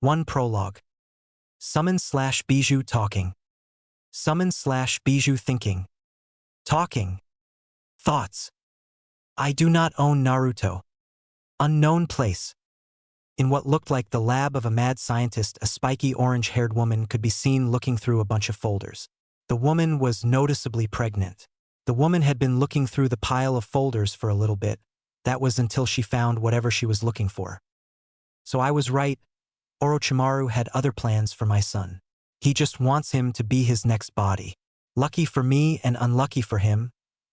1 Prologue. Summon/Bijou talking. Summon/Bijou thinking. Talking. Thoughts. I do not own Naruto. Unknown place. In what looked like the lab of a mad scientist, a spiky orange-haired woman could be seen looking through a bunch of folders. The woman was noticeably pregnant. The woman had been looking through the pile of folders for a little bit. That was until she found whatever she was looking for. So I was right. Orochimaru had other plans for my son. He just wants him to be his next body. Lucky for me and unlucky for him,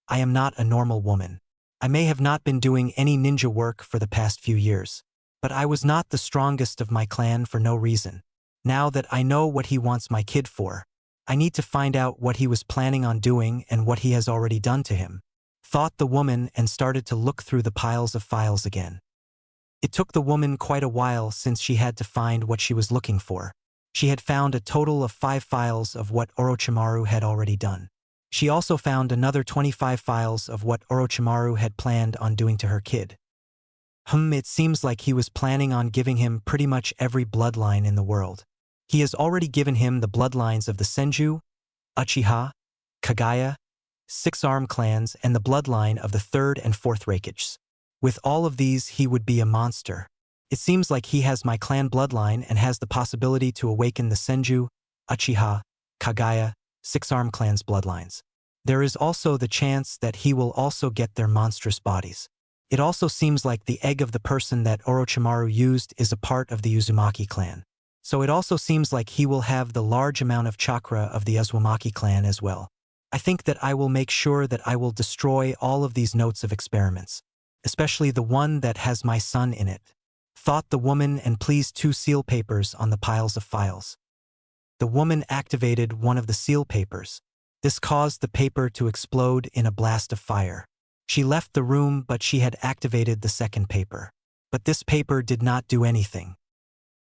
I am not a normal woman. I may have not been doing any ninja work for the past few years, but I was not the strongest of my clan for no reason. Now that I know what he wants my kid for, I need to find out what he was planning on doing and what he has already done to him, thought the woman, and started to look through the piles of files again. It took the woman quite a while since she had to find what she was looking for. She had found a total of 5 files of what Orochimaru had already done. She also found another 25 files of what Orochimaru had planned on doing to her kid. It seems like he was planning on giving him pretty much every bloodline in the world. He has already given him the bloodlines of the Senju, Uchiha, Kagaya, 6-arm clans, and the bloodline of the 3rd and 4th Raikages. With all of these, he would be a monster. It seems like he has my clan bloodline and has the possibility to awaken the Senju, Uchiha, Kagaya, 6-arm clans' bloodlines. There is also the chance that he will also get their monstrous bodies. It also seems like the egg of the person that Orochimaru used is a part of the Uzumaki clan. So it also seems like he will have the large amount of chakra of the Uzumaki clan as well. I think that I will make sure that I will destroy all of these notes of experiments, especially the one that has my son in it, thought the woman, and placed 2 seal papers on the piles of files. The woman activated one of the seal papers. This caused the paper to explode in a blast of fire. She left the room, but she had activated the second paper. But this paper did not do anything.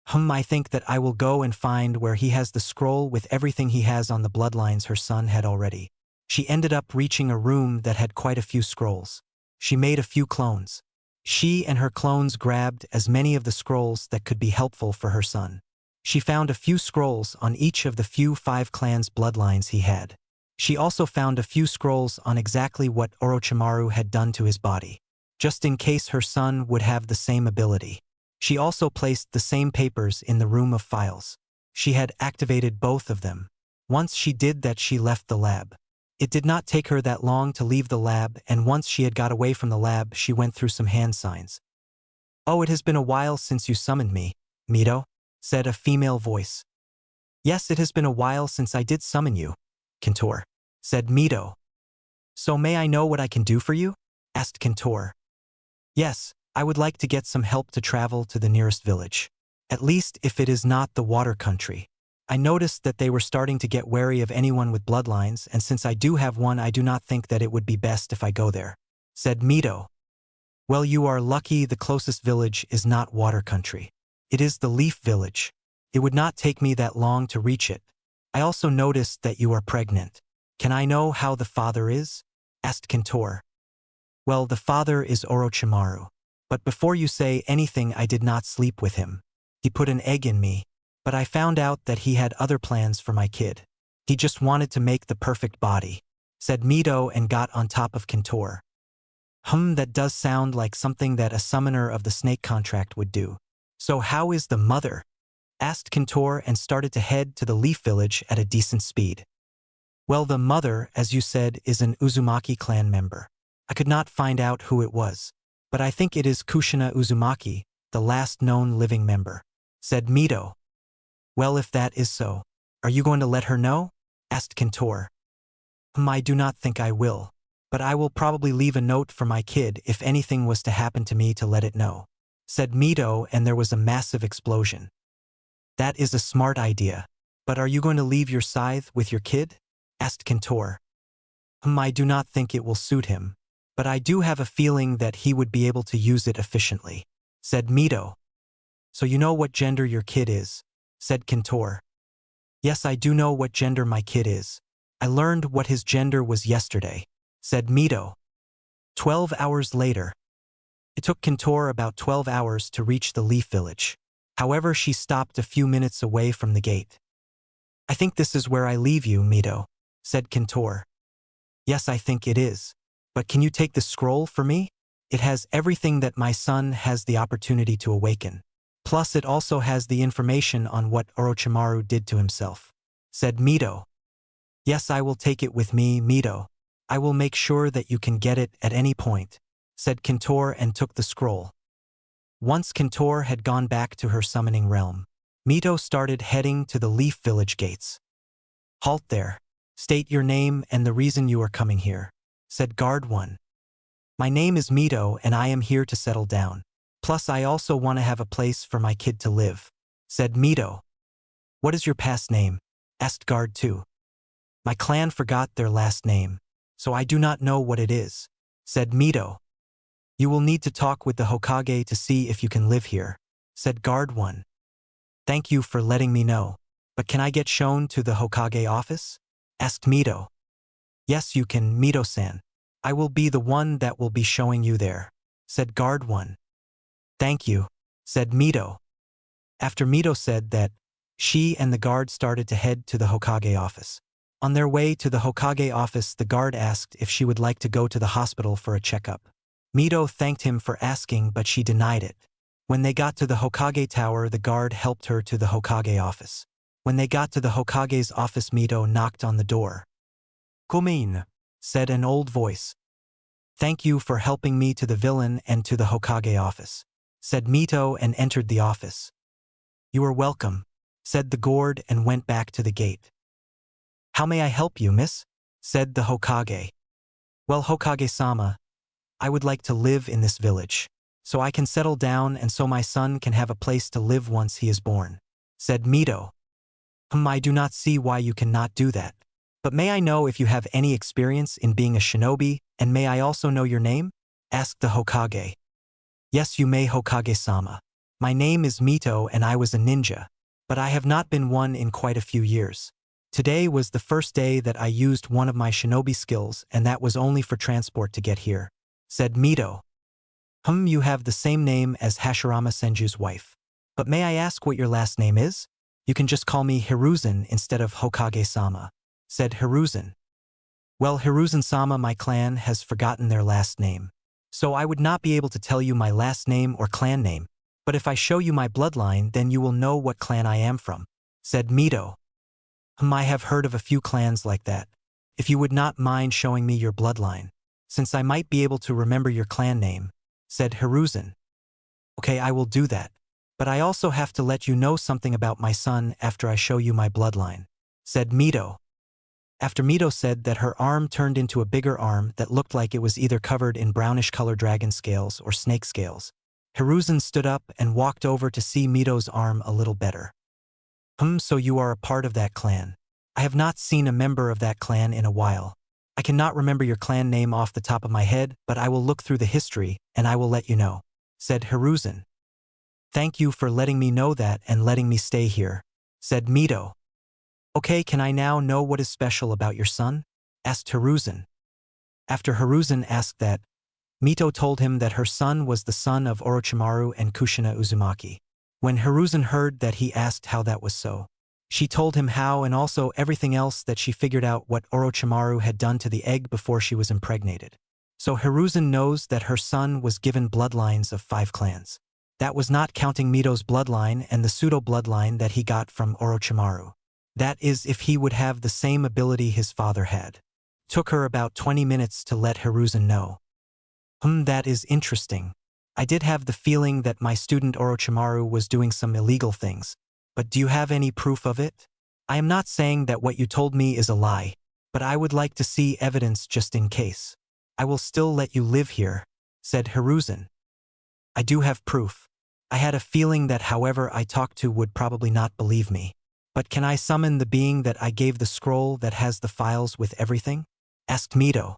I think that I will go and find where he has the scroll with everything he has on the bloodlines her son had already. She ended up reaching a room that had quite a few scrolls. She made a few clones. She and her clones grabbed as many of the scrolls that could be helpful for her son. She found a few scrolls on each of the few 5 clans' bloodlines he had. She also found a few scrolls on exactly what Orochimaru had done to his body, just in case her son would have the same ability. She also placed the same papers in the room of files. She had activated both of them. Once she did that, she left the lab. It did not take her that long to leave the lab, and once she had got away from the lab, she went through some hand signs. "Oh, it has been a while since you summoned me, Mito," said a female voice. "Yes, it has been a while since I did summon you, Kentor," said Mito. "So may I know what I can do for you?" asked Kentor. "Yes, I would like to get some help to travel to the nearest village. At least if it is not the water country. I noticed that they were starting to get wary of anyone with bloodlines, and since I do have one, I do not think that it would be best if I go there," said Mito. "Well, you are lucky the closest village is not water country. It is the Leaf Village. It would not take me that long to reach it. I also noticed that you are pregnant. Can I know how the father is?" asked Kentor. "Well, the father is Orochimaru. But before you say anything, I did not sleep with him. He put an egg in me, but I found out that he had other plans for my kid. He just wanted to make the perfect body," said Mito, and got on top of Kentor. That does sound like something that a summoner of the snake contract would do. "So how is the mother?" asked Kentor, and started to head to the Leaf Village at a decent speed. "Well, the mother, as you said, is an Uzumaki clan member. I could not find out who it was, but I think it is Kushina Uzumaki, the last known living member," said Mito. "Well, if that is so, are you going to let her know?" asked Kentor. "I do not think I will, but I will probably leave a note for my kid if anything was to happen to me to let it know," said Mito, and there was a massive explosion. "That is a smart idea, but are you going to leave your scythe with your kid?" asked Kentor. "I do not think it will suit him, but I do have a feeling that he would be able to use it efficiently," said Mito. "So you know what gender your kid is?" said Kentor. "Yes, I do know what gender my kid is. I learned what his gender was yesterday," said Mito. 12 hours later. It took Kentor about 12 hours to reach the Leaf Village. However, she stopped a few minutes away from the gate. I think this is where I leave you, Mito, said Kintor. Yes, I think it is. But can you take the scroll for me? It has everything that my son has the opportunity to awaken. Plus it also has the information on what Orochimaru did to himself, said Mito. Yes, I will take it with me, Mito. I will make sure that you can get it at any point, said Kintor and took the scroll. Once Kintor had gone back to her summoning realm, Mito started heading to the Leaf Village gates. Halt there. State your name and the reason you are coming here, said Guard 1. My name is Mito and I am here to settle down. Plus I also want to have a place for my kid to live, said Mito. What is your past name? Asked Guard 2. My clan forgot their last name, so I do not know what it is, said Mito. You will need to talk with the Hokage to see if you can live here, said Guard 1. Thank you for letting me know, but can I get shown to the Hokage office? Asked Mito. Yes, you can, Mito-san. I will be the one that will be showing you there, said Guard 1. Thank you, said Mito. After Mito said that, she and the guard started to head to the Hokage office. On their way to the Hokage office, the guard asked if she would like to go to the hospital for a checkup. Mito thanked him for asking, but she denied it. When they got to the Hokage tower, the guard helped her to the Hokage office. When they got to the Hokage's office, Mito knocked on the door. Come in, said an old voice. Thank you for helping me to the villain and to the Hokage office, said Mito and entered the office. You are welcome, said the guard and went back to the gate. How may I help you, miss? Said the Hokage. Well, Hokage-sama, I would like to live in this village, so I can settle down and so my son can have a place to live once he is born, said Mito. I do not see why you cannot do that. But may I know if you have any experience in being a shinobi, and may I also know your name? Asked the Hokage. Yes, you may, Hokage-sama. My name is Mito and I was a ninja, but I have not been one in quite a few years. Today was the first day that I used one of my shinobi skills, and that was only for transport to get here, said Mito. You have the same name as Hashirama Senju's wife. But may I ask what your last name is? You can just call me Hiruzen instead of Hokage-sama, said Hiruzen. Well, Hiruzen-sama, my clan has forgotten their last name, so I would not be able to tell you my last name or clan name, but if I show you my bloodline, then you will know what clan I am from, said Mito. I have heard of a few clans like that. If you would not mind showing me your bloodline, since I might be able to remember your clan name, said Hiruzen. Okay, I will do that. But I also have to let you know something about my son after I show you my bloodline, said Mito. After Mito said that, her arm turned into a bigger arm that looked like it was either covered in brownish-colored dragon scales or snake scales. Hiruzen stood up and walked over to see Mito's arm a little better. So you are a part of that clan. I have not seen a member of that clan in a while. I cannot remember your clan name off the top of my head, but I will look through the history and I will let you know, said Hiruzen. Thank you for letting me know that and letting me stay here, said Mito. Okay, can I now know what is special about your son? Asked Hiruzen. After Hiruzen asked that, Mito told him that her son was the son of Orochimaru and Kushina Uzumaki. When Hiruzen heard that, he asked how that was so. She told him how and also everything else that she figured out what Orochimaru had done to the egg before she was impregnated. So Hiruzen knows that her son was given bloodlines of 5 clans. That was not counting Mito's bloodline and the pseudo-bloodline that he got from Orochimaru. That is, if he would have the same ability his father had. Took her about 20 minutes to let Hiruzen know. That is interesting. I did have the feeling that my student Orochimaru was doing some illegal things. But do you have any proof of it? I am not saying that what you told me is a lie, but I would like to see evidence just in case. I will still let you live here, said Hiruzen. I do have proof. I had a feeling that whoever I talked to would probably not believe me. But can I summon the being that I gave the scroll that has the files with everything? Asked Mito.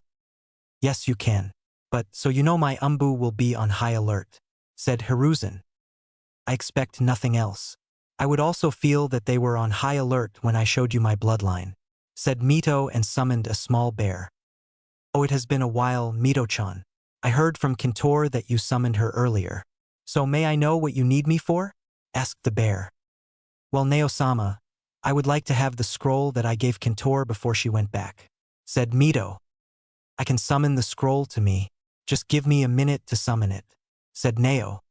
Yes, you can. But so you know my Umbu will be on high alert, said Hiruzen. I expect nothing else. I would also feel that they were on high alert when I showed you my bloodline, said Mito and summoned a small bear. Oh, it has been a while, Mito-chan. I heard from Kintor that you summoned her earlier. So may I know what you need me for? asked the bear. Well, Neo-sama, I would like to have the scroll that I gave Kintor before she went back, said Mito. I can summon the scroll to me. Just give me a minute to summon it, said Neo.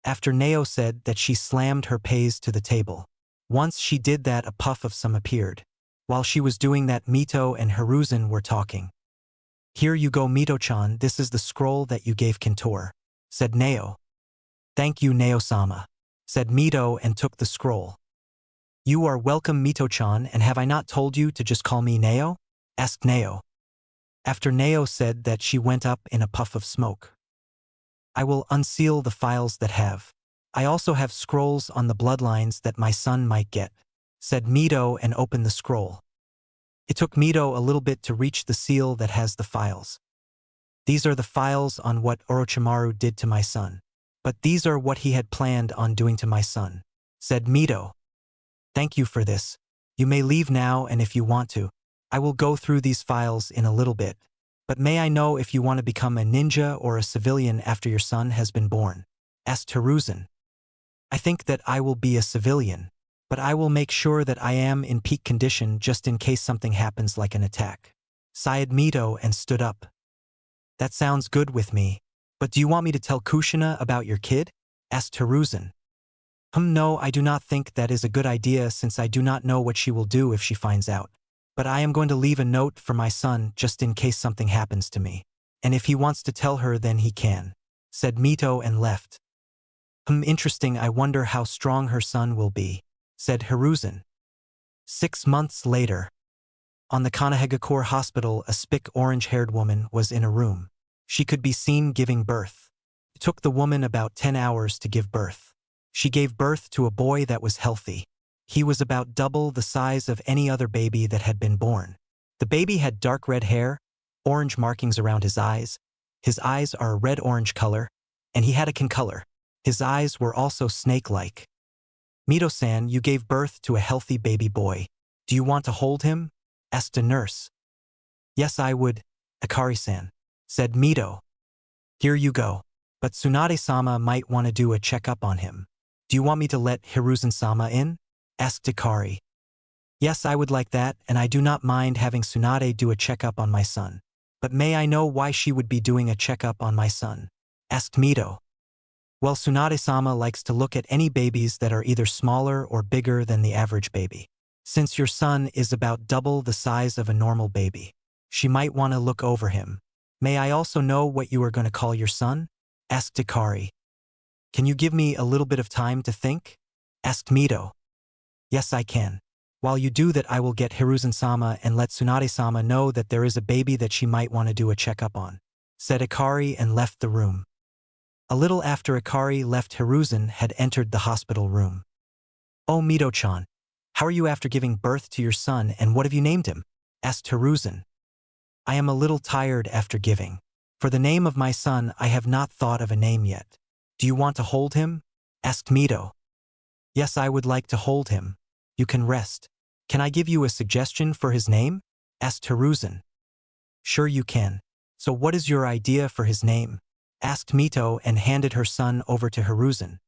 After Neo said that, she slammed her pays to the table. Once she did that, a puff of some appeared. While she was doing that, Mito and Hiruzen were talking. Here you go, Mito-chan, this is the scroll that you gave Kintor, said Neo. Thank you, Neo-sama, said Mito and took the scroll. You are welcome, Mito-chan, and have I not told you to just call me Neo? Asked Neo. After Neo said that, she went up in a puff of smoke. I will unseal the files that have. I also have scrolls on the bloodlines that my son might get, said Mito and opened the scroll. It took Mito a little bit to reach the seal that has the files. These are the files on what Orochimaru did to my son. But these are what he had planned on doing to my son, said Mito. Thank you for this. You may leave now, and if you want to, I will go through these files in a little bit. But may I know if you want to become a ninja or a civilian after your son has been born? Asked Hiruzen. I think that I will be a civilian, but I will make sure that I am in peak condition just in case something happens like an attack, sighed Mito and stood up. That sounds good with me. But do you want me to tell Kushina about your kid? Asked Hiruzen. No, I do not think that is a good idea, since I do not know what she will do if she finds out. But I am going to leave a note for my son just in case something happens to me. And if he wants to tell her, then he can, said Mito and left. Interesting, I wonder how strong her son will be, said Hiruzen. 6 months later. On the Konoha hospital, a spick orange-haired woman was in a room. She could be seen giving birth. It took the woman about 10 hours to give birth. She gave birth to a boy that was healthy. He was about double the size of any other baby that had been born. The baby had dark red hair, orange markings around his eyes. His eyes are a red-orange color, and he had a kin color. His eyes were also snake-like. Mito-san, you gave birth to a healthy baby boy. Do you want to hold him? Asked a nurse. Yes, I would, Akari-san, said Mito. Here you go. But Tsunade-sama might want to do a checkup on him. Do you want me to let Hiruzen-sama in? Asked Akari. Yes, I would like that, and I do not mind having Tsunade do a checkup on my son. But may I know why she would be doing a checkup on my son? Asked Mito. Well, Tsunade-sama likes to look at any babies that are either smaller or bigger than the average baby. Since your son is about double the size of a normal baby, she might want to look over him. May I also know what you are going to call your son? Asked Akari. Can you give me a little bit of time to think? Asked Mito. Yes, I can. While you do that, I will get Hiruzen-sama and let Tsunade-sama know that there is a baby that she might want to do a checkup on, said Akari and left the room. A little after Akari left, Hiruzen had entered the hospital room. Oh, Mito-chan, how are you after giving birth to your son, and what have you named him? Asked Hiruzen. I am a little tired after giving. For the name of my son, I have not thought of a name yet. Do you want to hold him? Asked Mito. Yes, I would like to hold him. You can rest. Can I give you a suggestion for his name? Asked Hiruzen. Sure you can. So what is your idea for his name? Asked Mito and handed her son over to Hiruzen.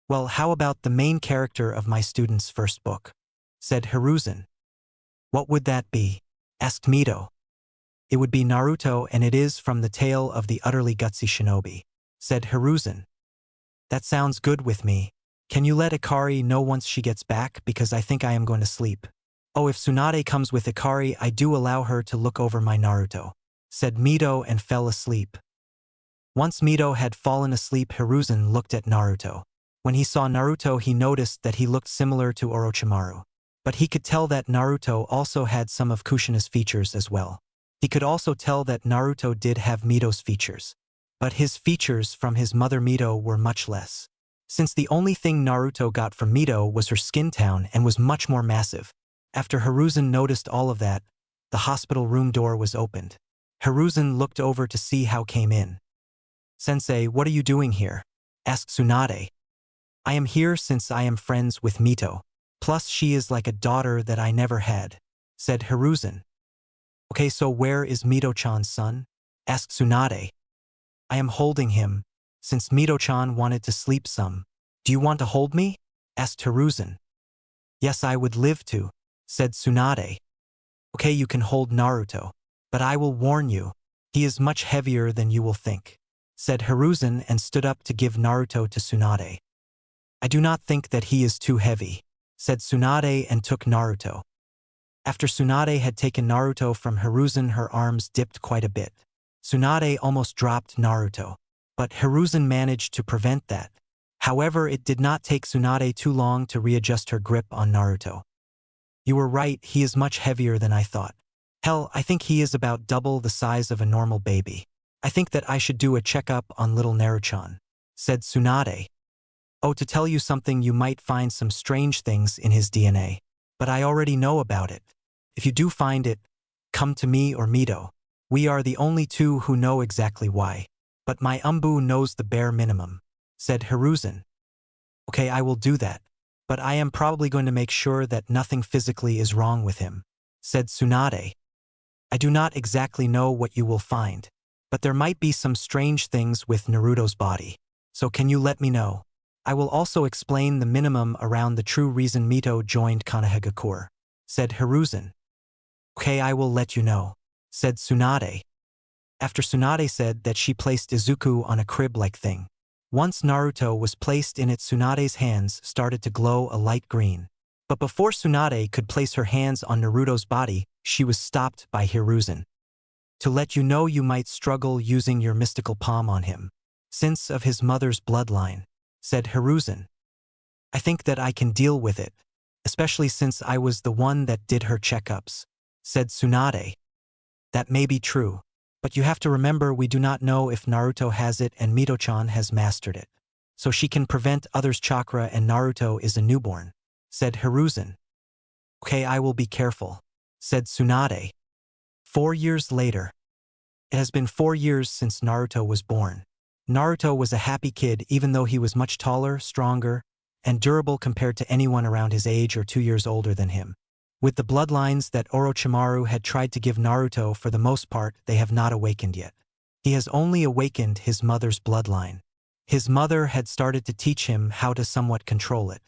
Well, how about the main character of my student's first book? Said Hiruzen. What would that be? Asked Mito. It would be Naruto, and it is from the tale of the utterly gutsy shinobi, said Hiruzen. That sounds good with me. Can you let Akari know once she gets back, because I think I am going to sleep. Oh, if Tsunade comes with Akari, I do allow her to look over my Naruto, said Mito and fell asleep. Once Mito had fallen asleep, Hiruzen looked at Naruto. When he saw Naruto, he noticed that he looked similar to Orochimaru. But he could tell that Naruto also had some of Kushina's features as well. He could also tell that Naruto did have Mito's features. But his features from his mother Mito were much less. Since the only thing Naruto got from Mito was her skin tone and was much more massive. After Hiruzen noticed all of that, the hospital room door was opened. Hiruzen looked over to see how came in. Sensei, what are you doing here? Asked Tsunade. I am here since I am friends with Mito. Plus she is like a daughter that I never had, said Hiruzen. Okay, so where is Mito-chan's son? Asked Tsunade. I am holding him, since Mito-chan wanted to sleep some. Do you want to hold me? Asked Hiruzen. Yes, I would live to, said Tsunade. Okay, you can hold Naruto. But I will warn you, he is much heavier than you will think, said Hiruzen and stood up to give Naruto to Tsunade. I do not think that he is too heavy, said Tsunade and took Naruto. After Tsunade had taken Naruto from Hiruzen, her arms dipped quite a bit. Tsunade almost dropped Naruto, but Hiruzen managed to prevent that. However, it did not take Tsunade too long to readjust her grip on Naruto. You were right, he is much heavier than I thought. Hell, I think he is about double the size of a normal baby. I think that I should do a checkup on little Naruto, said Tsunade. Oh, to tell you something, you might find some strange things in his DNA. But I already know about it. If you do find it, come to me or Mito. We are the only two who know exactly why. But my Umbu knows the bare minimum, said Hiruzen. Okay, I will do that. But I am probably going to make sure that nothing physically is wrong with him, said Tsunade. I do not exactly know what you will find, but there might be some strange things with Naruto's body. So can you let me know? I will also explain the minimum around the true reason Mito joined Konoha, said Hiruzen. Okay, I will let you know, said Tsunade. After Tsunade said that she placed Izuku on a crib-like thing. Once Naruto was placed in it, Tsunade's hands started to glow a light green. But before Tsunade could place her hands on Naruto's body, she was stopped by Hiruzen. To let you know, you might struggle using your mystical palm on him, since of his mother's bloodline, said Hiruzen. I think that I can deal with it, especially since I was the one that did her checkups, said Tsunade. That may be true, but you have to remember we do not know if Naruto has it and Mito-chan has mastered it. So she can prevent others' chakra and Naruto is a newborn, said Hiruzen. Okay, I will be careful, said Tsunade. 4 years later. It has been 4 years since Naruto was born. Naruto was a happy kid even though he was much taller, stronger, and durable compared to anyone around his age or 2 years older than him. With the bloodlines that Orochimaru had tried to give Naruto, for the most part, they have not awakened yet. He has only awakened his mother's bloodline. His mother had started to teach him how to somewhat control it.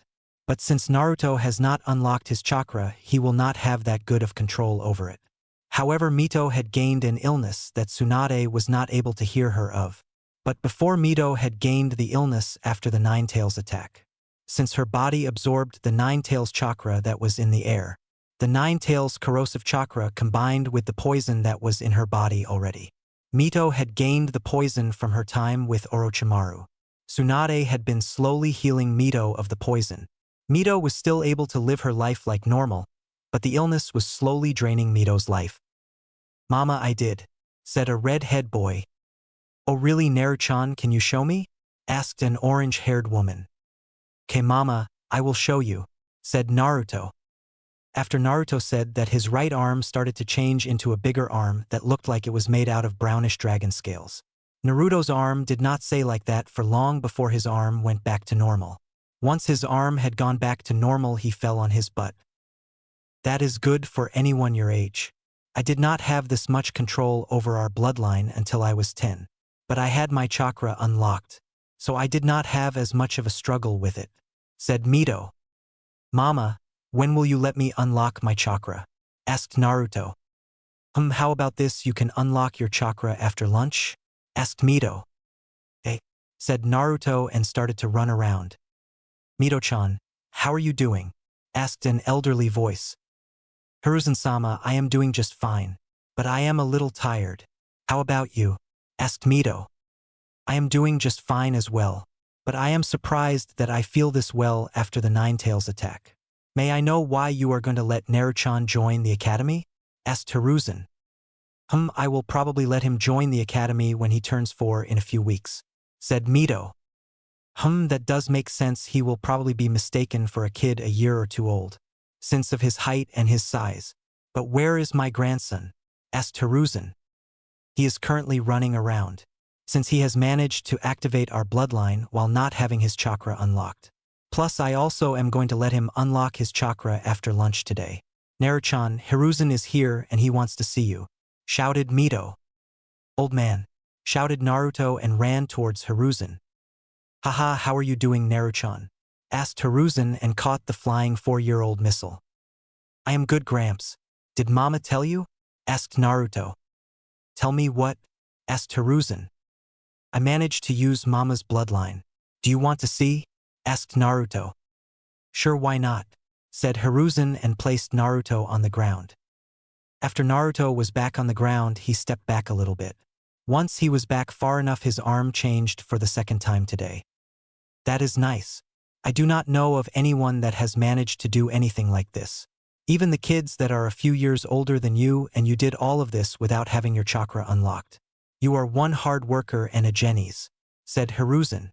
But since Naruto has not unlocked his chakra, he will not have that good of control over it. However, Mito had gained an illness that Tsunade was not able to hear her of. But before Mito had gained the illness after the Nine Tails attack. Since her body absorbed the Nine Tails chakra that was in the air, the Nine Tails corrosive chakra combined with the poison that was in her body already. Mito had gained the poison from her time with Orochimaru. Tsunade had been slowly healing Mito of the poison. Mito was still able to live her life like normal, but the illness was slowly draining Mito's life. Mama, I did, said a red-head boy. Oh really, Naruto-chan, can you show me? Asked an orange-haired woman. Okay mama, I will show you, said Naruto. After Naruto said that, his right arm started to change into a bigger arm that looked like it was made out of brownish dragon scales. Naruto's arm did not stay like that for long before his arm went back to normal. Once his arm had gone back to normal, he fell on his butt. That is good for anyone your age. I did not have this much control over our bloodline until I was 10. But I had my chakra unlocked, so I did not have as much of a struggle with it, said Mito. Mama, when will you let me unlock my chakra? Asked Naruto. How about this, you can unlock your chakra after lunch? Asked Mito. Eh, said Naruto and started to run around. Mito-chan, how are you doing? Asked an elderly voice. Hiruzen-sama, I am doing just fine, but I am a little tired. How about you? Asked Mito. I am doing just fine as well, but I am surprised that I feel this well after the Nine Tails attack. May I know why you are going to let Naruto-chan join the academy? Asked Hiruzen. I will probably let him join the academy when he turns 4 in a few weeks, said Mito. That does make sense. He will probably be mistaken for a kid a year or 2 old, since of his height and his size. But where is my grandson? Asked Hiruzen. He is currently running around, since he has managed to activate our bloodline while not having his chakra unlocked. Plus, I also am going to let him unlock his chakra after lunch today. Naruto-chan, Hiruzen is here and he wants to see you, shouted Mito. Old man, shouted Naruto and ran towards Hiruzen. Haha, how are you doing, Naruto-chan? Asked Hiruzen and caught the flying 4-year-old missile. I am good, Gramps. Did Mama tell you? Asked Naruto. Tell me what? Asked Hiruzen. I managed to use Mama's bloodline. Do you want to see? Asked Naruto. Sure, why not? Said Hiruzen and placed Naruto on the ground. After Naruto was back on the ground, he stepped back a little bit. Once he was back far enough, his arm changed for the second time today. That is nice. I do not know of anyone that has managed to do anything like this. Even the kids that are a few years older than you, and you did all of this without having your chakra unlocked. You are one hard worker and a genius, said Hiruzen.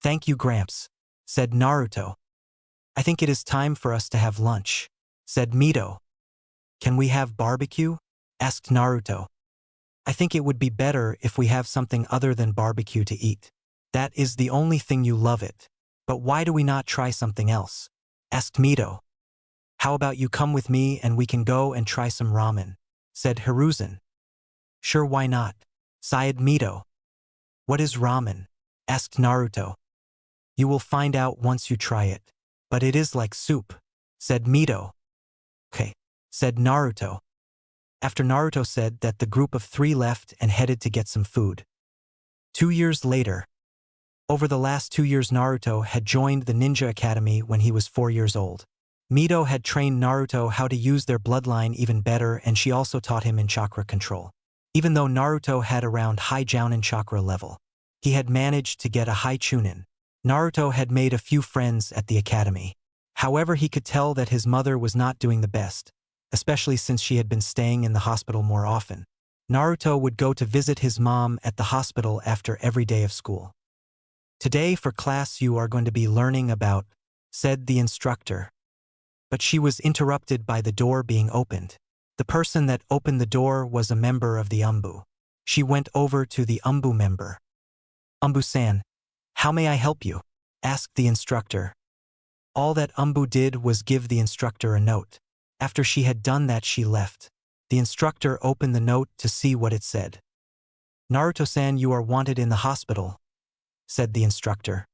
Thank you, Gramps, said Naruto. I think it is time for us to have lunch, said Mito. Can we have barbecue? Asked Naruto. I think it would be better if we have something other than barbecue to eat. That is the only thing you love it. But why do we not try something else? Asked Mito. How about you come with me and we can go and try some ramen, said Hiruzen. Sure, why not? Sighed Mito. What is ramen? Asked Naruto. You will find out once you try it. But it is like soup, said Mito. Okay, said Naruto. After Naruto said that, the group of 3 left and headed to get some food. 2 years later. Over the last 2 years, Naruto had joined the Ninja Academy when he was 4 years old. Mito had trained Naruto how to use their bloodline even better, and she also taught him in chakra control. Even though Naruto had around high Jounin chakra level, he had managed to get a high Chunin. Naruto had made a few friends at the academy. However, he could tell that his mother was not doing the best, especially since she had been staying in the hospital more often. Naruto would go to visit his mom at the hospital after every day of school. Today for class you are going to be learning about, said the instructor. But she was interrupted by the door being opened. The person that opened the door was a member of the Umbu. She went over to the Umbu member. Umbu-san, how may I help you? Asked the instructor. All that Umbu did was give the instructor a note. After she had done that, she left. The instructor opened the note to see what it said. Naruto-san, you are wanted in the hospital, said the instructor.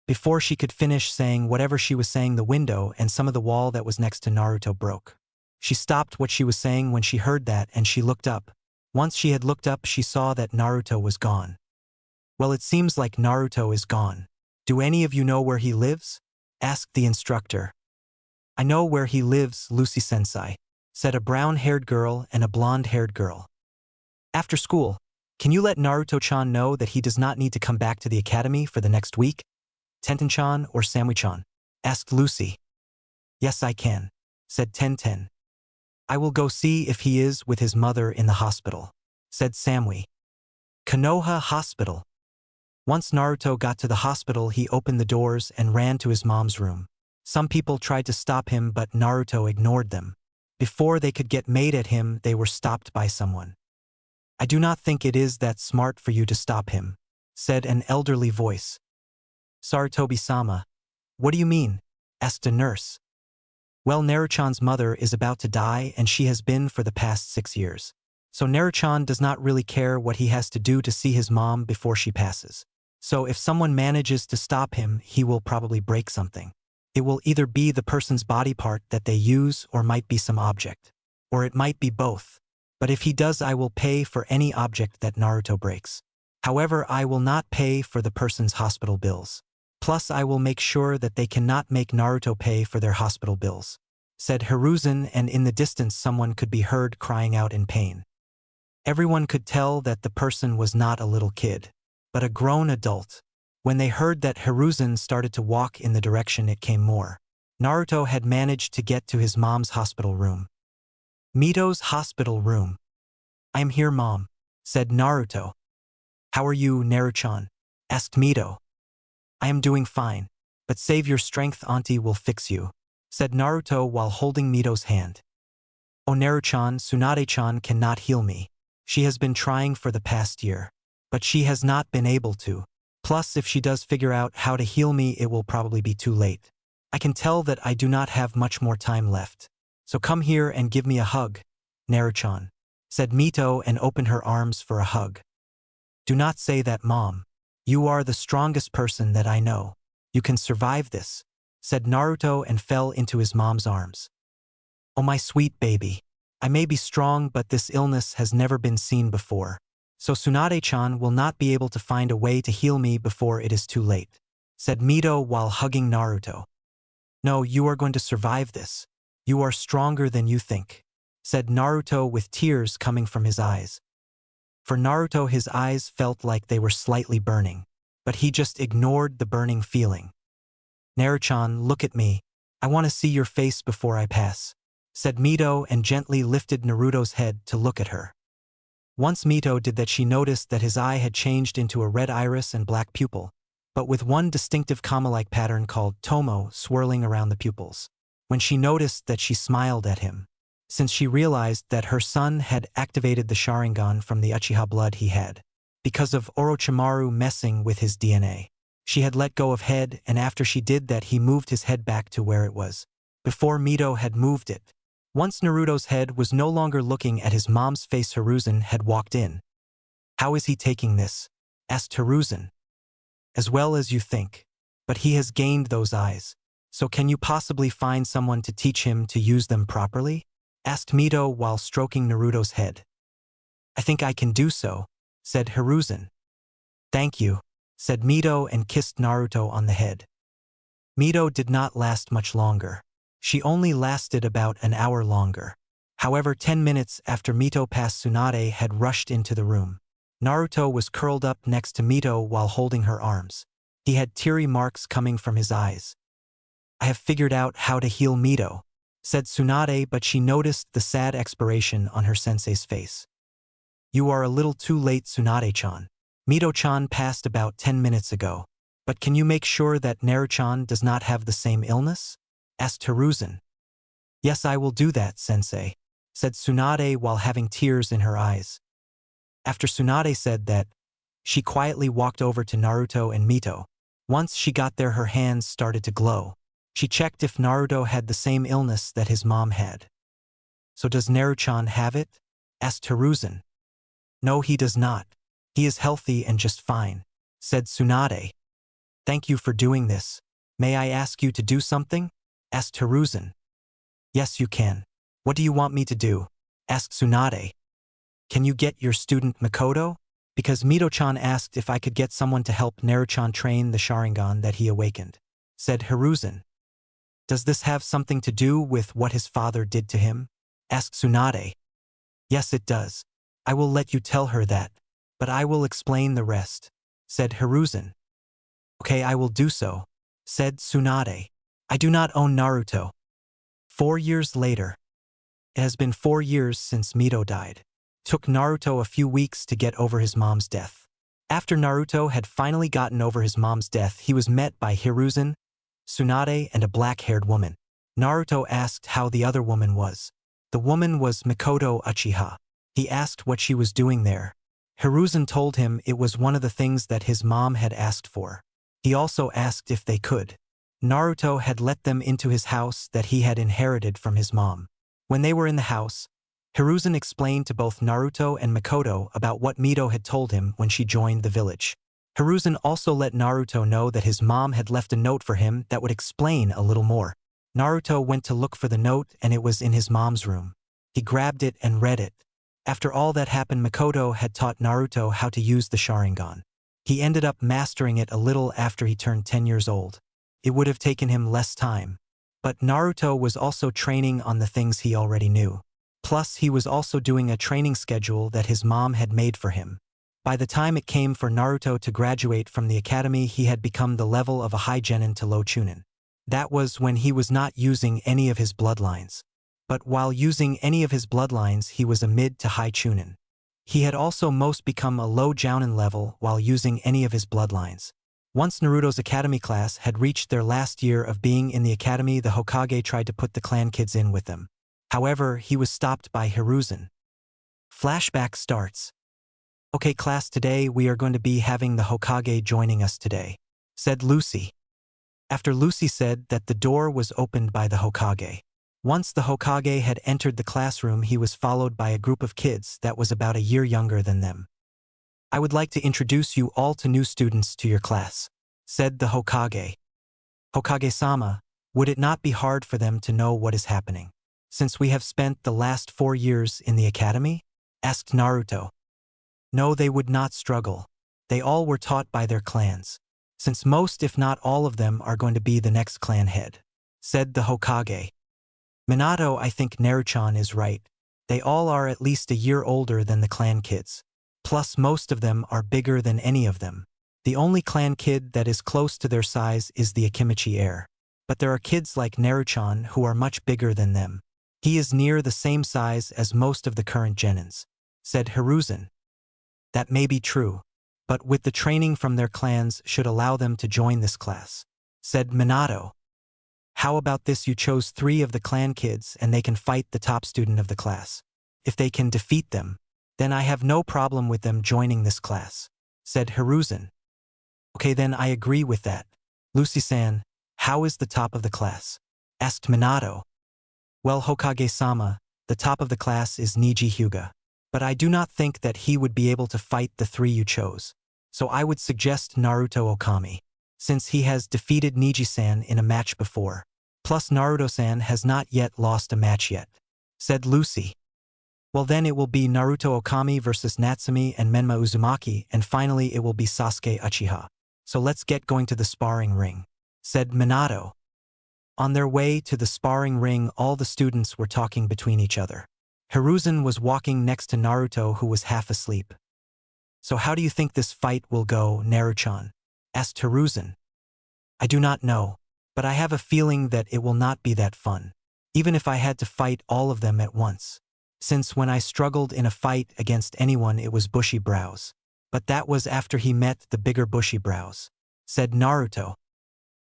Before she could finish saying whatever she was saying, the window and some of the wall that was next to Naruto broke. She stopped what she was saying when she heard that, and she looked up. Once she had looked up, she saw that Naruto was gone. Well, it seems like Naruto is gone. Do any of you know where he lives? Asked the instructor. I know where he lives, Lucy-sensei, said a brown-haired girl and a blonde-haired girl. After school, can you let Naruto-chan know that he does not need to come back to the academy for the next week? Tenten-chan or Samui-chan? Asked Lucy. Yes, I can, said Tenten. I will go see if he is with his mother in the hospital, said Samui. Konoha Hospital. Once Naruto got to the hospital, he opened the doors and ran to his mom's room. Some people tried to stop him, but Naruto ignored them. Before they could get mad at him, they were stopped by someone. I do not think it is that smart for you to stop him, said an elderly voice. Sarutobi-sama. What do you mean? Asked a nurse. Well, Naruto-chan's mother is about to die, and she has been for the past 6 years. So Naruto-chan does not really care what he has to do to see his mom before she passes. So if someone manages to stop him, he will probably break something. It will either be the person's body part that they use, or might be some object. Or it might be both. But if he does, I will pay for any object that Naruto breaks. However, I will not pay for the person's hospital bills. Plus, I will make sure that they cannot make Naruto pay for their hospital bills, said Hiruzen, and in the distance someone could be heard crying out in pain. Everyone could tell that the person was not a little kid, but a grown adult. When they heard that Hiruzen started to walk in the direction it came more, Naruto had managed to get to his mom's hospital room. Mito's hospital room. I am here, Mom, said Naruto. How are you, Naruto-chan? Asked Mito. I am doing fine, but save your strength, Auntie will fix you, said Naruto while holding Mito's hand. Oh, Naruto-chan, Tsunade-chan cannot heal me. She has been trying for the past year, but she has not been able to. Plus, if she does figure out how to heal me, it will probably be too late. I can tell that I do not have much more time left. So come here and give me a hug, Naruto-chan, said Mito and opened her arms for a hug. Do not say that, Mom. You are the strongest person that I know. You can survive this, said Naruto and fell into his mom's arms. Oh my sweet baby. I may be strong but this illness has never been seen before. So Tsunade-chan will not be able to find a way to heal me before it is too late, said Mito while hugging Naruto. No, you are going to survive this. You are stronger than you think, said Naruto with tears coming from his eyes. For Naruto, his eyes felt like they were slightly burning, but he just ignored the burning feeling. Naruto-chan, look at me. I want to see your face before I pass, said Mito and gently lifted Naruto's head to look at her. Once Mito did that, she noticed that his eye had changed into a red iris and black pupil, but with one distinctive kama-like pattern called tomo swirling around the pupils. When she noticed that, she smiled at him, since she realized that her son had activated the Sharingan from the Uchiha blood he had. Because of Orochimaru messing with his DNA, she had let go of head, and after she did that, he moved his head back to where it was, before Mito had moved it. Once Naruto's head was no longer looking at his mom's face, Hiruzen had walked in. How is he taking this? Asked Hiruzen. As well as you think. But he has gained those eyes. So can you possibly find someone to teach him to use them properly? Asked Mito while stroking Naruto's head. I think I can do so, said Hiruzen. Thank you, said Mito and kissed Naruto on the head. Mito did not last much longer. She only lasted about an hour longer. However, 10 minutes after Mito passed, Tsunade had rushed into the room. Naruto was curled up next to Mito while holding her arms. He had teary marks coming from his eyes. I have figured out how to heal Mito, said Tsunade, but she noticed the sad expiration on her sensei's face. You are a little too late, Tsunade-chan. Mito-chan passed about 10 minutes ago. But can you make sure that Naruto-chan does not have the same illness? Asked Hiruzen. Yes, I will do that, sensei, said Tsunade while having tears in her eyes. After Tsunade said that, she quietly walked over to Naruto and Mito. Once she got there, her hands started to glow. She checked if Naruto had the same illness that his mom had. So does Naruto-chan have it? Asked Hiruzen. No, he does not. He is healthy and just fine, said Tsunade. Thank you for doing this. May I ask you to do something? Asked Hiruzen. Yes, you can. What do you want me to do? Asked Tsunade. Can you get your student Makoto? Because Mito-chan asked if I could get someone to help Naruto-chan train the Sharingan that he awakened, said Hiruzen. Does this have something to do with what his father did to him? Asked Tsunade. Yes, it does. I will let you tell her that, but I will explain the rest, said Hiruzen. Okay, I will do so, said Tsunade. I do not own Naruto. 4 years later. It has been 4 years since Mito died. Took Naruto a few weeks to get over his mom's death. After Naruto had finally gotten over his mom's death, he was met by Hiruzen, Tsunade, and a black-haired woman. Naruto asked how the other woman was. The woman was Makoto Uchiha. He asked what she was doing there. Hiruzen told him it was one of the things that his mom had asked for. He also asked if they could. Naruto had let them into his house that he had inherited from his mom. When they were in the house, Hiruzen explained to both Naruto and Makoto about what Mito had told him when she joined the village. Hiruzen also let Naruto know that his mom had left a note for him that would explain a little more. Naruto went to look for the note and it was in his mom's room. He grabbed it and read it. After all that happened, Makoto had taught Naruto how to use the Sharingan. He ended up mastering it a little after he turned 10 years old. It would have taken him less time. But Naruto was also training on the things he already knew. Plus, he was also doing a training schedule that his mom had made for him. By the time it came for Naruto to graduate from the academy, he had become the level of a high Genin to low Chunin. That was when he was not using any of his bloodlines. But while using any of his bloodlines, he was a mid to high Chunin. He had also most become a low Jounin level while using any of his bloodlines. Once Naruto's academy class had reached their last year of being in the academy, the Hokage tried to put the clan kids in with them. However, he was stopped by Hiruzen. Flashback starts. Okay class, today we are going to be having the Hokage joining us today, said Lucy. After Lucy said that, the door was opened by the Hokage. Once the Hokage had entered the classroom, he was followed by a group of kids that was about a year younger than them. I would like to introduce you all to new students to your class, said the Hokage. Hokage-sama, would it not be hard for them to know what is happening, since we have spent the last 4 years in the academy? Asked Naruto. No, they would not struggle. They all were taught by their clans, since most if not all of them are going to be the next clan head, said the Hokage. Minato, I think Naruchan is right. They all are at least a year older than the clan kids. Plus most of them are bigger than any of them. The only clan kid that is close to their size is the Akimichi heir. But there are kids like Naruchan who are much bigger than them. He is near the same size as most of the current genins, said Hiruzen. That may be true, but with the training from their clans should allow them to join this class, said Minato. How about this, you chose 3 of the clan kids and they can fight the top student of the class. If they can defeat them, then I have no problem with them joining this class, said Hiruzen. Okay, then I agree with that. Lucy-san, how is the top of the class? Asked Minato. Well, Hokage-sama, the top of the class is Niji Hyuga. But I do not think that he would be able to fight the 3 you chose. So I would suggest Naruto Okami, since he has defeated Niji-san in a match before. Plus Naruto-san has not yet lost a match yet, said Lucy. Well, then it will be Naruto Okami versus Natsumi and Menma Uzumaki, and finally it will be Sasuke Uchiha. So let's get going to the sparring ring, said Minato. On their way to the sparring ring, all the students were talking between each other. Hiruzen was walking next to Naruto, who was half asleep. So how do you think this fight will go, Naruchan? Asked Hiruzen. I do not know, but I have a feeling that it will not be that fun, even if I had to fight all of them at once. Since when I struggled in a fight against anyone it was bushy brows. But that was after he met the bigger bushy brows, said Naruto.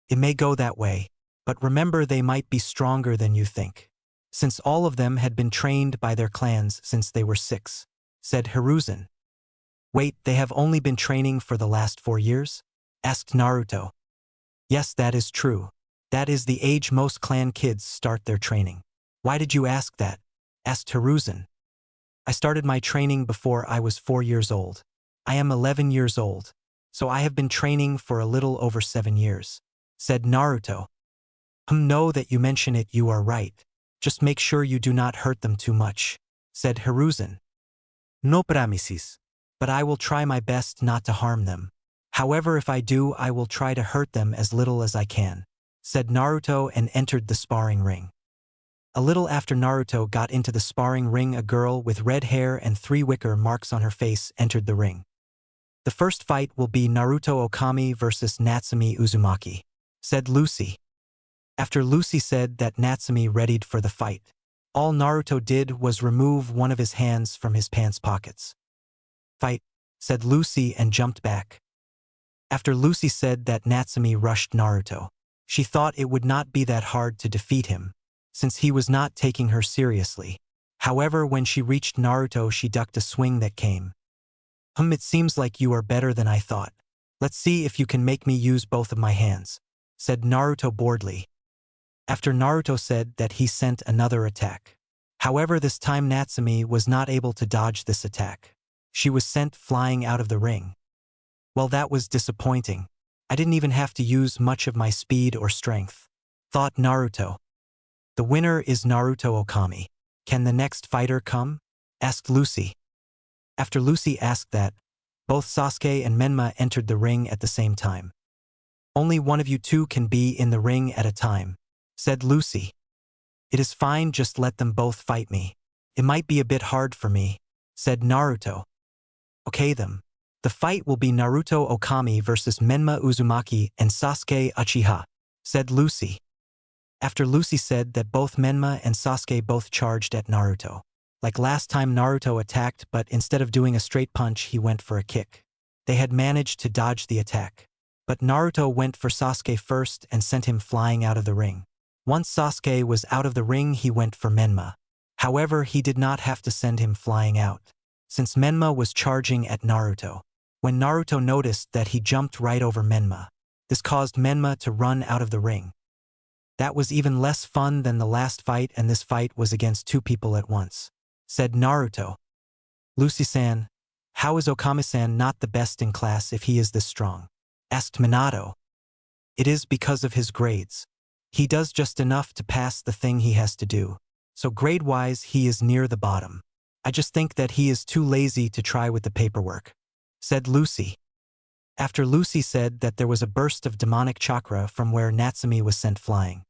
It may go that way, but remember they might be stronger than you think, since all of them had been trained by their clans since they were 6, said Hiruzen. Wait, they have only been training for the last 4 years? Asked Naruto. Yes, that is true. That is the age most clan kids start their training. Why did you ask that? Asked Hiruzen. I started my training before I was 4 years old. I am 11 years old, so I have been training for a little over 7 years, said Naruto. Know that you mention it, you are right. Just make sure you do not hurt them too much, said Hiruzen. No promises, but I will try my best not to harm them. However, if I do, I will try to hurt them as little as I can, said Naruto and entered the sparring ring. A little after Naruto got into the sparring ring, a girl with red hair and 3 wicker marks on her face entered the ring. The first fight will be Naruto Okami versus Natsumi Uzumaki, said Lucy. After Lucy said that Natsumi readied for the fight, all Naruto did was remove one of his hands from his pants pockets. Fight, said Lucy and jumped back. After Lucy said that Natsumi rushed Naruto, she thought it would not be that hard to defeat him, since he was not taking her seriously. However, when she reached Naruto, she ducked a swing that came. It seems like you are better than I thought. Let's see if you can make me use both of my hands, said Naruto boredly. After Naruto said that, he sent another attack. However, this time Natsumi was not able to dodge this attack. She was sent flying out of the ring. Well, that was disappointing. I didn't even have to use much of my speed or strength, thought Naruto. The winner is Naruto Okami. Can the next fighter come? Asked Lucy. After Lucy asked that, both Sasuke and Menma entered the ring at the same time. Only one of you 2 can be in the ring at a time, said Lucy. It is fine, just let them both fight me. It might be a bit hard for me, said Naruto. Okay then. The fight will be Naruto Okami versus Menma Uzumaki and Sasuke Uchiha, said Lucy. After Lucy said that, both Menma and Sasuke both charged at Naruto. Like last time, Naruto attacked, but instead of doing a straight punch, he went for a kick. They had managed to dodge the attack, but Naruto went for Sasuke first and sent him flying out of the ring. Once Sasuke was out of the ring, he went for Menma. However, he did not have to send him flying out, since Menma was charging at Naruto. When Naruto noticed that, he jumped right over Menma. This caused Menma to run out of the ring. That was even less fun than the last fight, and this fight was against 2 people at once, said Naruto. Lucy-san, How is Okami-san not the best in class if he is this strong? Asked Minato. It is because of his grades. He does just enough to pass the thing he has to do. So grade-wise he is near the bottom. I just think that he is too lazy to try with the paperwork, said Lucy. After Lucy said that there was a burst of demonic chakra from where Natsumi was sent flying.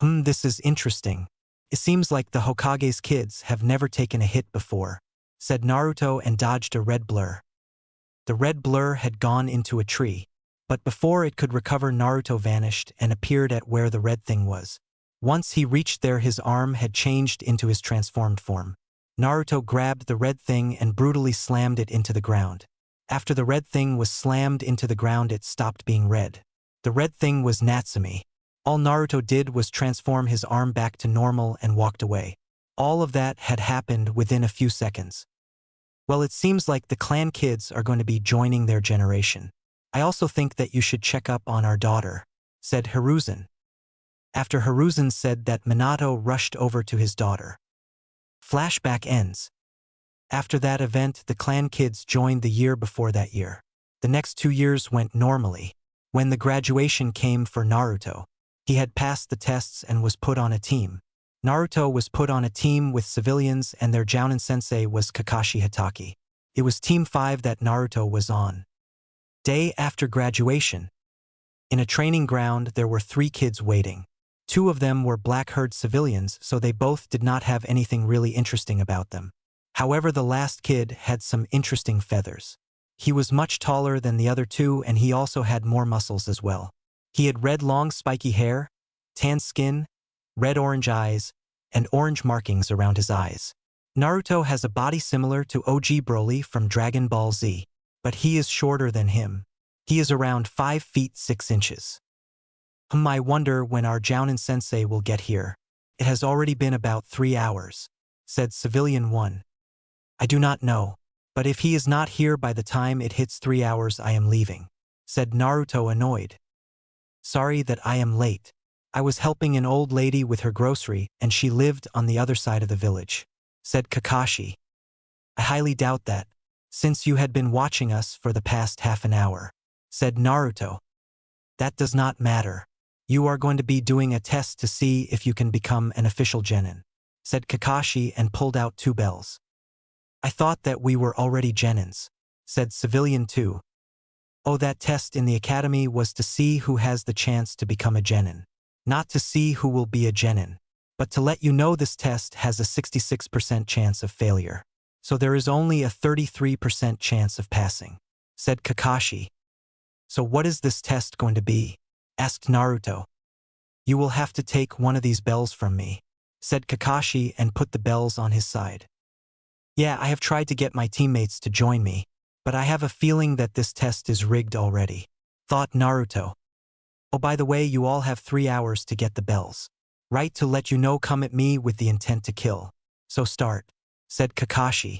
This is interesting. It seems like the Hokage's kids have never taken a hit before, said Naruto and dodged a red blur. The red blur had gone into a tree, but before it could recover Naruto vanished and appeared at where the red thing was. Once he reached there his arm had changed into his transformed form. Naruto grabbed the red thing and brutally slammed it into the ground. After the red thing was slammed into the ground it stopped being red. The red thing was Natsumi. All Naruto did was transform his arm back to normal and walked away. All of that had happened within a few seconds. Well, it seems like the clan kids are going to be joining their generation. I also think that you should check up on our daughter, said Hiruzen. After Hiruzen said that, Minato rushed over to his daughter. Flashback ends. After that event, the clan kids joined the year before that year. The next 2 years went normally. When the graduation came for Naruto, he had passed the tests and was put on a team. Naruto was put on a team with civilians and their Jounin sensei was Kakashi Hatake. It was Team 5 that Naruto was on. Day after graduation. In a training ground there were 3 kids waiting. 2 of them were black-haired civilians, so they both did not have anything really interesting about them. However, the last kid had some interesting feathers. He was much taller than the other 2 and he also had more muscles as well. He had red long spiky hair, tan skin, red-orange eyes, and orange markings around his eyes. Naruto has a body similar to OG Broly from Dragon Ball Z, but he is shorter than him. He is around 5 feet 6 inches. I wonder when our Jounin sensei will get here. It has already been about 3 hours, said Civilian 1. I do not know, but if he is not here by the time it hits 3 hours I am leaving, said Naruto annoyed. Sorry that I am late. I was helping an old lady with her grocery and she lived on the other side of the village, said Kakashi. I highly doubt that, since you had been watching us for the past half an hour, said Naruto. That does not matter. You are going to be doing a test to see if you can become an official genin, said Kakashi and pulled out 2 bells. I thought that we were already genins, said Civilian 2. Oh, that test in the academy was to see who has the chance to become a genin. Not to see who will be a genin, but to let you know this test has a 66% chance of failure. So there is only a 33% chance of passing, said Kakashi. So what is this test going to be? Asked Naruto. You will have to take one of these bells from me, said Kakashi and put the bells on his side. Yeah, I have tried to get my teammates to join me, but I have a feeling that this test is rigged already, thought Naruto. Oh, by the way, you all have 3 hours to get the bells. Right, to let you know, come at me with the intent to kill. So start, said Kakashi.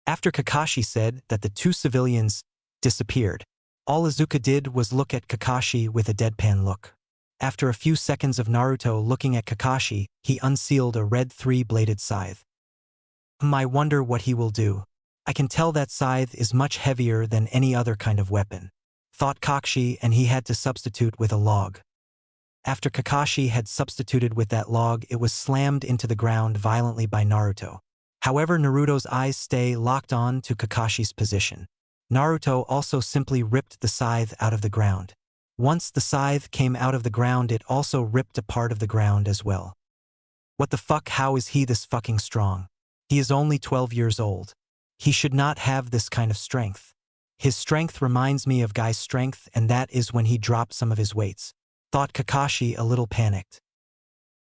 After Kakashi said that, the 2 civilians disappeared. All Izuka did was look at Kakashi with a deadpan look. After a few seconds of Naruto looking at Kakashi, he unsealed a red 3-bladed scythe. I wonder what he will do. I can tell that scythe is much heavier than any other kind of weapon, thought Kakashi, and he had to substitute with a log. After Kakashi had substituted with that log, it was slammed into the ground violently by Naruto. However, Naruto's eyes stay locked on to Kakashi's position. Naruto also simply ripped the scythe out of the ground. Once the scythe came out of the ground, it also ripped a part of the ground as well. What the fuck? How is he this fucking strong? He is only 12 years old. He should not have this kind of strength. His strength reminds me of Guy's strength, and that is when he dropped some of his weights, thought Kakashi, a little panicked.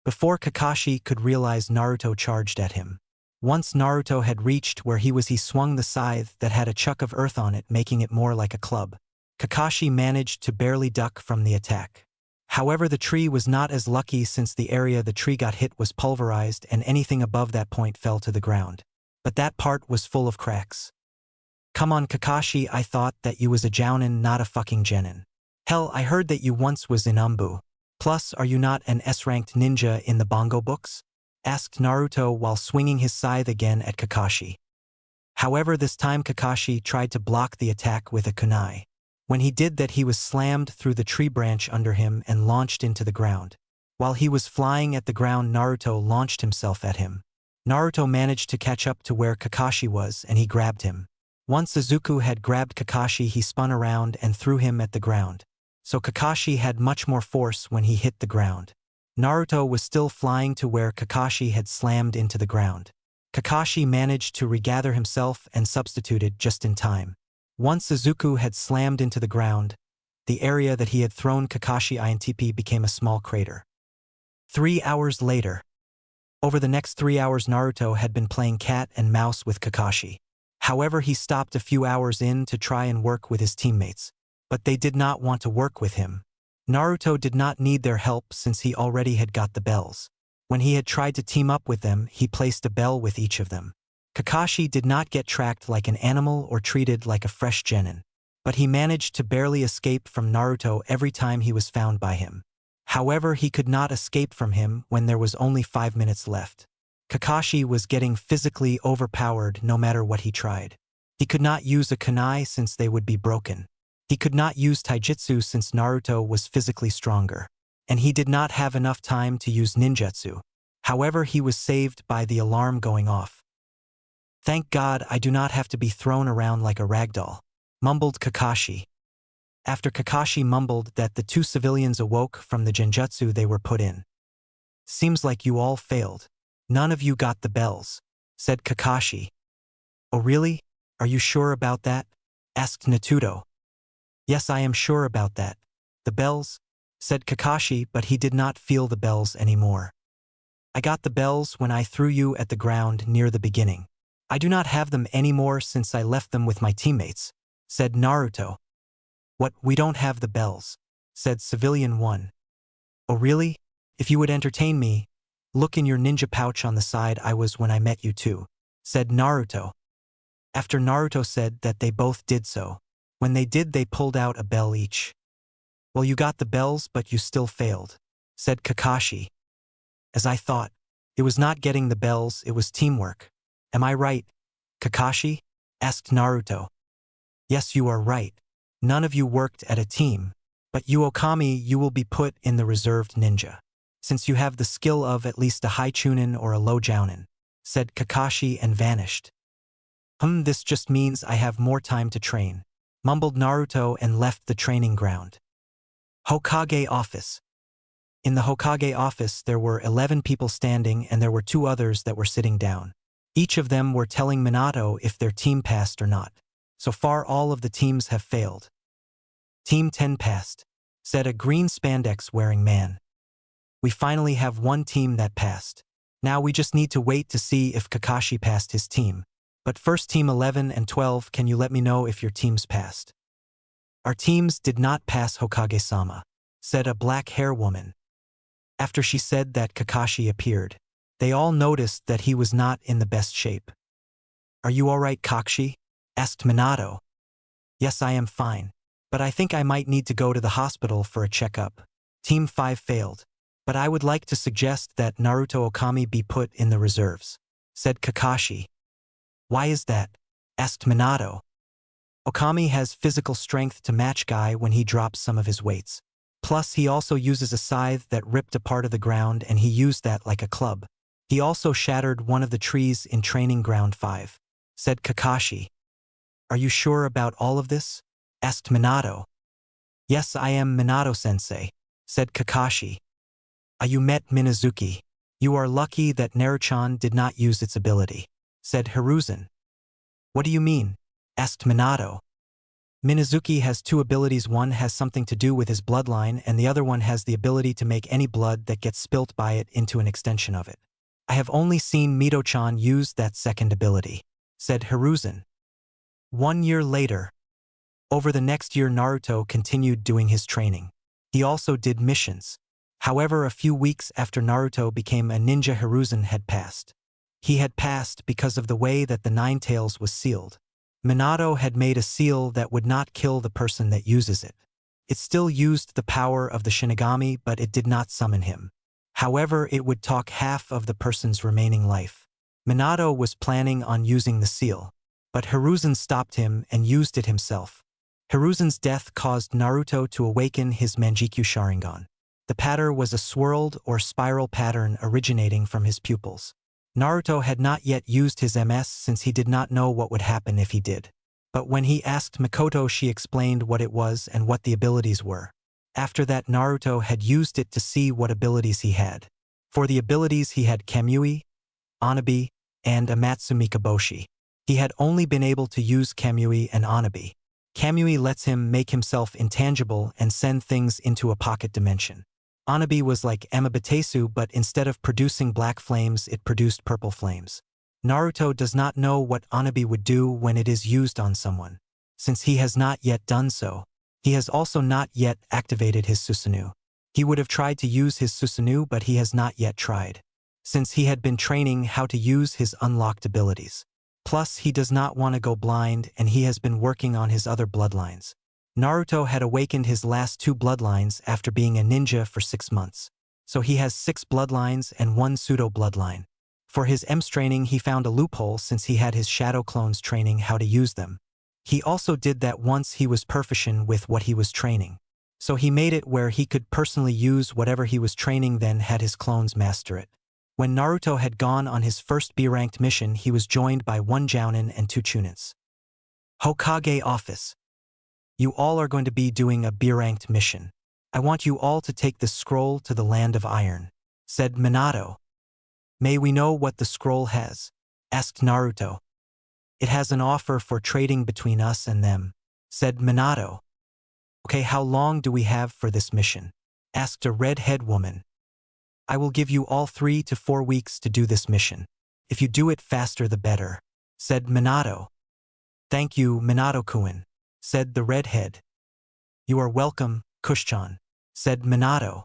Before Kakashi could realize, Naruto charged at him. Once Naruto had reached where he swung the scythe that had a chunk of earth on it, making it more like a club. Kakashi managed to barely duck from the attack. However, the tree was not as lucky, since the area the tree got hit was pulverized and anything above that point fell to the ground. But that part was full of cracks. Come on, Kakashi, I thought that you was a jounin, not a fucking genin. Hell, I heard that you once was in Umbu. Plus, are you not an S-ranked ninja in the bongo books? Asked Naruto while swinging his scythe again at Kakashi. However, this time Kakashi tried to block the attack with a kunai. When he did that, he was slammed through the tree branch under him and launched into the ground. While he was flying at the ground, Naruto launched himself at him. Naruto managed to catch up to where Kakashi was and he grabbed him. Once Izuku had grabbed Kakashi, he spun around and threw him at the ground. So Kakashi had much more force when he hit the ground. Naruto was still flying to where Kakashi had slammed into the ground. Kakashi managed to regather himself and substituted just in time. Once Izuku had slammed into the ground, the area that he had thrown Kakashi INTP became a small crater. 3 hours later. Over the next 3 hours, Naruto had been playing cat and mouse with Kakashi. However, he stopped a few hours in to try and work with his teammates, but they did not want to work with him. Naruto did not need their help since he already had got the bells. When he had tried to team up with them, he placed a bell with each of them. Kakashi did not get tracked like an animal or treated like a fresh genin, but he managed to barely escape from Naruto every time he was found by him. However, he could not escape from him when there was only 5 minutes left. Kakashi was getting physically overpowered no matter what he tried. He could not use a kunai since they would be broken. He could not use taijutsu since Naruto was physically stronger. And he did not have enough time to use ninjutsu. However, he was saved by the alarm going off. "Thank God I do not have to be thrown around like a ragdoll," mumbled Kakashi. After Kakashi mumbled that, the two civilians awoke from the genjutsu they were put in. "Seems like you all failed. None of you got the bells," said Kakashi. "Oh really? Are you sure about that?" asked Naruto. "Yes, I am sure about that. The bells?" said Kakashi, but he did not feel the bells anymore. "I got the bells when I threw you at the ground near the beginning. I do not have them anymore since I left them with my teammates," said Naruto. "What, we don't have the bells?" said Civilian 1. "Oh really? If you would entertain me, look in your ninja pouch on the side I was when I met you too," said Naruto. After Naruto said that, they both did so. When they did, they pulled out a bell each. "Well, you got the bells, but you still failed," said Kakashi. "As I thought. It was not getting the bells, it was teamwork. Am I right, Kakashi?" asked Naruto. "Yes, you are right. None of you worked at a team. But you Okami, you will be put in the reserved ninja, since you have the skill of at least a high Chunin or a low Jounin," said Kakashi and vanished. This just means I have more time to train," mumbled Naruto and left the training ground. Hokage office. In the Hokage office there were 11 people standing and there were 2 others that were sitting down. Each of them were telling Minato if their team passed or not. So far all of the teams have failed. "Team 10 passed," said a green spandex wearing man. "We finally have one team that passed. Now we just need to wait to see if Kakashi passed his team. But first, team 11 and 12, can you let me know if your teams passed?" "Our teams did not pass, Hokage-sama," said a black hair woman. After she said that, Kakashi appeared. They all noticed that he was not in the best shape. "Are you alright, Kakashi?" asked Minato. "Yes, I am fine. But I think I might need to go to the hospital for a checkup. Team 5 failed. But I would like to suggest that Naruto Okami be put in the reserves," said Kakashi. "Why is that?" asked Minato. "Okami has physical strength to match Guy when he drops some of his weights. Plus, he also uses a scythe that ripped a part of the ground and he used that like a club. He also shattered one of the trees in Training Ground 5, said Kakashi. "Are you sure about all of this?" asked Minato. "Yes, I am Minato-sensei," said Kakashi. "You met Minazuki. You are lucky that Naruchan did not use its ability," said Hiruzen. "What do you mean?" asked Minato. "Minazuki has 2 abilities. One has something to do with his bloodline and the other one has the ability to make any blood that gets spilt by it into an extension of it. I have only seen Mito-chan use that second ability," said Hiruzen. 1 year later. Over the next year, Naruto continued doing his training. He also did missions. However, a few weeks after Naruto became a ninja, Hiruzen had passed. He had passed because of the way that the Nine Tails was sealed. Minato had made a seal that would not kill the person that uses it. It still used the power of the Shinigami, but it did not summon him. However, it would talk half of the person's remaining life. Minato was planning on using the seal. But Hiruzen stopped him and used it himself. Hiruzen's death caused Naruto to awaken his Manjikyu Sharingan. The pattern was a swirled or spiral pattern originating from his pupils. Naruto had not yet used his MS since he did not know what would happen if he did. But when he asked Mikoto, she explained what it was and what the abilities were. After that, Naruto had used it to see what abilities he had. For the abilities he had Kamui, Anabi, and Amatsu Mikaboshi. He had only been able to use Kamui and Anabi. Kamui lets him make himself intangible and send things into a pocket dimension. Anabi was like Amabatesu, but instead of producing black flames, it produced purple flames. Naruto does not know what Anabi would do when it is used on someone. Since he has not yet done so, he has also not yet activated his Susanoo. He would have tried to use his Susanoo, but he has not yet tried, since he had been training how to use his unlocked abilities. Plus, he does not want to go blind, and he has been working on his other bloodlines. Naruto had awakened his last 2 bloodlines after being a ninja for 6 months. So he has 6 bloodlines and 1 pseudo-bloodline. For his EMS training, he found a loophole since he had his shadow clones training how to use them. He also did that once he was proficient with what he was training. So he made it where he could personally use whatever he was training, then had his clones master it. When Naruto had gone on his first B-ranked mission, he was joined by 1 Jounin and 2 Chunins. Hokage office. You all are going to be doing a B-ranked mission. I want you all to take this scroll to the land of iron, said Minato. May we know what the scroll has? Asked Naruto. It has an offer for trading between us and them, said Minato. Okay, how long do we have for this mission? Asked a red-haired woman. I will give you all 3 to 4 weeks to do this mission. If you do it faster the better, said Minato. Thank you, Minato-kun, said the redhead. You are welcome, Kushchan, said Minato.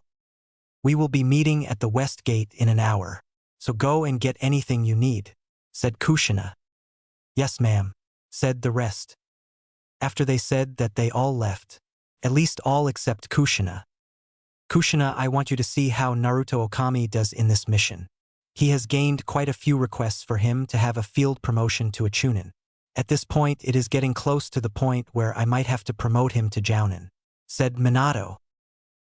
We will be meeting at the West Gate in an hour, so go and get anything you need, said Kushina. Yes, ma'am, said the rest. After they said that, they all left, at least all except Kushina. Kushina, I want you to see how Naruto Okami does in this mission. He has gained quite a few requests for him to have a field promotion to a Chunin. At this point, it is getting close to the point where I might have to promote him to Jounin, said Minato.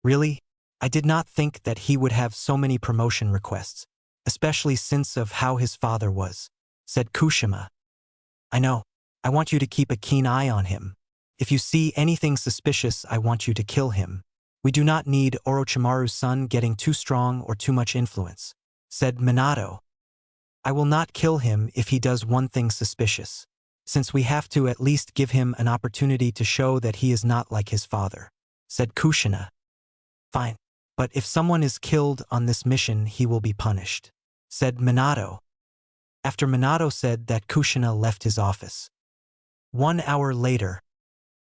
Really? I did not think that he would have so many promotion requests, especially since of how his father was, said Kushima. I know. I want you to keep a keen eye on him. If you see anything suspicious, I want you to kill him. We do not need Orochimaru's son getting too strong or too much influence, said Minato. I will not kill him if he does one thing suspicious, since we have to at least give him an opportunity to show that he is not like his father, said Kushina. Fine, but if someone is killed on this mission, he will be punished, said Minato. After Minato said that, Kushina left his office. 1 hour later,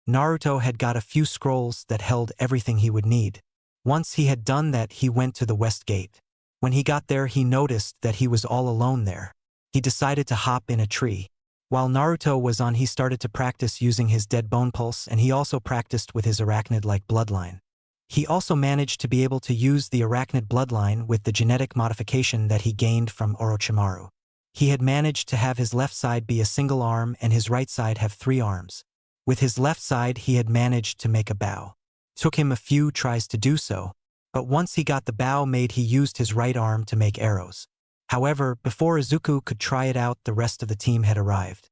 Naruto had got a few scrolls that held everything he would need. Once he had done that, he went to the West Gate. When he got there, he noticed that he was all alone there. He decided to hop in a tree. While Naruto was on, he started to practice using his dead bone pulse, and he also practiced with his arachnid-like bloodline. He also managed to be able to use the arachnid bloodline with the genetic modification that he gained from Orochimaru. He had managed to have his left side be a single arm and his right side have 3 arms. With his left side, he had managed to make a bow. Took him a few tries to do so, but once he got the bow made, he used his right arm to make arrows. However, before Izuku could try it out, the rest of the team had arrived.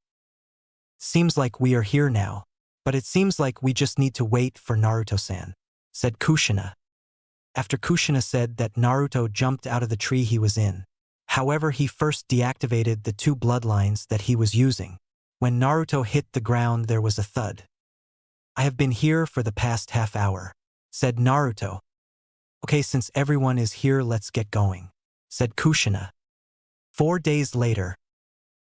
Seems like we are here now, but it seems like we just need to wait for Naruto-san, said Kushina. After Kushina said that, Naruto jumped out of the tree he was in. However, he first deactivated the 2 bloodlines that he was using. When Naruto hit the ground, there was a thud. I have been here for the past half hour, said Naruto. Okay, since everyone is here, let's get going, said Kushina. 4 days later.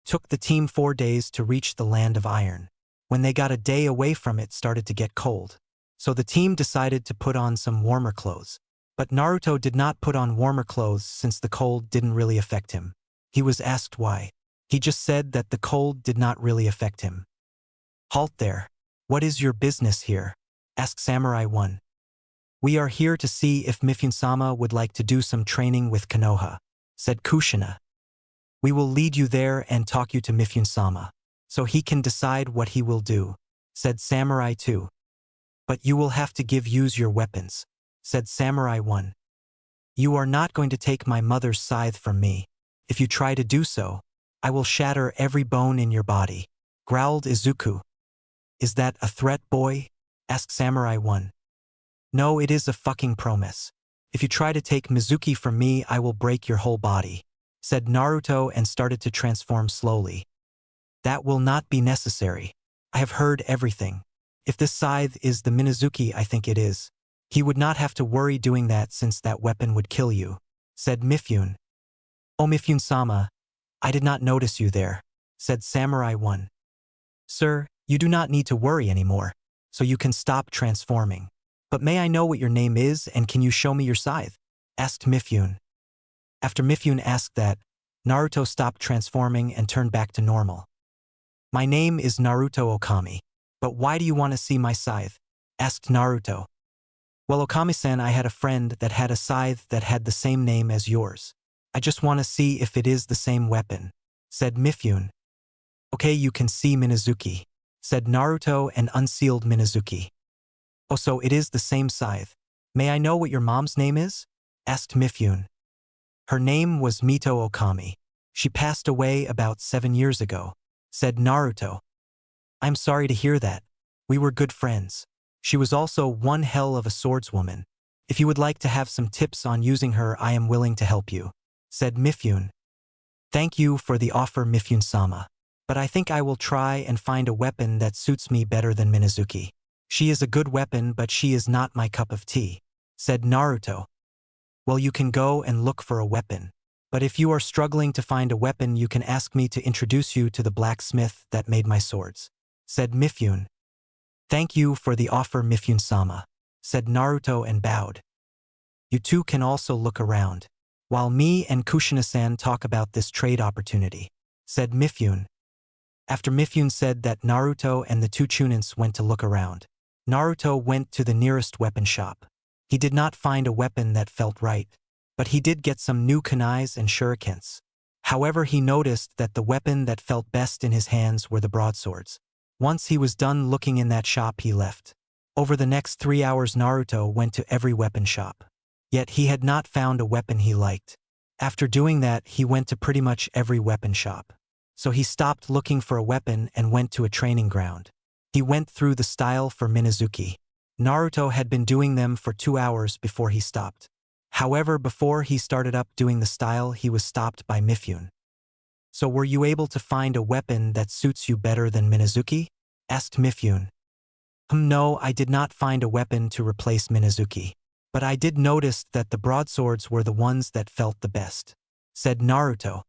Took the team 4 days to reach the land of iron. When they got a day away from it, started to get cold. So the team decided to put on some warmer clothes. But Naruto did not put on warmer clothes since the cold didn't really affect him. He was asked why. He just said that the cold did not really affect him. Halt there. What is your business here? Asked Samurai 1. We are here to see if Mifune-sama would like to do some training with Konoha, said Kushina. We will lead you there and talk you to Mifune-sama, so he can decide what he will do, said Samurai 2. But you will have to use your weapons, said Samurai 1. You are not going to take my mother's scythe from me. If you try to do so, I will shatter every bone in your body, growled Izuku. Is that a threat, boy? Asked Samurai 1. No, it is a fucking promise. If you try to take Mizuki from me, I will break your whole body, said Naruto and started to transform slowly. That will not be necessary. I have heard everything. If this scythe is the Minazuki I think it is, he would not have to worry doing that since that weapon would kill you, said Mifune. Oh Mifune-sama, I did not notice you there, said Samurai 1. Sir, you do not need to worry anymore, so you can stop transforming. But may I know what your name is and can you show me your scythe? Asked Mifune. After Mifune asked that, Naruto stopped transforming and turned back to normal. My name is Naruto Okami, but why do you want to see my scythe? Asked Naruto. Well, Okami-san, I had a friend that had a scythe that had the same name as yours. I just want to see if it is the same weapon, said Mifune. Okay, you can see Minazuki, said Naruto and unsealed Minazuki. Oh, so it is the same scythe. May I know what your mom's name is? Asked Mifune. Her name was Mito Okami. She passed away about 7 years ago, said Naruto. I'm sorry to hear that. We were good friends. She was also one hell of a swordswoman. If you would like to have some tips on using her, I am willing to help you, said Mifune. Thank you for the offer, Mifune-sama. But I think I will try and find a weapon that suits me better than Minazuki. She is a good weapon, but she is not my cup of tea, said Naruto. Well, you can go and look for a weapon. But if you are struggling to find a weapon, you can ask me to introduce you to the blacksmith that made my swords, said Mifune. Thank you for the offer, Mifune-sama, said Naruto and bowed. You two can also look around, while me and Kushina-san talk about this trade opportunity, said Mifune. After Mifune said that, Naruto and the two Chunins went to look around. Naruto went to the nearest weapon shop. He did not find a weapon that felt right, but he did get some new kunais and shurikens. However, he noticed that the weapon that felt best in his hands were the broadswords. Once he was done looking in that shop, he left. Over the next 3 hours, Naruto went to every weapon shop. Yet he had not found a weapon he liked. After doing that, he went to pretty much every weapon shop. So he stopped looking for a weapon and went to a training ground. He went through the style for Minazuki. Naruto had been doing them for 2 hours before he stopped. However, before he started up doing the style, he was stopped by Mifune. So were you able to find a weapon that suits you better than Minazuki? Asked Mifune. No, I did not find a weapon to replace Minazuki. But I did notice that the broadswords were the ones that felt the best, said Naruto.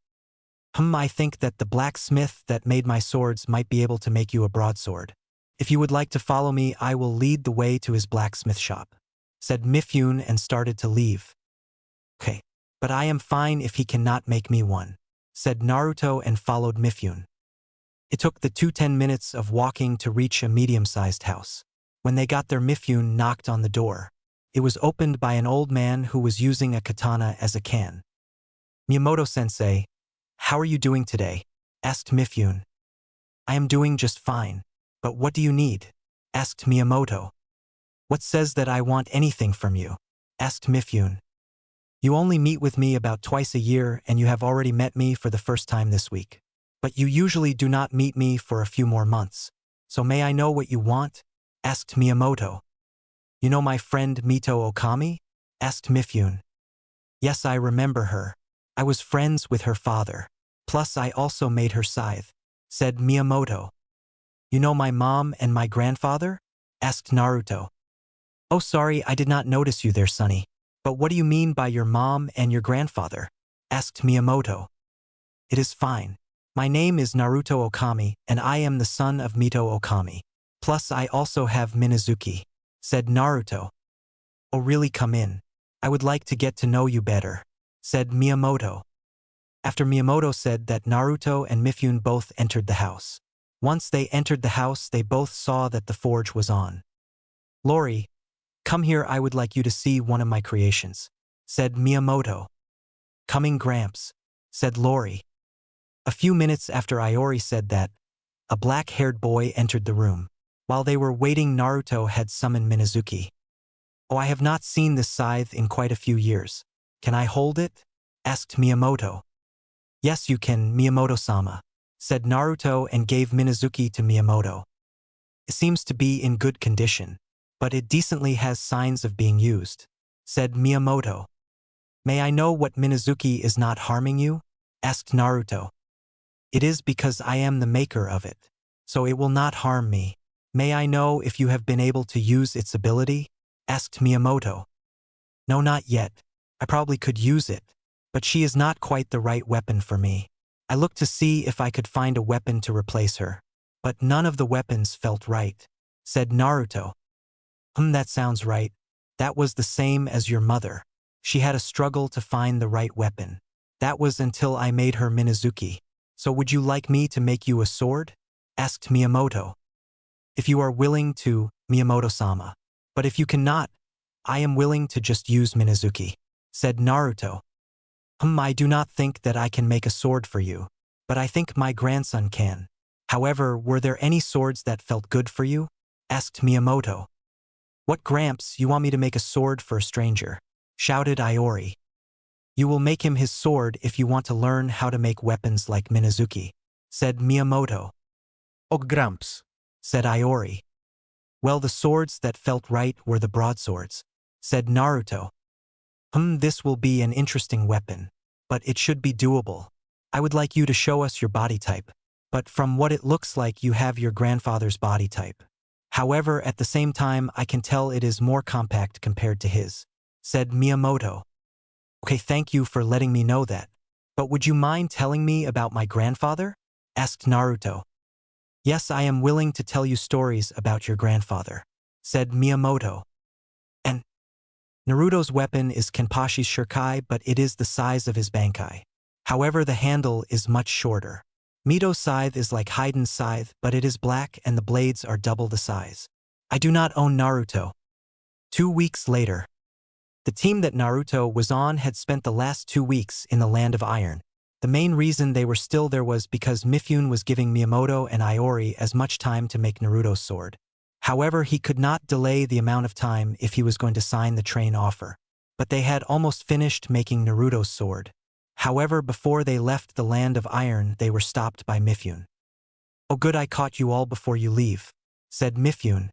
I think that the blacksmith that made my swords might be able to make you a broadsword. If you would like to follow me, I will lead the way to his blacksmith shop, said Mifune and started to leave. Okay, but I am fine if he cannot make me one, said Naruto and followed Mifune. It took the two 10 minutes of walking to reach a medium-sized house. When they got there, Mifune knocked on the door. It was opened by an old man who was using a katana as a can. Miyamoto-sensei, how are you doing today? Asked Mifune. I am doing just fine. But what do you need? Asked Miyamoto. What says that I want anything from you? Asked Mifune. You only meet with me about twice a year and you have already met me for the first time this week. But you usually do not meet me for a few more months. So may I know what you want? Asked Miyamoto. You know my friend Mito Okami? Asked Mifune. Yes, I remember her. I was friends with her father. Plus I also made her scythe, said Miyamoto. You know my mom and my grandfather? Asked Naruto. Oh, sorry, I did not notice you there, Sonny. But what do you mean by your mom and your grandfather? Asked Miyamoto. It is fine. My name is Naruto Okami, and I am the son of Mito Okami. Plus I also have Minazuki, said Naruto. Oh, really? Come in. I would like to get to know you better, said Miyamoto. After Miyamoto said that, Naruto and Mifune both entered the house. Once they entered the house, they both saw that the forge was on. Lori, come here, I would like you to see one of my creations, said Miyamoto. Coming, Gramps, said Lori. A few minutes after Iori said that, A black-haired boy entered the room. While they were waiting, Naruto had summoned Minazuki. "Oh, I have not seen this scythe in quite a few years. Can I hold it?" asked Miyamoto. "Yes, you can, Miyamoto-sama," said Naruto and gave Minazuki to Miyamoto. "It seems to be in good condition, but it decently has signs of being used," said Miyamoto. "May I know what Minazuki is not harming you?" asked Naruto. "It is because I am the maker of it, so it will not harm me. May I know if you have been able to use its ability?" asked Miyamoto. "No, not yet. I probably could use it, but she is not quite the right weapon for me. I looked to see if I could find a weapon to replace her, but none of the weapons felt right," said Naruto. That sounds right. That was the same as your mother. She had a struggle to find the right weapon. That was until I made her Minazuki. So would you like me to make you a sword?" asked Miyamoto. "If you are willing to, Miyamoto-sama. But if you cannot, I am willing to just use Minazuki," said Naruto. I do not think that I can make a sword for you, but I think my grandson can. However, were there any swords that felt good for you?" asked Miyamoto. "What, Gramps, you want me to make a sword for a stranger?" shouted Iori. "You will make him his sword if you want to learn how to make weapons like Minazuki," said Miyamoto. "Oh, Gramps," said Iori. "Well, the swords that felt right were the broadswords," said Naruto. This will be an interesting weapon, but it should be doable. I would like you to show us your body type, but from what it looks like you have your grandfather's body type. However, at the same time I can tell it is more compact compared to his," said Miyamoto. "Okay, thank you for letting me know that. But would you mind telling me about my grandfather?" asked Naruto. "Yes, I am willing to tell you stories about your grandfather," said Miyamoto. "And Naruto's weapon is Kenpashi's Shurikai, but it is the size of his Bankai. However, the handle is much shorter. Mito's scythe is like Hiden's scythe, but it is black and the blades are double the size. I do not own Naruto." 2 weeks later. The team that Naruto was on had spent the last 2 weeks in the Land of Iron. The main reason they were still there was because Mifune was giving Miyamoto and Iori as much time to make Naruto's sword. However, he could not delay the amount of time if he was going to sign the train offer. But they had almost finished making Naruto's sword. However, before they left the Land of Iron, they were stopped by Mifune. "Oh good, I caught you all before you leave," said Mifune.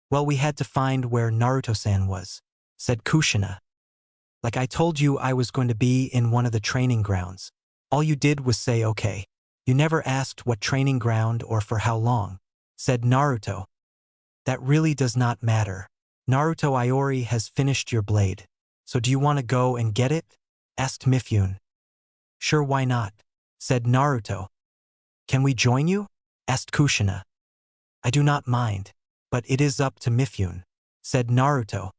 "Well, we had to find where Naruto-san was," said Kushina. "Like I told you, I was going to be in one of the training grounds. All you did was say okay. You never asked what training ground or for how long," said Naruto. "That really does not matter. Naruto, Iori has finished your blade. So do you want to go and get it?" asked Mifune. "Sure, why not?" said Naruto. "Can we join you?" asked Kushina. "I do not mind, but it is up to Mifune," said Naruto.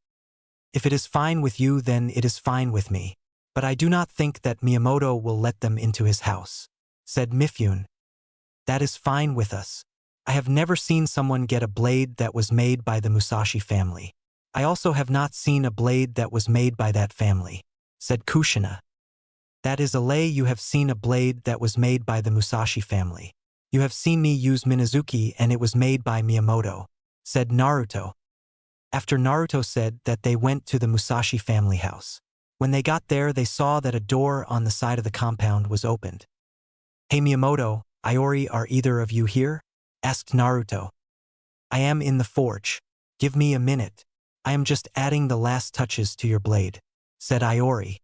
"If it is fine with you, then it is fine with me. But I do not think that Miyamoto will let them into his house," said Mifune. "That is fine with us. I have never seen someone get a blade that was made by the Musashi family. I also have not seen a blade that was made by that family," said Kushina. "That is a lie. You have seen a blade that was made by the Musashi family. You have seen me use Minazuki and it was made by Miyamoto," said Naruto. After Naruto said that they went to the Musashi family house. When they got there, they saw that a door on the side of the compound was opened. "Hey Miyamoto, Iori, are either of you here?" asked Naruto. "I am in the forge. Give me a minute. I am just adding the last touches to your blade," said Iori.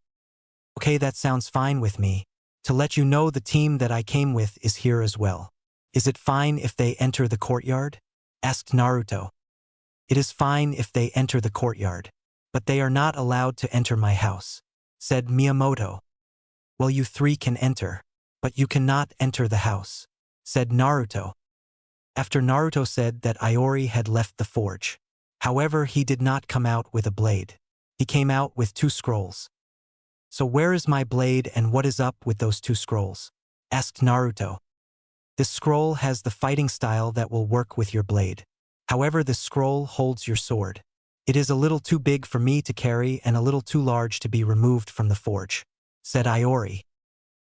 "Okay, that sounds fine with me. To let you know, the team that I came with is here as well. Is it fine if they enter the courtyard?" asked Naruto. "It is fine if they enter the courtyard, but they are not allowed to enter my house," said Miyamoto. "Well, you 3 can enter, but you cannot enter the house," said Naruto. After Naruto said that Iori had left the forge. However, he did not come out with a blade. He came out with 2 scrolls. "So where is my blade and what is up with those 2 scrolls?" asked Naruto. "This scroll has the fighting style that will work with your blade. However, this scroll holds your sword. It is a little too big for me to carry and a little too large to be removed from the forge," said Iori.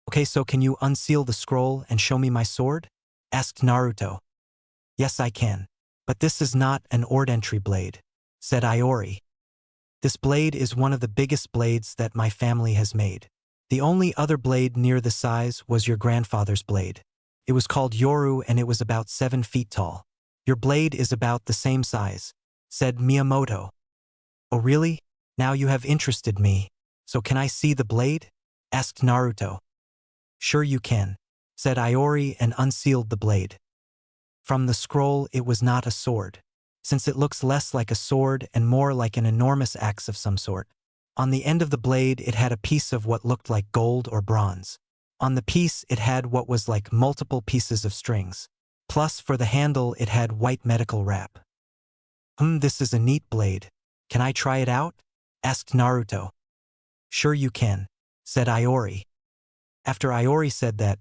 "Okay, so can you unseal the scroll and show me my sword?" asked Naruto. Yes, I can. But this is not an ordinary blade, said Iori. This blade is one of the biggest blades that my family has made. The only other blade near the size was your grandfather's blade. It was called Yoru and it was about 7 feet tall. Your blade is about the same size, said Miyamoto. Oh really? Now you have interested me. So can I see the blade? Asked Naruto. Sure you can, said Iori and unsealed the blade. From the scroll it was not a sword, since it looks less like a sword and more like an enormous axe of some sort. On the end of the blade it had a piece of what looked like gold or bronze. On the piece it had what was like multiple pieces of strings. Plus for the handle it had white medical wrap. This is a neat blade. Can I try it out? Asked Naruto. Sure you can, said Iori. After Iori said that,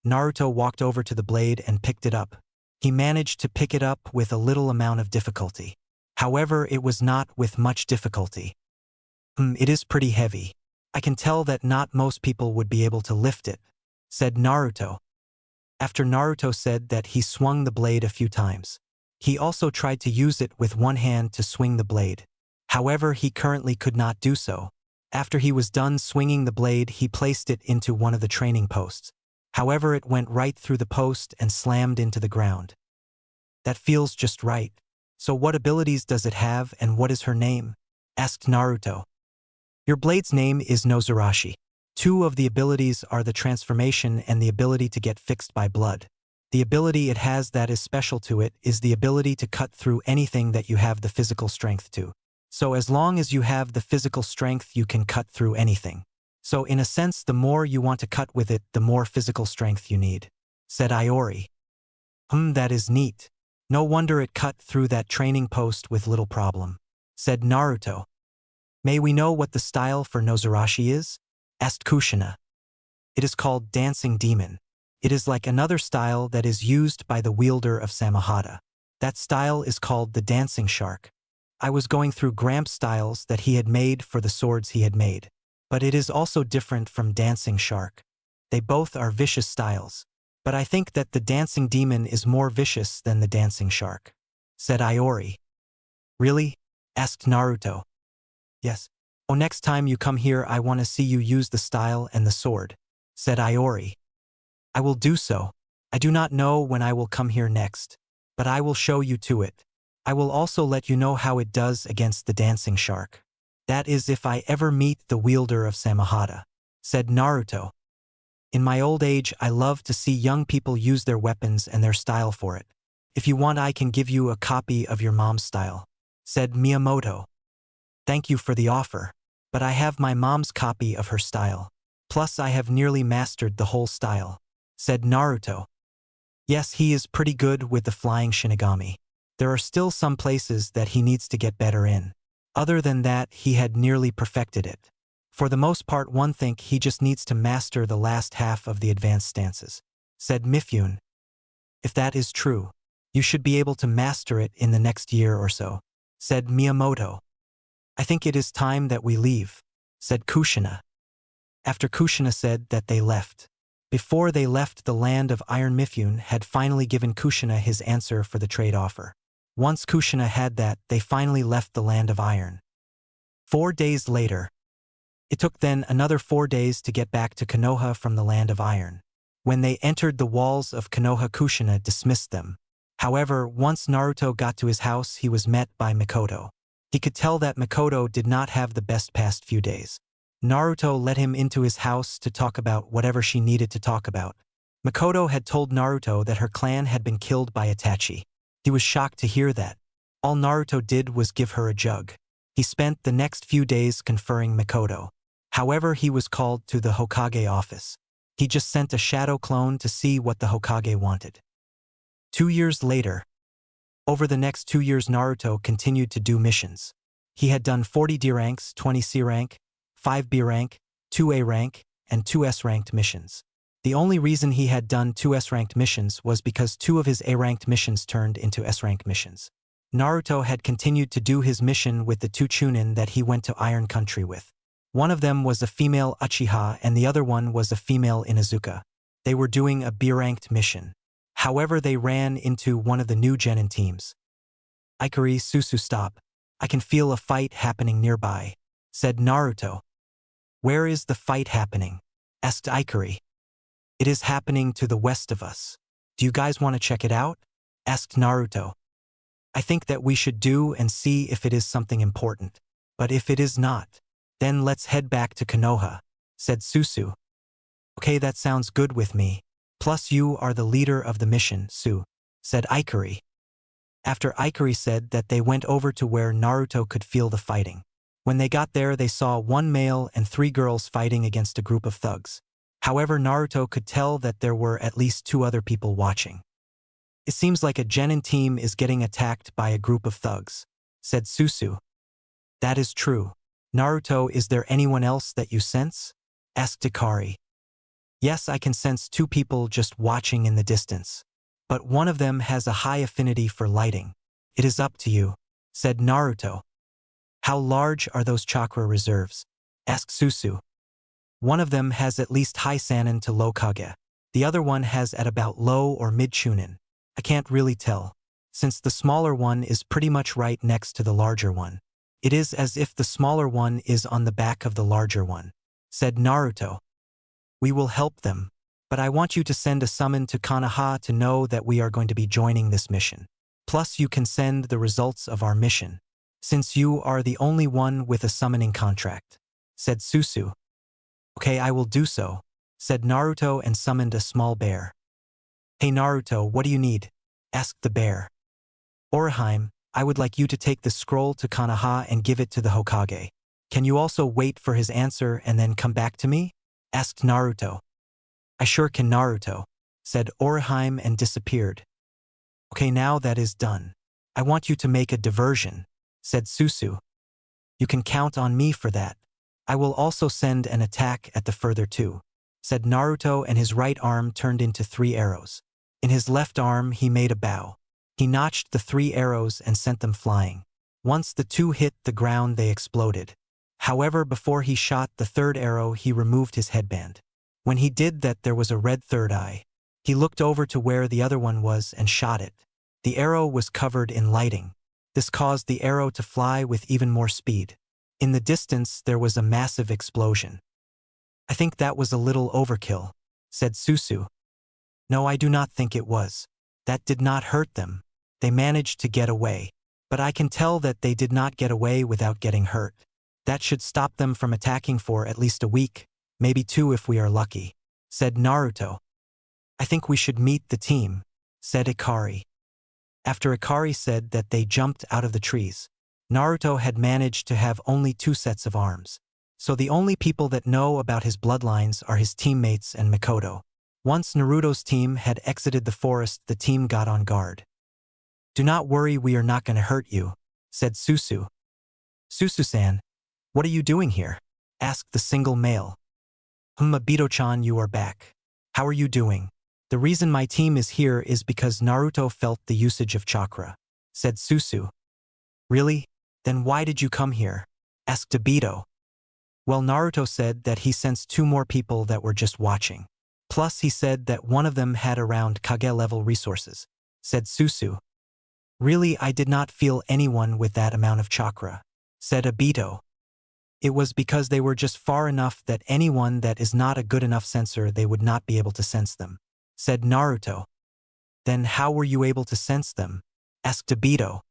Naruto walked over to the blade and picked it up. He managed to pick it up with a little amount of difficulty. However, it was not with much difficulty. It is pretty heavy. I can tell that not most people would be able to lift it, said Naruto. After Naruto said that he swung the blade a few times. He also tried to use it with one hand to swing the blade. However, he currently could not do so. After he was done swinging the blade, he placed it into one of the training posts. However, it went right through the post and slammed into the ground. That feels just right. So what abilities does it have and what is her name? Asked Naruto. Your blade's name is Noarashi. 2 of the abilities are the transformation and the ability to get fixed by blood. The ability it has that is special to it is the ability to cut through anything that you have the physical strength to. So as long as you have the physical strength you can cut through anything. So in a sense the more you want to cut with it the more physical strength you need, said Iori. That is neat. No wonder it cut through that training post with little problem, said Naruto. May we know what the style for Noarashi is? Asked Kushina. It is called Dancing Demon. It is like another style that is used by the wielder of Samahata. That style is called the Dancing Shark. I was going through Gramps styles that he had made for the swords he had made. But it is also different from Dancing Shark. They both are vicious styles. But I think that the Dancing Demon is more vicious than the Dancing Shark, said Iori. Really? Asked Naruto. Yes. Oh, next time you come here I want to see you use the style and the sword, said Iori. I will do so. I do not know when I will come here next, but I will show you to it. I will also let you know how it does against the Dancing Shark. That is if I ever meet the wielder of Samahata, said Naruto. In my old age I love to see young people use their weapons and their style for it. If you want I can give you a copy of your mom's style, said Miyamoto. Thank you for the offer, but I have my mom's copy of her style. Plus I have nearly mastered the whole style, said Naruto. Yes, he is pretty good with the flying Shinigami. There are still some places that he needs to get better in. Other than that, he had nearly perfected it. For the most part, one think he just needs to master the last half of the advanced stances, said Mifune. If that is true, you should be able to master it in the next year or so, said Miyamoto. I think it is time that we leave, said Kushina. After Kushina said that they left. Before they left the land of Iron, Mifune had finally given Kushina his answer for the trade offer. Once Kushina had that, they finally left the land of Iron. 4 days later. It took then another 4 days to get back to Konoha from the land of Iron. When they entered the walls of Konoha, Kushina dismissed them. However, once Naruto got to his house he was met by Mikoto. He could tell that Mikoto did not have the best past few days. Naruto let him into his house to talk about whatever she needed to talk about. Mikoto had told Naruto that her clan had been killed by Itachi. He was shocked to hear that. All Naruto did was give her a jug. He spent the next few days conferring Mikoto. However, he was called to the Hokage office. He just sent a shadow clone to see what the Hokage wanted. 2 years later. Over the next 2 years Naruto continued to do missions. He had done 40 D ranks, 20 C rank, 5 B rank, 2 A rank, and 2 S ranked missions. The only reason he had done 2 S-ranked missions was because 2 of his A-ranked missions turned into S-ranked missions. Naruto had continued to do his mission with the 2 Chunin that he went to Iron Country with. One of them was a female Uchiha and the other one was a female Inuzuka. They were doing a B-ranked mission. However, they ran into one of the new Genin teams. "Ikari, Susu, stop. I can feel a fight happening nearby," said Naruto. "Where is the fight happening?" asked Ikari. "It is happening to the west of us. Do you guys want to check it out?" asked Naruto. "I think that we should do and see if it is something important. But if it is not, then let's head back to Konoha," said Susu. "Okay, that sounds good with me. Plus you are the leader of the mission, Su," said Ikari. After Ikari said that, they went over to where Naruto could feel the fighting. When they got there, they saw one male and 3 girls fighting against a group of thugs. However, Naruto could tell that there were at least 2 other people watching. "It seems like a Genin team is getting attacked by a group of thugs," said Susu. "That is true. Naruto, is there anyone else that you sense?" asked Ikari. "Yes, I can sense 2 people just watching in the distance. But one of them has a high affinity for lighting. It is up to you," said Naruto. "How large are those chakra reserves?" asked Susu. "One of them has at least high Sannin to low Kage. The other one has at about low or mid Chunin. I can't really tell, since the smaller one is pretty much right next to the larger one. It is as if the smaller one is on the back of the larger one," said Naruto. "We will help them. But I want you to send a summon to Konoha to know that we are going to be joining this mission. Plus you can send the results of our mission, since you are the only one with a summoning contract," said Susu. "Okay, I will do so," said Naruto and summoned a small bear. "Hey Naruto, what do you need?" asked the bear. "Orochimaru, I would like you to take the scroll to Konoha and give it to the Hokage. Can you also wait for his answer and then come back to me?" asked Naruto. "I sure can, Naruto," said Orochimaru and disappeared. "Okay, now that is done, I want you to make a diversion," said Susu. "You can count on me for that. I will also send an attack at the further 2, said Naruto, and his right arm turned into 3 arrows. In his left arm he made a bow. He notched the 3 arrows and sent them flying. Once the 2 hit the ground, they exploded. However, before he shot the 3rd arrow, he removed his headband. When he did that, there was a red 3rd eye. He looked over to where the other one was and shot it. The arrow was covered in lighting. This caused the arrow to fly with even more speed. In the distance, there was a massive explosion. "I think that was a little overkill," said Susu. "No, I do not think it was. That did not hurt them. They managed to get away. But I can tell that they did not get away without getting hurt. That should stop them from attacking for at least a week, maybe 2 if we are lucky," said Naruto. "I think we should meet the team," said Ikari. After Ikari said that, they jumped out of the trees. Naruto had managed to have only 2 sets of arms, so the only people that know about his bloodlines are his teammates and Mikoto. Once Naruto's team had exited the forest, the team got on guard. "Do not worry, we are not going to hurt you," said Susu. "Susu-san, what are you doing here?" asked the single male. "Mito-chan, you are back. How are you doing?" "The reason my team is here is because Naruto felt the usage of chakra," said Susu. "Really? Then why did you come here?" asked Obito. "Well, Naruto said that he sensed 2 more people that were just watching. Plus he said that one of them had around Kage-level resources," said Susu. "Really, I did not feel anyone with that amount of chakra," said Obito. "It was because they were just far enough that anyone that is not a good enough sensor, they would not be able to sense them," said Naruto. "Then how were you able to sense them?" asked Obito.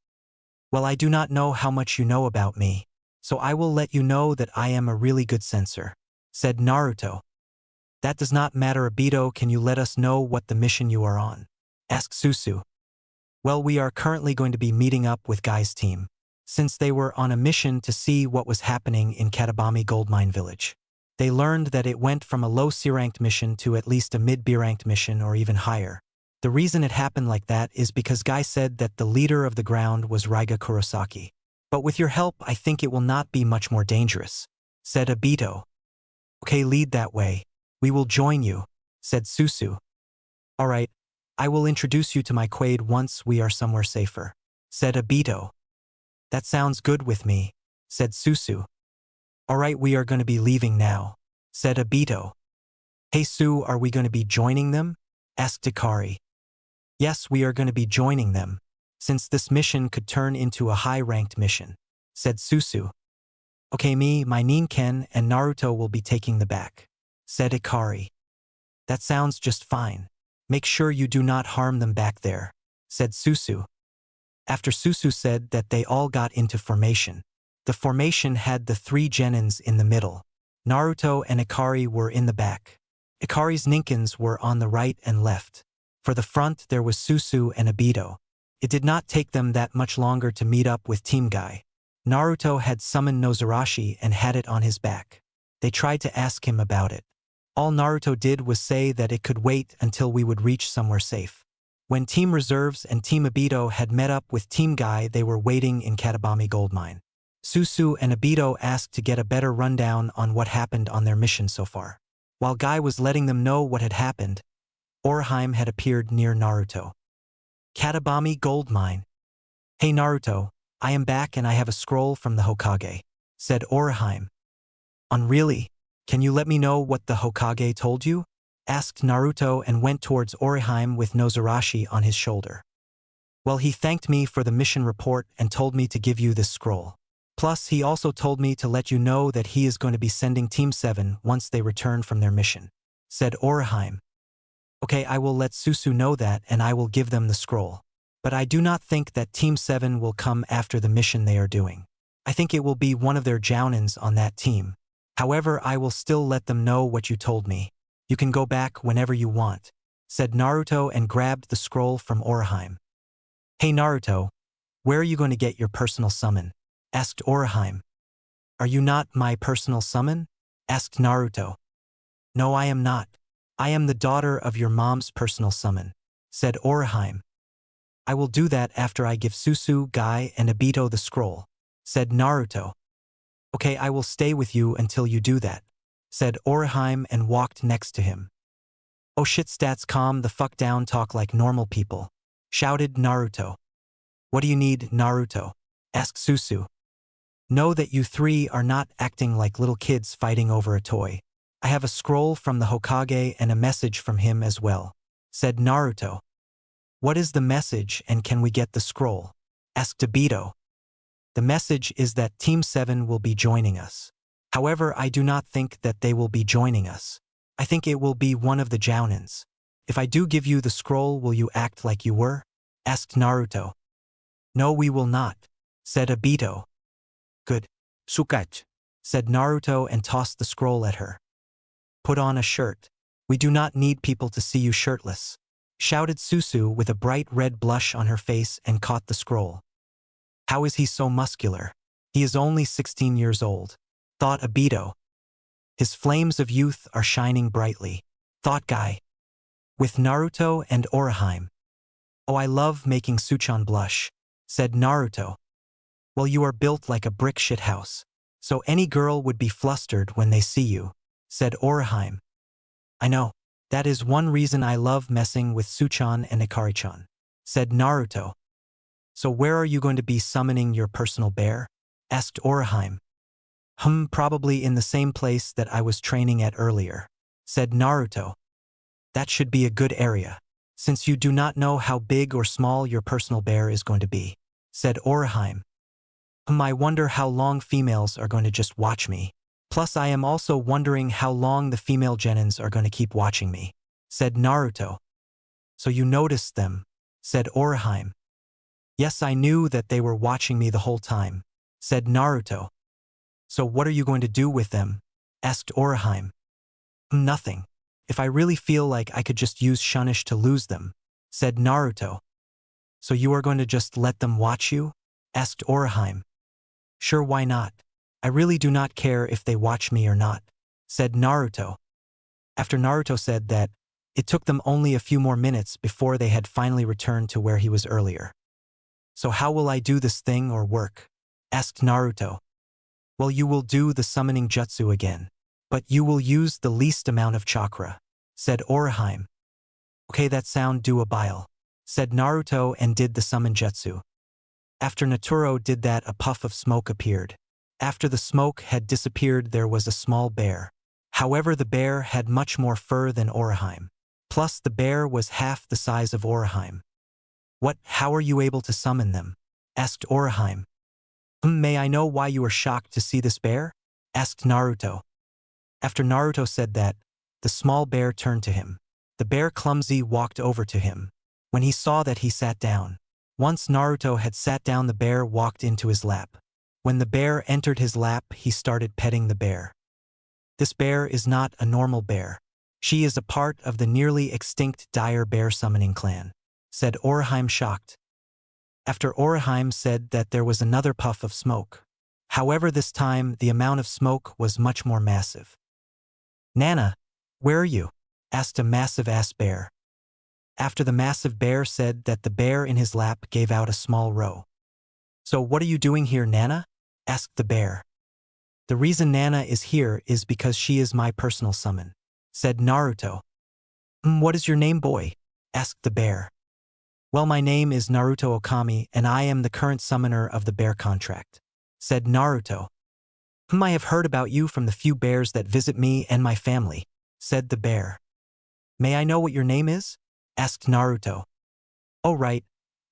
"Well, I do not know how much you know about me, so I will let you know that I am a really good sensor," said Naruto. "That does not matter, Obito. Can you let us know what the mission you are on?" asked Susu. "Well, we are currently going to be meeting up with Guy's team, since they were on a mission to see what was happening in Katabami Goldmine Village. They learned that it went from a low C-ranked mission to at least a mid-B-ranked mission or even higher. The reason it happened like that is because Guy said that the leader of the ground was Raiga Kurosaki. But with your help, I think it will not be much more dangerous," said Obito. "Okay, lead that way. We will join you," said Susu. "Alright, I will introduce you to my quaid once we are somewhere safer," said Obito. "That sounds good with me," said Susu. "Alright, we are going to be leaving now," said Obito. "Hey Su, are we going to be joining them?" asked Ikari. Yes, we are going to be joining them, since this mission could turn into a high-ranked mission, said Susu. Okay, me, my Ninken, and Naruto will be taking the back, said Ikari. That sounds just fine. Make sure you do not harm them back there, said Susu. After Susu said that they all got into formation. The formation had the 3 genins in the middle. Naruto and Ikari were in the back. Ikari's Ninkens were on the right and left. For the front there was Susu and Obito. It did not take them that much longer to meet up with Team Guy. Naruto had summoned Noarashi and had it on his back. They tried to ask him about it. All Naruto did was say that it could wait until we would reach somewhere safe. When Team Reserves and Team Obito had met up with Team Guy, they were waiting in Katabami Gold Mine. Susu and Obito asked to get a better rundown on what happened on their mission so far. While Guy was letting them know what had happened, Orochimaru had appeared near Naruto. Katabami Gold Mine. Hey Naruto, I am back and I have a scroll from the Hokage, said Orochimaru. Really? Can you let me know what the Hokage told you? Asked Naruto and went towards Orochimaru with Noarashi on his shoulder. Well, he thanked me for the mission report and told me to give you this scroll. Plus, he also told me to let you know that he is going to be sending Team 7 once they return from their mission, said Orochimaru. Okay, I will let Susu know that and I will give them the scroll. But I do not think that Team 7 will come after the mission they are doing. I think it will be one of their Jounins on that team. However, I will still let them know what you told me. You can go back whenever you want, said Naruto and grabbed the scroll from Orochimaru. Hey Naruto, where are you going to get your personal summon? Asked Orochimaru. Are you not my personal summon? Asked Naruto. No, I am not. I am the daughter of your mom's personal summon, said Orochimaru. I will do that after I give Susu, Guy, and Obito the scroll, said Naruto. Okay, I will stay with you until you do that, said Orochimaru and walked next to him. Oh shit, stats, calm the fuck down, talk like normal people, shouted Naruto. What do you need, Naruto? Asked Susu. Know that you 3 are not acting like little kids fighting over a toy. I have a scroll from the Hokage and a message from him as well, said Naruto. What is the message and can we get the scroll? Asked Obito. The message is that Team 7 will be joining us. However, I do not think that they will be joining us. I think it will be one of the Jounins. If I do give you the scroll, will you act like you were? Asked Naruto. No, we will not, said Obito. Good. Sukach, said Naruto and tossed the scroll at her. Put on a shirt. We do not need people to see you shirtless, shouted Susu with a bright red blush on her face and caught the scroll. How is he so muscular? He is only 16 years old, thought Obito. His flames of youth are shining brightly, thought Guy. With Naruto and Orochimaru. Oh, I love making Suchan blush, said Naruto. Well, you are built like a brick shithouse, so any girl would be flustered when they see you, said Orochimaru. I know. That is one reason I love messing with Suchan and Ikari-chan, said Naruto. So where are you going to be summoning your personal bear? Asked Orochimaru. Probably in the same place that I was training at earlier, said Naruto. That should be a good area, since you do not know how big or small your personal bear is going to be, said Orochimaru. I wonder how long females are going to just watch me. Plus, I am also wondering how long the female genins are going to keep watching me, said Naruto. So you noticed them, said Orochimaru. Yes, I knew that they were watching me the whole time, said Naruto. So what are you going to do with them? Asked Orochimaru. Nothing. If I really feel like I could just use Shunish to lose them, said Naruto. So you are going to just let them watch you? Asked Orochimaru. Sure, why not? I really do not care if they watch me or not, said Naruto. After Naruto said that, it took them only a few more minutes before they had finally returned to where he was earlier. So how will I do this thing or work? Asked Naruto. Well, you will do the summoning jutsu again, but you will use the least amount of chakra, said Orochimaru. Okay, that sound doable, said Naruto and did the summon jutsu. After Naturo did that, a puff of smoke appeared. After the smoke had disappeared, there was a small bear. However, the bear had much more fur than Orochimaru. Plus, the bear was half the size of Orochimaru. How are you able to summon them? Asked Orochimaru. May I know why you are shocked to see this bear? Asked Naruto. After Naruto said that, the small bear turned to him. The bear clumsy walked over to him. When he saw that, he sat down. Once Naruto had sat down, the bear walked into his lap. When the bear entered his lap, he started petting the bear. This bear is not a normal bear. She is a part of the nearly extinct dire bear summoning clan, said Orochimaru, shocked. After Orochimaru said that, there was another puff of smoke. However, this time the amount of smoke was much more massive. Nana, where are you? Asked a massive-ass bear. After the massive bear said that, the bear in his lap gave out a small row. So what are you doing here, Nana? Asked the bear. The reason Nana is here is because she is my personal summon, said Naruto. What is your name, boy? Asked the bear. Well, my name is Naruto Okami, and I am the current summoner of the bear contract, said Naruto. I have heard about you from the few bears that visit me and my family, said the bear. May I know what your name is? Asked Naruto. Oh right,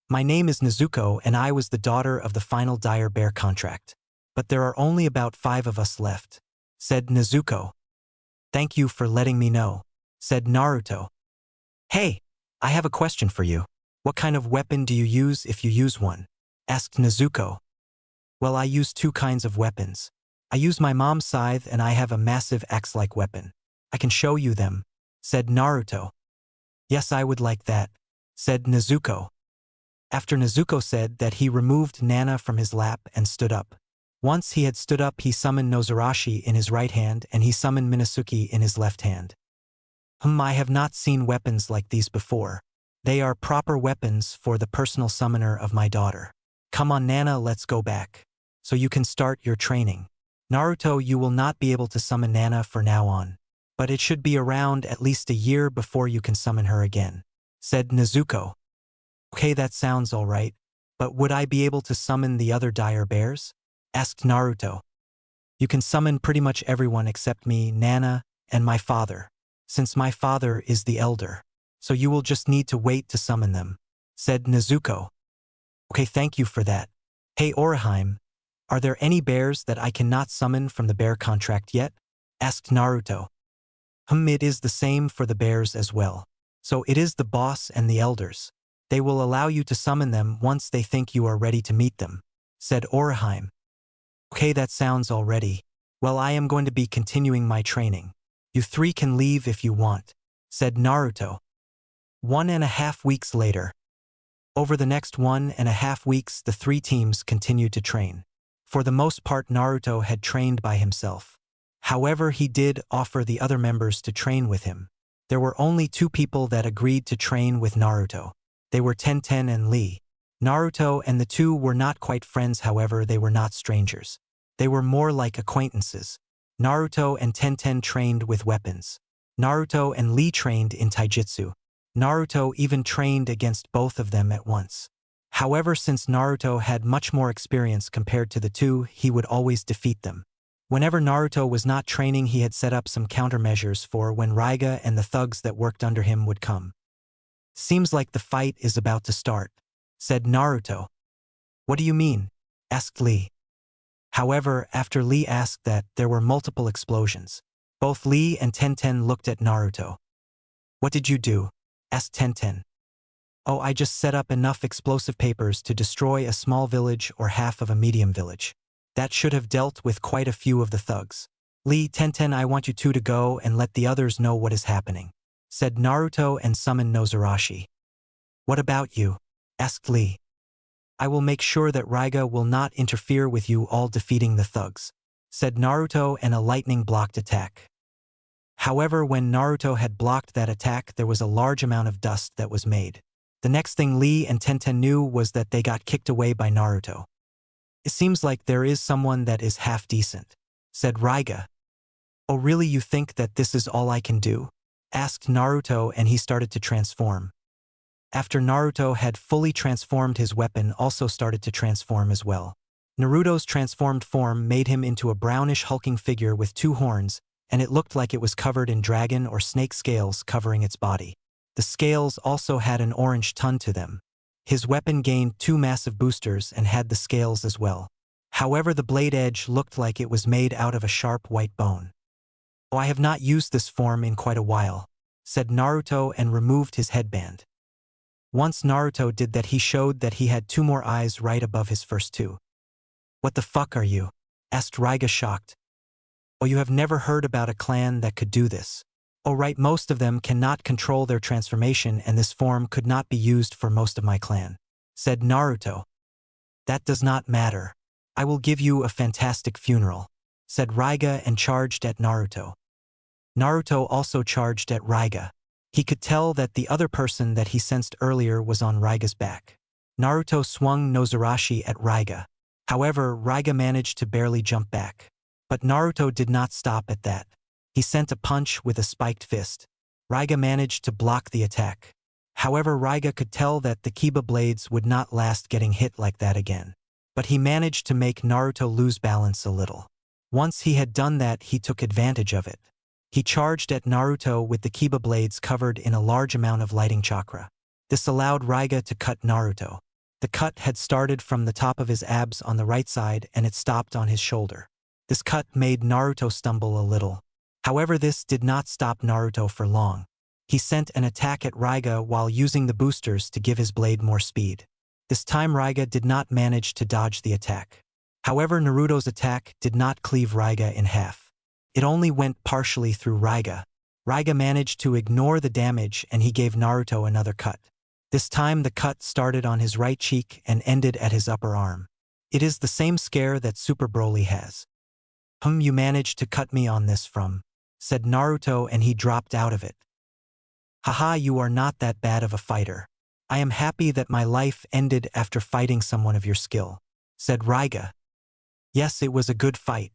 my name is Nezuko, and I was the daughter of the final dire bear contract. But there are only about 5 of us left, said Nezuko. Thank you for letting me know, said Naruto. Hey, I have a question for you. What kind of weapon do you use if you use one? Asked Nezuko. Well, I use 2 kinds of weapons. I use my mom's scythe, and I have a massive axe-like weapon. I can show you them, said Naruto. Yes, I would like that, said Nezuko. After Nezuko said that, he removed Nana from his lap and stood up. Once he had stood up, he summoned Noarashi in his right hand, and he summoned Minazuki in his left hand. I have not seen weapons like these before. They are proper weapons for the personal summoner of my daughter. Come on, Nana, let's go back, so you can start your training. Naruto, you will not be able to summon Nana for now on, but it should be around at least a year before you can summon her again, said Nezuko. Okay, that sounds alright, but would I be able to summon the other dire bears? Asked Naruto. You can summon pretty much everyone except me, Nana, and my father, since my father is the elder. So you will just need to wait to summon them, said Nezuko. Okay, thank you for that. Hey Orochimaru, are there any bears that I cannot summon from the bear contract yet? Asked Naruto. It is the same for the bears as well. So it is the boss and the elders. They will allow you to summon them once they think you are ready to meet them, said Orochimaru. Okay, that sounds already. Well, I am going to be continuing my training. You 3 can leave if you want, said Naruto. 1.5 weeks later. Over the next 1.5 weeks, the 3 teams continued to train. For the most part, Naruto had trained by himself. However, he did offer the other members to train with him. There were only 2 people that agreed to train with Naruto. They were Tenten and Lee. Naruto and the 2 were not quite friends, however, they were not strangers. They were more like acquaintances. Naruto and Tenten trained with weapons. Naruto and Lee trained in taijutsu. Naruto even trained against both of them at once. However, since Naruto had much more experience compared to the 2, he would always defeat them. Whenever Naruto was not training, he had set up some countermeasures for when Raiga and the thugs that worked under him would come. Seems like the fight is about to start, said Naruto. What do you mean? Asked Lee. However, after Lee asked that, there were multiple explosions. Both Lee and Tenten looked at Naruto. What did you do? Asked Tenten. Oh, I just set up enough explosive papers to destroy a small village or half of a medium village. That should have dealt with quite a few of the thugs. Lee, Tenten, I want you 2 to go and let the others know what is happening, said Naruto, and summoned Noarashi. What about you? Asked Lee. I will make sure that Raiga will not interfere with you all defeating the thugs, said Naruto, and a lightning blocked attack. However, when Naruto had blocked that attack, there was a large amount of dust that was made. The next thing Lee and Tenten knew was that they got kicked away by Naruto. It seems like there is someone that is half decent, said Raiga. Oh really, you think that this is all I can do? Asked Naruto, and he started to transform. After Naruto had fully transformed, his weapon also started to transform as well. Naruto's transformed form made him into a brownish hulking figure with 2 horns, and it looked like it was covered in dragon or snake scales covering its body. The scales also had an orange tone to them. His weapon gained 2 massive boosters and had the scales as well. However, the blade edge looked like it was made out of a sharp white bone. "Oh, I have not used this form in quite a while," said Naruto and removed his headband. Once Naruto did that, he showed that he had 2 more eyes right above his first 2. "What the fuck are you?" asked Raiga, shocked. "Oh, you have never heard about a clan that could do this?" "Oh right, most of them cannot control their transformation and this form could not be used for most of my clan," said Naruto. "That does not matter. I will give you a fantastic funeral," said Raiga and charged at Naruto. Naruto also charged at Raiga. He could tell that the other person that he sensed earlier was on Raiga's back. Naruto swung Noarashi at Raiga. However, Raiga managed to barely jump back. But Naruto did not stop at that. He sent a punch with a spiked fist. Raiga managed to block the attack. However, Raiga could tell that the Kiba blades would not last getting hit like that again. But he managed to make Naruto lose balance a little. Once he had done that, he took advantage of it. He charged at Naruto with the Kiba blades covered in a large amount of lighting chakra. This allowed Raiga to cut Naruto. The cut had started from the top of his abs on the right side and it stopped on his shoulder. This cut made Naruto stumble a little. However, this did not stop Naruto for long. He sent an attack at Raiga while using the boosters to give his blade more speed. This time Raiga did not manage to dodge the attack. However, Naruto's attack did not cleave Raiga in half. It only went partially through Raiga. Raiga managed to ignore the damage and he gave Naruto another cut. This time the cut started on his right cheek and ended at his upper arm. It is the same scare that Super Broly has. You managed to cut me on this from," said Naruto and he dropped out of it. "Haha, you are not that bad of a fighter. I am happy that my life ended after fighting someone of your skill," said Raiga. "Yes, it was a good fight.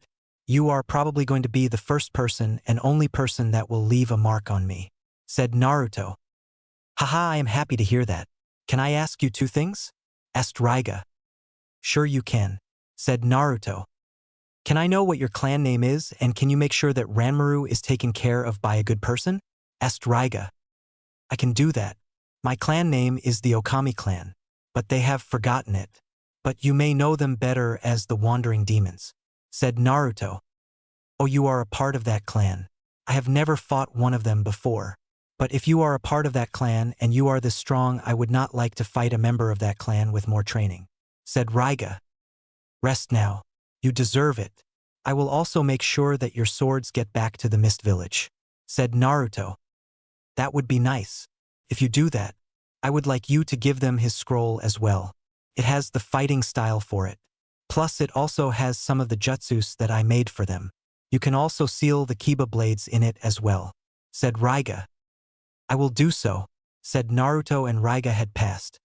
You are probably going to be the first person and only person that will leave a mark on me," said Naruto. "Haha, I am happy to hear that. Can I ask you 2 things?" asked Raiga. "Sure you can," said Naruto. "Can I know what your clan name is and can you make sure that Ranmaru is taken care of by a good person?" asked Raiga. "I can do that. My clan name is the Okami clan, but they have forgotten it. But you may know them better as the Wandering Demons," said Naruto. "Oh, you are a part of that clan. I have never fought one of them before. But if you are a part of that clan and you are this strong, I would not like to fight a member of that clan with more training," said Raiga. "Rest now. You deserve it. I will also make sure that your swords get back to the Mist Village," said Naruto. "That would be nice. If you do that, I would like you to give them his scroll as well. It has the fighting style for it. Plus it also has some of the jutsus that I made for them. You can also seal the Kiba blades in it as well," said Raiga. "I will do so," said Naruto and Raiga had passed.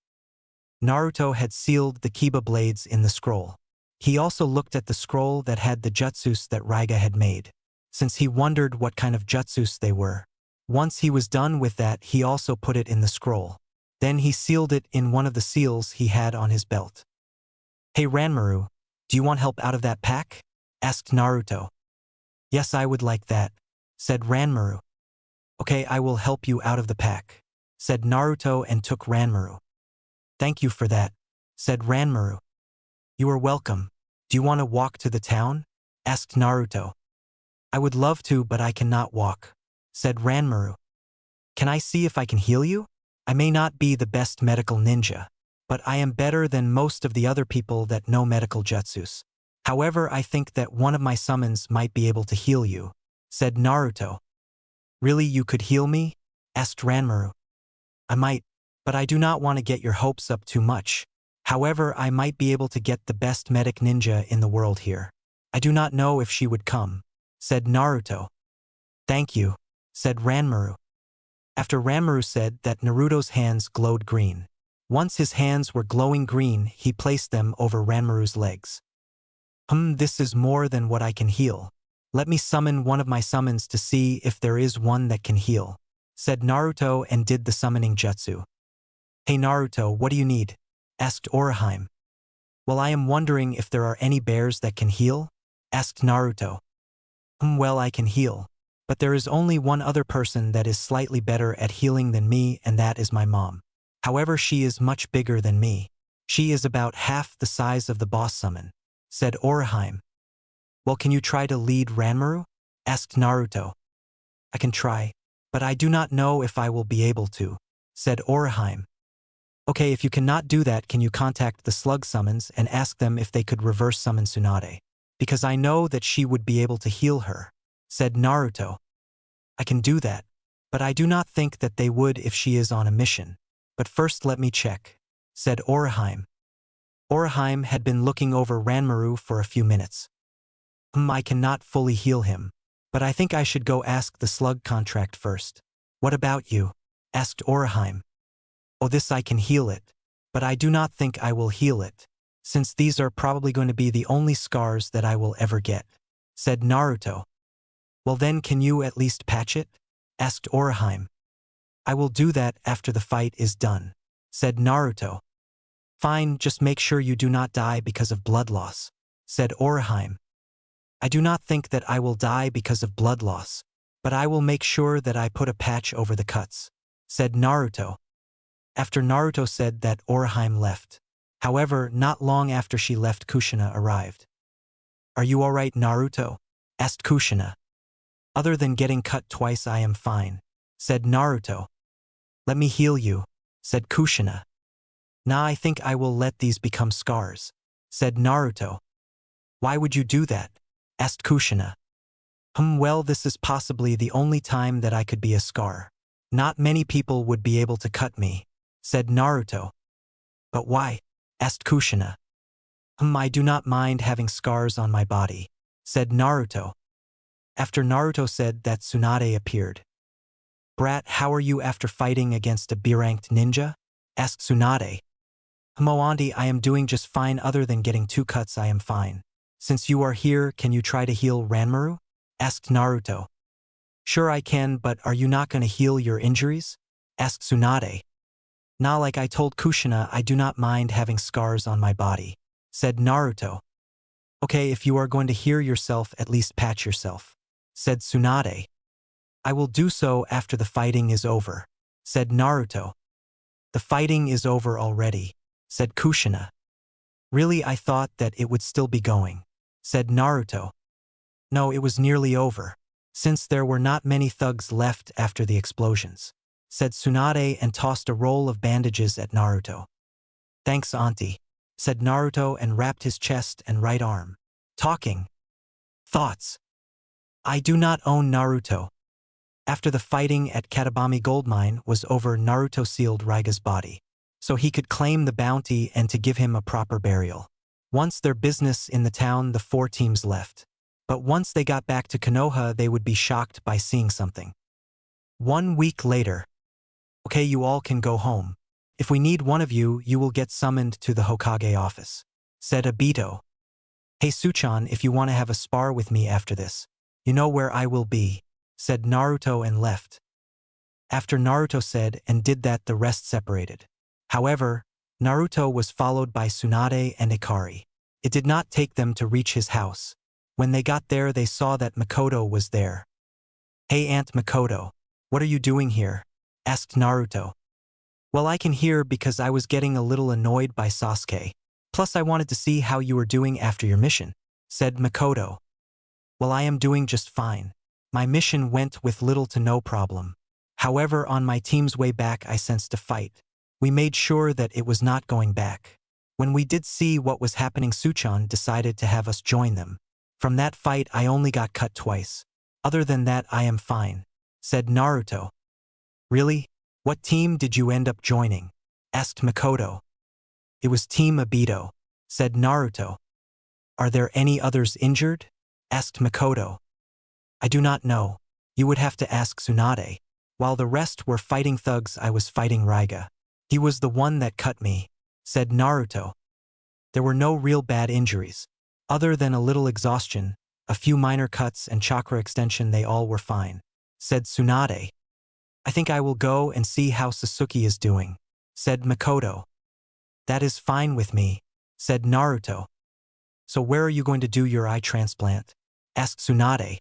Naruto had sealed the Kiba blades in the scroll. He also looked at the scroll that had the jutsus that Raiga had made, since he wondered what kind of jutsus they were. Once he was done with that, he also put it in the scroll. Then he sealed it in one of the seals he had on his belt. "Hey Ranmaru, do you want help out of that pack?" asked Naruto. "Yes, I would like that," said Ranmaru. "Okay, I will help you out of the pack," said Naruto and took Ranmaru. "Thank you for that," said Ranmaru. "You are welcome. Do you want to walk to the town?" asked Naruto. "I would love to, but I cannot walk," said Ranmaru. "Can I see if I can heal you? I may not be the best medical ninja, but I am better than most of the other people that know medical jutsus. However, I think that one of my summons might be able to heal you," said Naruto. "Really, you could heal me?" asked Ranmaru. "I might, but I do not want to get your hopes up too much. However, I might be able to get the best medic ninja in the world here. I do not know if she would come," said Naruto. "Thank you," said Ranmaru. After Ranmaru said that, Naruto's hands glowed green. Once his hands were glowing green, he placed them over Ranmaru's legs. This is more than what I can heal. Let me summon one of my summons to see if there is one that can heal," said Naruto and did the summoning jutsu. "Hey Naruto, what do you need?" asked Orochimaru. "Well, I am wondering if there are any bears that can heal?" asked Naruto. Well, I can heal. But there is only one other person that is slightly better at healing than me, and that is my mom. However, she is much bigger than me. She is about half the size of the boss summon, said Orochimaru. Well, can you try to lead Ranmaru? Asked Naruto. I can try, but I do not know if I will be able to, said Orochimaru. Okay, if you cannot do that, can you contact the slug summons and ask them if they could reverse summon Tsunade? Because I know that she would be able to heal her, said Naruto. I can do that, but I do not think that they would if she is on a mission. But first let me check, said Orochimaru. Orochimaru had been looking over Ranmaru for a few minutes. I cannot fully heal him, but I think I should go ask the slug contract first. What about you? Asked Orochimaru. Oh, this I can heal it, but I do not think I will heal it, since these are probably going to be the only scars that I will ever get, said Naruto. Well then, can you at least patch it? Asked Orochimaru. I will do that after the fight is done, said Naruto. Fine, just make sure you do not die because of blood loss, said Orochimaru. I do not think that I will die because of blood loss, but I will make sure that I put a patch over the cuts, said Naruto. After Naruto said that, Orochimaru left. However, not long after she left, Kushina arrived. Are you alright, Naruto? Asked Kushina. Other than getting cut twice, I am fine, said Naruto. Let me heal you, said Kushina. Nah, I think I will let these become scars, said Naruto. Why would you do that? Asked Kushina. Well, this is possibly the only time that I could be a scar. Not many people would be able to cut me, said Naruto. But why? Asked Kushina. I do not mind having scars on my body, said Naruto. After Naruto said that, Tsunade appeared. Brat, how are you after fighting against a B-ranked ninja? Asked Tsunade. Auntie, I am doing just fine. Other than getting 2 cuts, I am fine. Since you are here, can you try to heal Ranmaru? Asked Naruto. Sure I can, but are you not going to heal your injuries? Asked Tsunade. Nah, like I told Kushina, I do not mind having scars on my body, said Naruto. Okay, if you are going to heal yourself, at least patch yourself, said Tsunade. I will do so after the fighting is over, said Naruto. The fighting is over already, said Kushina. Really, I thought that it would still be going, said Naruto. No, it was nearly over, since there were not many thugs left after the explosions, said Tsunade and tossed a roll of bandages at Naruto. Thanks, Auntie, said Naruto and wrapped his chest and right arm. Talking. Thoughts. I do not own Naruto. After the fighting at Katabami Gold Mine was over, Naruto sealed Raiga's body, so he could claim the bounty and to give him a proper burial. Once their business in the town, the 4 teams left. But once they got back to Konoha, they would be shocked by seeing something. 1 week later. Okay, you all can go home. If we need one of you, you will get summoned to the Hokage office, said Obito. Hey Suchan, if you want to have a spar with me after this, you know where I will be, said Naruto and left. After Naruto said and did that, the rest separated. However, Naruto was followed by Tsunade and Ikari. It did not take them to reach his house. When they got there, they saw that Makoto was there. Hey Aunt Makoto, what are you doing here? Asked Naruto. Well, I can hear because I was getting a little annoyed by Sasuke. Plus I wanted to see how you were doing after your mission, said Makoto. Well, I am doing just fine. My mission went with little to no problem. However, on my team's way back, I sensed a fight. We made sure that it was not going back. When we did see what was happening, Suchan decided to have us join them. From that fight, I only got cut twice. Other than that, I am fine, said Naruto. Really? What team did you end up joining? Asked Makoto. It was Team Obito, said Naruto. Are there any others injured? Asked Makoto. I do not know. You would have to ask Tsunade. While the rest were fighting thugs, I was fighting Raiga. He was the one that cut me, said Naruto. There were no real bad injuries. Other than a little exhaustion, a few minor cuts and chakra extension, they all were fine, said Tsunade. I think I will go and see how Sasuke is doing, said Makoto. That is fine with me, said Naruto. So where are you going to do your eye transplant? Asked Tsunade.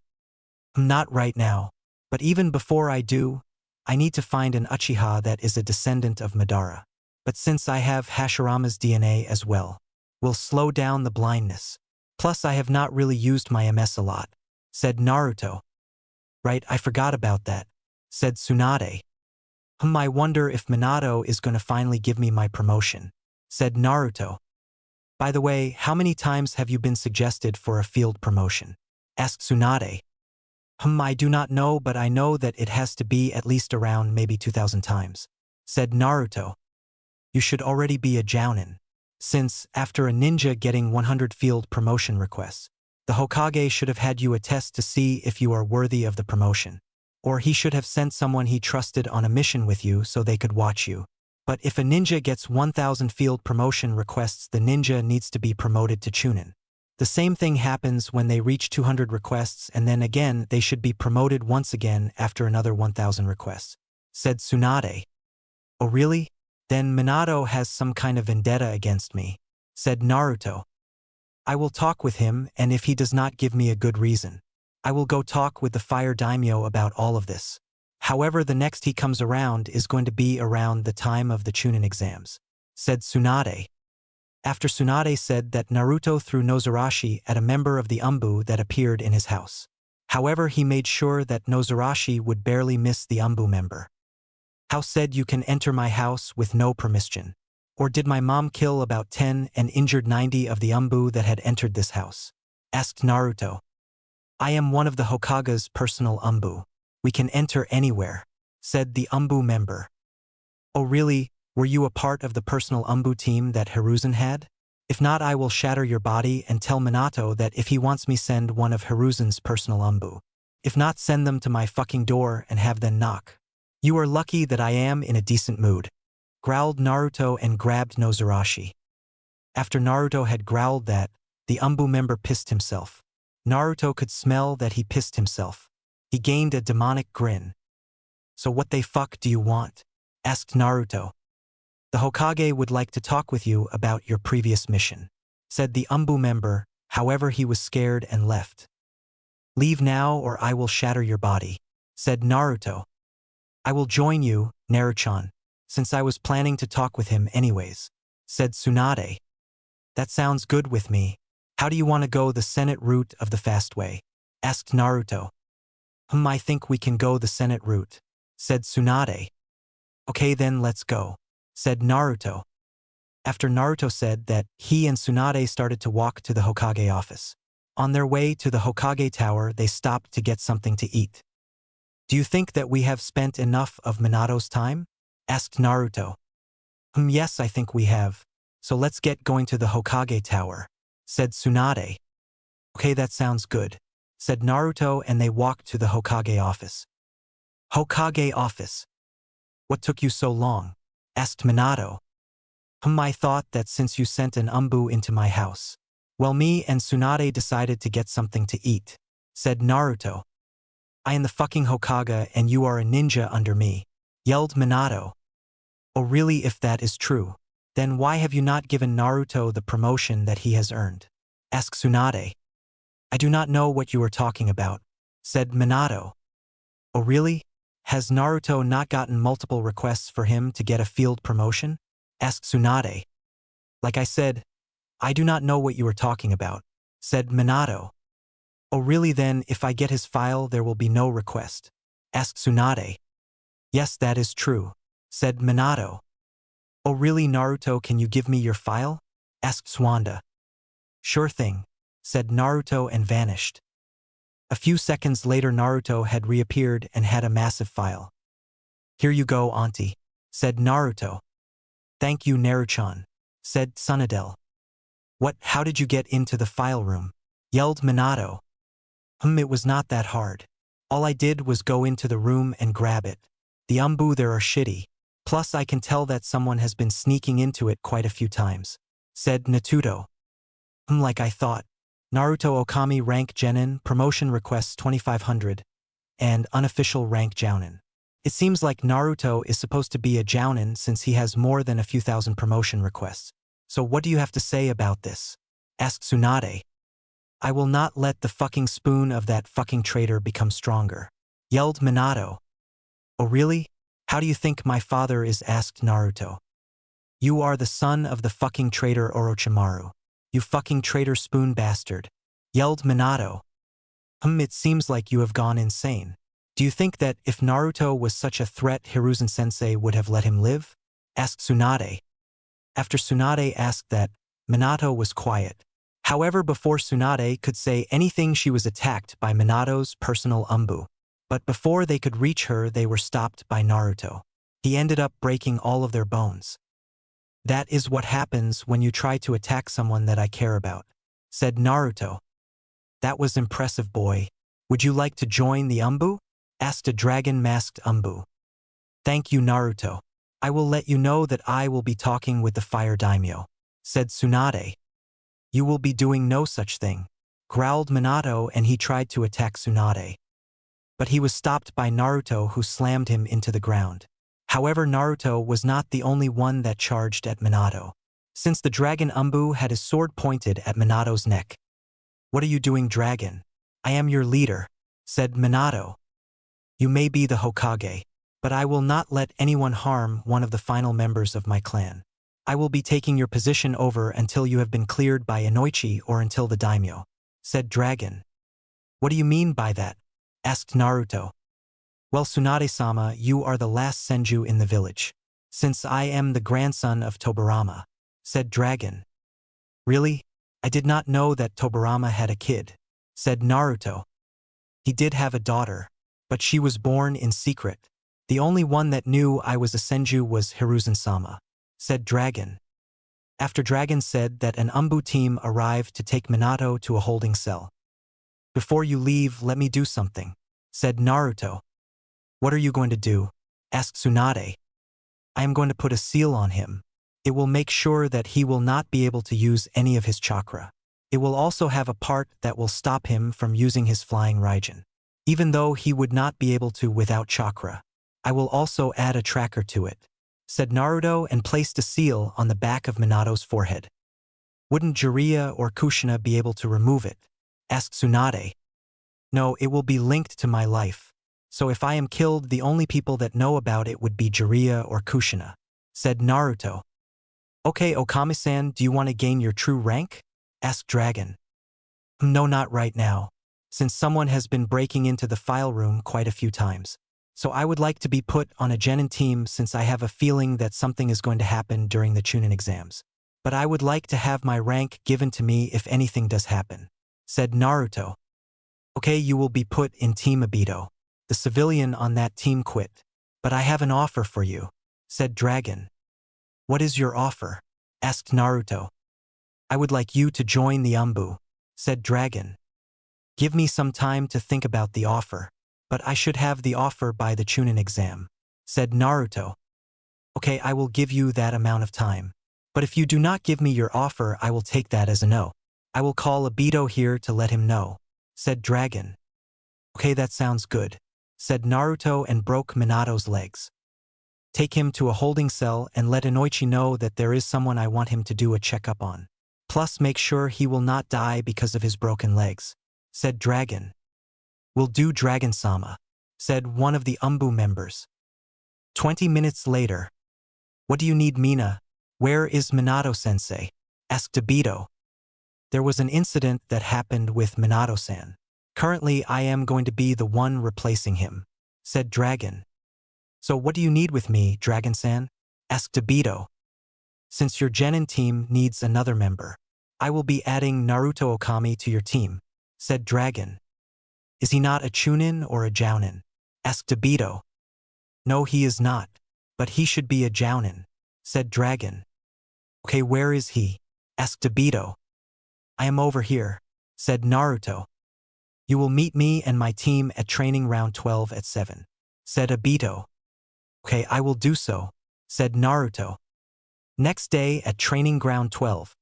Not right now, but even before I do, I need to find an Uchiha that is a descendant of Madara. But since I have Hashirama's DNA as well, will slow down the blindness. Plus I have not really used my MS a lot, said Naruto. Right, I forgot about that, said Tsunade. I wonder if Minato is going to finally give me my promotion, said Naruto. By the way, how many times have you been suggested for a field promotion? Asked Tsunade. I do not know, but I know that it has to be at least around maybe 2,000 times, said Naruto. You should already be a jounin. Since, after a ninja getting 100 field promotion requests, the Hokage should have had you a test to see if you are worthy of the promotion. Or he should have sent someone he trusted on a mission with you so they could watch you. But if a ninja gets 1,000 field promotion requests, the ninja needs to be promoted to Chunin. The same thing happens when they reach 200 requests, and then again they should be promoted once again after another 1,000 requests, said Tsunade. Oh really? Then Minato has some kind of vendetta against me, said Naruto. I will talk with him, and if he does not give me a good reason, I will go talk with the Fire Daimyo about all of this. However, the next he comes around is going to be around the time of the Chunin exams, said Tsunade. After Tsunade said that Naruto threw Noarashi at a member of the Umbu that appeared in his house. However, he made sure that Noarashi would barely miss the Umbu member. How said you can enter my house with no permission? Or did my mom kill about 10 and injured 90 of the Umbu that had entered this house? Asked Naruto. I am one of the Hokage's personal Umbu. We can enter anywhere, said the Umbu member. Oh really? Were you a part of the personal Umbu team that Hiruzen had? If not, I will shatter your body and tell Minato that if he wants me, send one of Hiruzen's personal Umbu. If not, send them to my fucking door and have them knock. You are lucky that I am in a decent mood, growled Naruto and grabbed Noarashi. After Naruto had growled that, the Umbu member pissed himself. Naruto could smell that he pissed himself. He gained a demonic grin. So what the fuck do you want? Asked Naruto. The Hokage would like to talk with you about your previous mission, said the Umbu member. However, he was scared and left. Leave now or I will shatter your body, said Naruto. I will join you, Naruchan, since I was planning to talk with him anyways, said Tsunade. That sounds good with me. How do you want to go, the Senate route of the fast way? Asked Naruto. I think we can go the Senate route, said Tsunade. Okay then let's go, said Naruto. After Naruto said that, he and Tsunade started to walk to the Hokage office. On their way to the Hokage tower, they stopped to get something to eat. Do you think that we have spent enough of Minato's time? Asked Naruto. Yes, I think we have. So let's get going to the Hokage tower, said Tsunade. Okay, that sounds good, said Naruto, and they walked to the Hokage office. Hokage office. What took you so long? Asked Minato. I thought that since you sent an Umbu into my house, well, me and Tsunade decided to get something to eat, said Naruto. I am the fucking Hokage and you are a ninja under me, yelled Minato. Oh really? If that is true, then why have you not given Naruto the promotion that he has earned? Asked Tsunade. I do not know what you are talking about, said Minato. Oh really? Has Naruto not gotten multiple requests for him to get a field promotion? Asked Tsunade. Like I said, I do not know what you are talking about, said Minato. Oh really? Then if I get his file there will be no request, asked Tsunade. Yes, that is true, said Minato. Oh really, Naruto, can you give me your file? Asked Swanda. Sure thing, said Naruto and vanished. A few seconds later Naruto had reappeared and had a massive file. Here you go, auntie, said Naruto. Thank you, Naruchan, said Tsunade. What, how did you get into the file room? Yelled Minato. It was not that hard. All I did was go into the room and grab it. The Umbu there are shitty. Plus I can tell that someone has been sneaking into it quite a few times, said Naruto. Like I thought. Naruto Okami rank Genin, promotion requests 2500, and unofficial rank Jounin. It seems like Naruto is supposed to be a Jounin since he has more than a few thousand promotion requests. So what do you have to say about this? Asked Tsunade. I will not let the fucking spoon of that fucking traitor become stronger, yelled Minato. Oh really? How do you think my father is? Asked Naruto. You are the son of the fucking traitor Orochimaru. You fucking traitor spoon bastard, yelled Minato. It seems like you have gone insane. Do you think that if Naruto was such a threat, Hiruzen-sensei would have let him live? Asked Tsunade. After Tsunade asked that, Minato was quiet. However, before Tsunade could say anything, she was attacked by Minato's personal umbu. But before they could reach her, they were stopped by Naruto. He ended up breaking all of their bones. That is what happens when you try to attack someone that I care about, said Naruto. That was impressive, boy. Would you like to join the umbu? Asked a dragon-masked umbu. Thank you, Naruto. I will let you know that I will be talking with the fire daimyo, said Tsunade. You will be doing no such thing, growled Minato, and he tried to attack Tsunade. But he was stopped by Naruto, who slammed him into the ground. However, Naruto was not the only one that charged at Minato, since the dragon umbu had his sword pointed at Minato's neck. What are you doing, dragon? I am your leader, said Minato. You may be the Hokage, but I will not let anyone harm one of the final members of my clan. I will be taking your position over until you have been cleared by Inoichi or until the daimyo, said Dragon. What do you mean by that? Asked Naruto. Well, Tsunade-sama, you are the last senju in the village, since I am the grandson of Tobirama, said Dragon. Really? I did not know that Tobirama had a kid, said Naruto. He did have a daughter, but she was born in secret. The only one that knew I was a senju was Hiruzen-sama, said Dragon. After Dragon said that an umbu team arrived to take Minato to a holding cell. Before you leave, let me do something, said Naruto. What are you going to do? Asked Tsunade. I am going to put a seal on him. It will make sure that he will not be able to use any of his chakra. It will also have a part that will stop him from using his flying Raijin, even though he would not be able to without chakra. I will also add a tracker to it, said Naruto, and placed a seal on the back of Minato's forehead. Wouldn't Jiraiya or Kushina be able to remove it? Asked Tsunade. No, it will be linked to my life. So if I am killed, the only people that know about it would be Jiraiya or Kushina, said Naruto. Okay, Okami-san, do you want to gain your true rank? Asked Dragon. No, not right now, since someone has been breaking into the file room quite a few times. So I would like to be put on a Genin team, since I have a feeling that something is going to happen during the Chunin exams. But I would like to have my rank given to me if anything does happen, said Naruto. Okay, you will be put in Team Obito. The civilian on that team quit. But I have an offer for you, said Dragon. What is your offer? Asked Naruto. I would like you to join the umbu, said Dragon. Give me some time to think about the offer. But I should have the offer by the Chunin exam, said Naruto. Okay, I will give you that amount of time. But if you do not give me your offer, I will take that as a no. I will call Obito here to let him know, said Dragon. Okay, that sounds good, said Naruto, and broke Minato's legs. Take him to a holding cell and let Inoichi know that there is someone I want him to do a checkup on. Plus make sure he will not die because of his broken legs, said Dragon. Will do, Dragon-sama, said one of the umbu members. 20 minutes later. What do you need, Mina? Where is Minato-sensei? Asked Obito. There was an incident that happened with Minato-san. Currently, I am going to be the one replacing him, said Dragon. So what do you need with me, Dragon-san? Asked Obito. Since your Genin team needs another member, I will be adding Naruto Okami to your team, said Dragon. Is he not a Chunin or a Jounin? Asked Obito. No, he is not, but he should be a Jounin, said Dragon. Okay, where is he? Asked Obito. I am over here, said Naruto. You will meet me and my team at training round 12 at 7, said Obito. Okay, I will do so, said Naruto. Next day at training ground 12.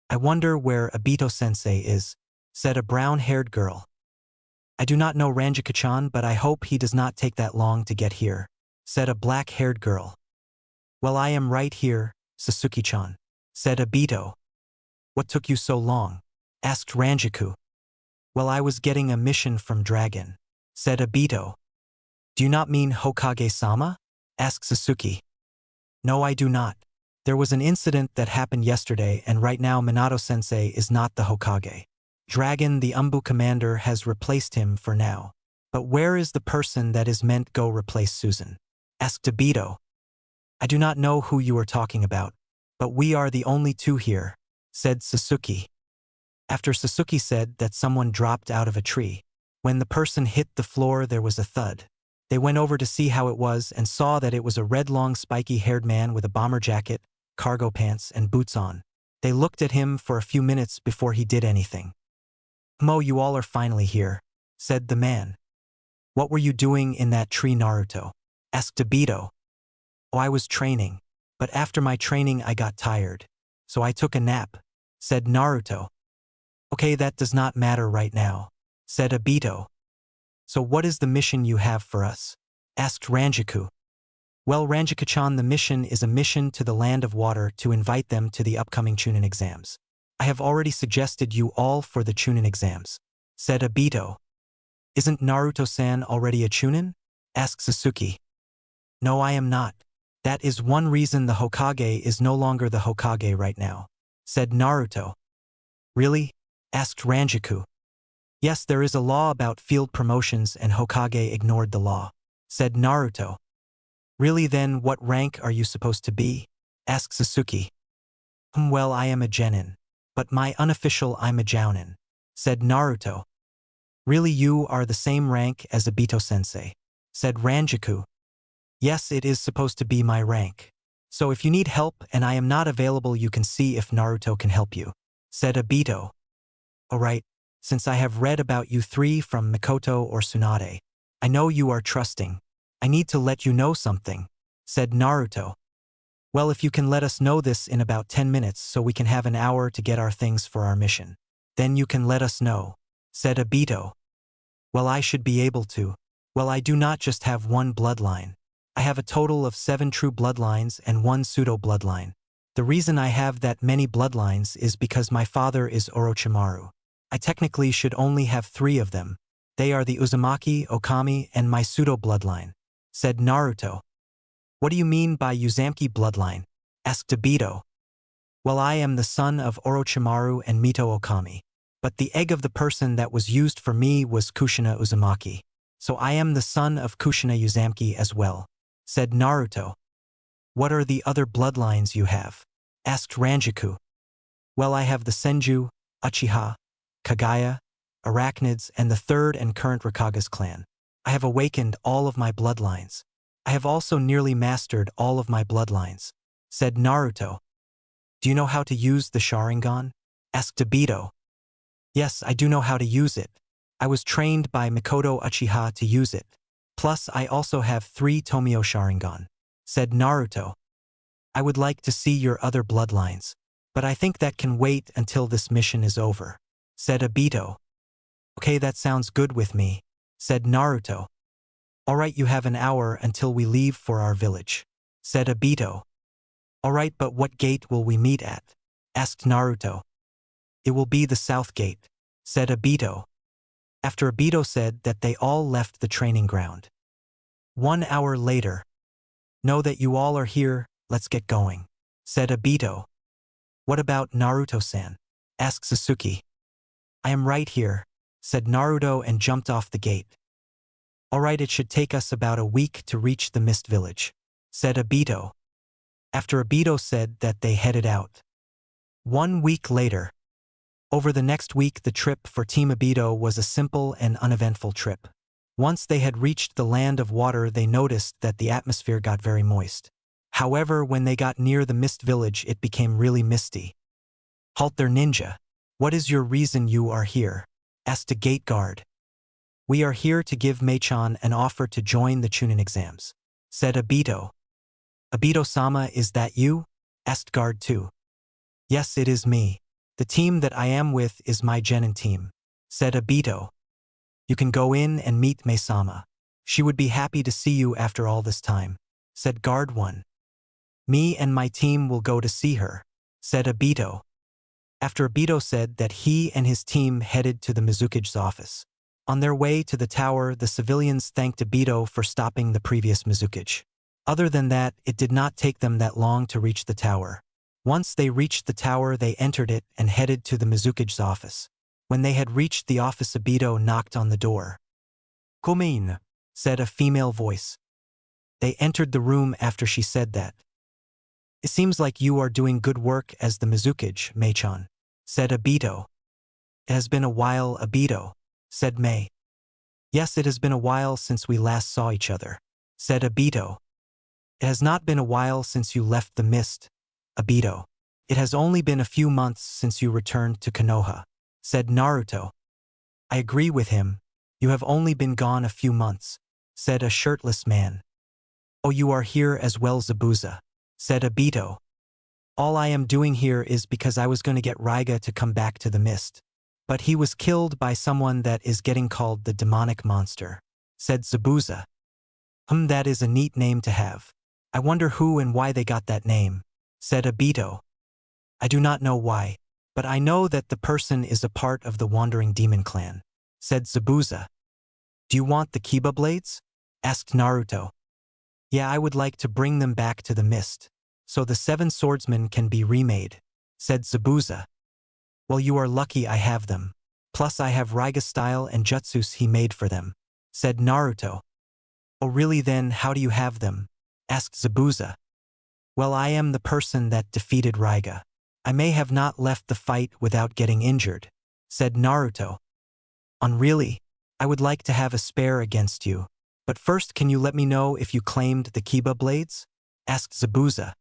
I wonder where Obito-sensei is, said a brown-haired girl. I do not know Ranjika-chan, but I hope he does not take that long to get here, said a black-haired girl. Well, I am right here, Sasuke-chan, said Obito. What took you so long? Asked Ranjiku. Well, I was getting a mission from Dragon, said Obito. Do you not mean Hokage-sama? Asked Sasuke. No, I do not. There was an incident that happened yesterday and right now Minato-sensei is not the Hokage. Dragon, the Umbu commander, has replaced him for now. But where is the person that is meant go replace Susan? Asked Obito. I do not know who you are talking about, but we are the only two here, said Sasuke. After Sasuke said that someone dropped out of a tree. When the person hit the floor there was a thud. They went over to see how it was and saw that it was a red long spiky-haired man with a bomber jacket, cargo pants, and boots on. They looked at him for a few minutes before he did anything. Mo, you all are finally here, said the man. What were you doing in that tree, Naruto? Asked Obito. Oh, I was training, but after my training I got tired, so I took a nap, said Naruto. Okay, that does not matter right now, said Obito. So what is the mission you have for us? Asked Ranjaku. Well, Ranjaku-chan, the mission is a mission to the Land of Water to invite them to the upcoming Chunin exams. I have already suggested you all for the Chunin exams, said Obito. Isn't Naruto-san already a Chunin? Asked Sasuke. No, I am not. That is one reason the Hokage is no longer the Hokage right now, said Naruto. Really? Asked Ranjaku. Yes, there is a law about field promotions and Hokage ignored the law, said Naruto. Really then, what rank are you supposed to be? Asked Sasuke. Well, I am a genin, but my unofficial I'm a jounin, said Naruto. Really, you are the same rank as Obito-sensei, said Ranjaku. Yes, it is supposed to be my rank. So if you need help and I am not available you can see if Naruto can help you, said Obito. Alright, since I have read about you three from Mikoto or Tsunade, I know you are trusting. I need to let you know something, said Naruto. Well, if you can let us know this in about 10 minutes so we can have an hour to get our things for our mission, then you can let us know, said Obito. Well, I should be able to. Well, I do not just have one bloodline. I have a total of 7 true bloodlines and 1 pseudo-bloodline. The reason I have that many bloodlines is because my father is Orochimaru. I technically should only have 3 of them. They are the Uzumaki, Okami, and my pseudo-bloodline, said Naruto. What do you mean by Uzumaki bloodline? Asked Obito. Well, I am the son of Orochimaru and Mito Okami. But the egg of the person that was used for me was Kushina Uzumaki. So I am the son of Kushina Uzumaki as well, said Naruto. What are the other bloodlines you have? Asked Ranjaku. Well, I have the Senju, Uchiha, Kagaya, Arachnids, and the third and current Rakage's clan. I have awakened all of my bloodlines. I have also nearly mastered all of my bloodlines, said Naruto. Do you know how to use the Sharingan? Asked Obito. Yes, I do know how to use it. I was trained by Mikoto Uchiha to use it. Plus, I also have 3 Tomio Sharingan, said Naruto. I would like to see your other bloodlines, but I think that can wait until this mission is over, said Obito. Okay, that sounds good with me, said Naruto. Alright, you have an hour until we leave for our village, said Obito. Alright, but what gate will we meet at? Asked Naruto. It will be the south gate, said Obito. After Obito said that they all left the training ground. 1 hour later. Know that you all are here, let's get going, said Obito. What about Naruto-san? Asked Sasuke. I am right here, said Naruto and jumped off the gate. Alright, it should take us about a week to reach the Mist Village, said Obito. After Obito said that they headed out. 1 week later. Over the next week the trip for Team Obito was a simple and uneventful trip. Once they had reached the Land of Water they noticed that the atmosphere got very moist. However, when they got near the Mist Village it became really misty. Halt there, ninja. What is your reason you are here? Asked a gate guard. We are here to give Mei-chan an offer to join the Chunin exams, said Obito. Obito-sama, is that you? Asked guard 2. Yes, it is me. The team that I am with is my genin team, said Obito. You can go in and meet Mei-sama. She would be happy to see you after all this time, said guard 1. Me and my team will go to see her, said Obito. After Obito said that he and his team headed to the Mizukage's office. On their way to the tower, the civilians thanked Obito for stopping the previous Mizukage. Other than that, it did not take them that long to reach the tower. Once they reached the tower, they entered it and headed to the Mizukage's office. When they had reached the office, Obito knocked on the door. "Come in," said a female voice. They entered the room after she said that. "It seems like you are doing good work as the Mizukage, Mei-chan," said Obito. "It has been a while, Obito," said Mei. "Yes, it has been a while since we last saw each other," said Obito. "It has not been a while since you left the mist, Obito. It has only been a few months since you returned to Konoha," said Naruto. "I agree with him. You have only been gone a few months," said a shirtless man. "Oh, you are here as well, Zabuza," said Obito. "All I am doing here is because I was going to get Raiga to come back to the mist. But he was killed by someone that is getting called the demonic monster," said Zabuza. That is a neat name to have. I wonder who and why they got that name," said Obito. "I do not know why, but I know that the person is a part of the Wandering Demon Clan," said Zabuza. "Do you want the Kiba blades?" asked Naruto. "Yeah, I would like to bring them back to the mist, so the 7 swordsmen can be remade," said Zabuza. "Well, you are lucky I have them. Plus I have Raiga style and jutsus he made for them," said Naruto. "Oh really, then how do you have them?" asked Zabuza. "Well, I am the person that defeated Raiga. I may have not left the fight without getting injured," said Naruto. "Really? I would like to have a spare against you. But first, can you let me know if you claimed the Kiba blades?" asked Zabuza.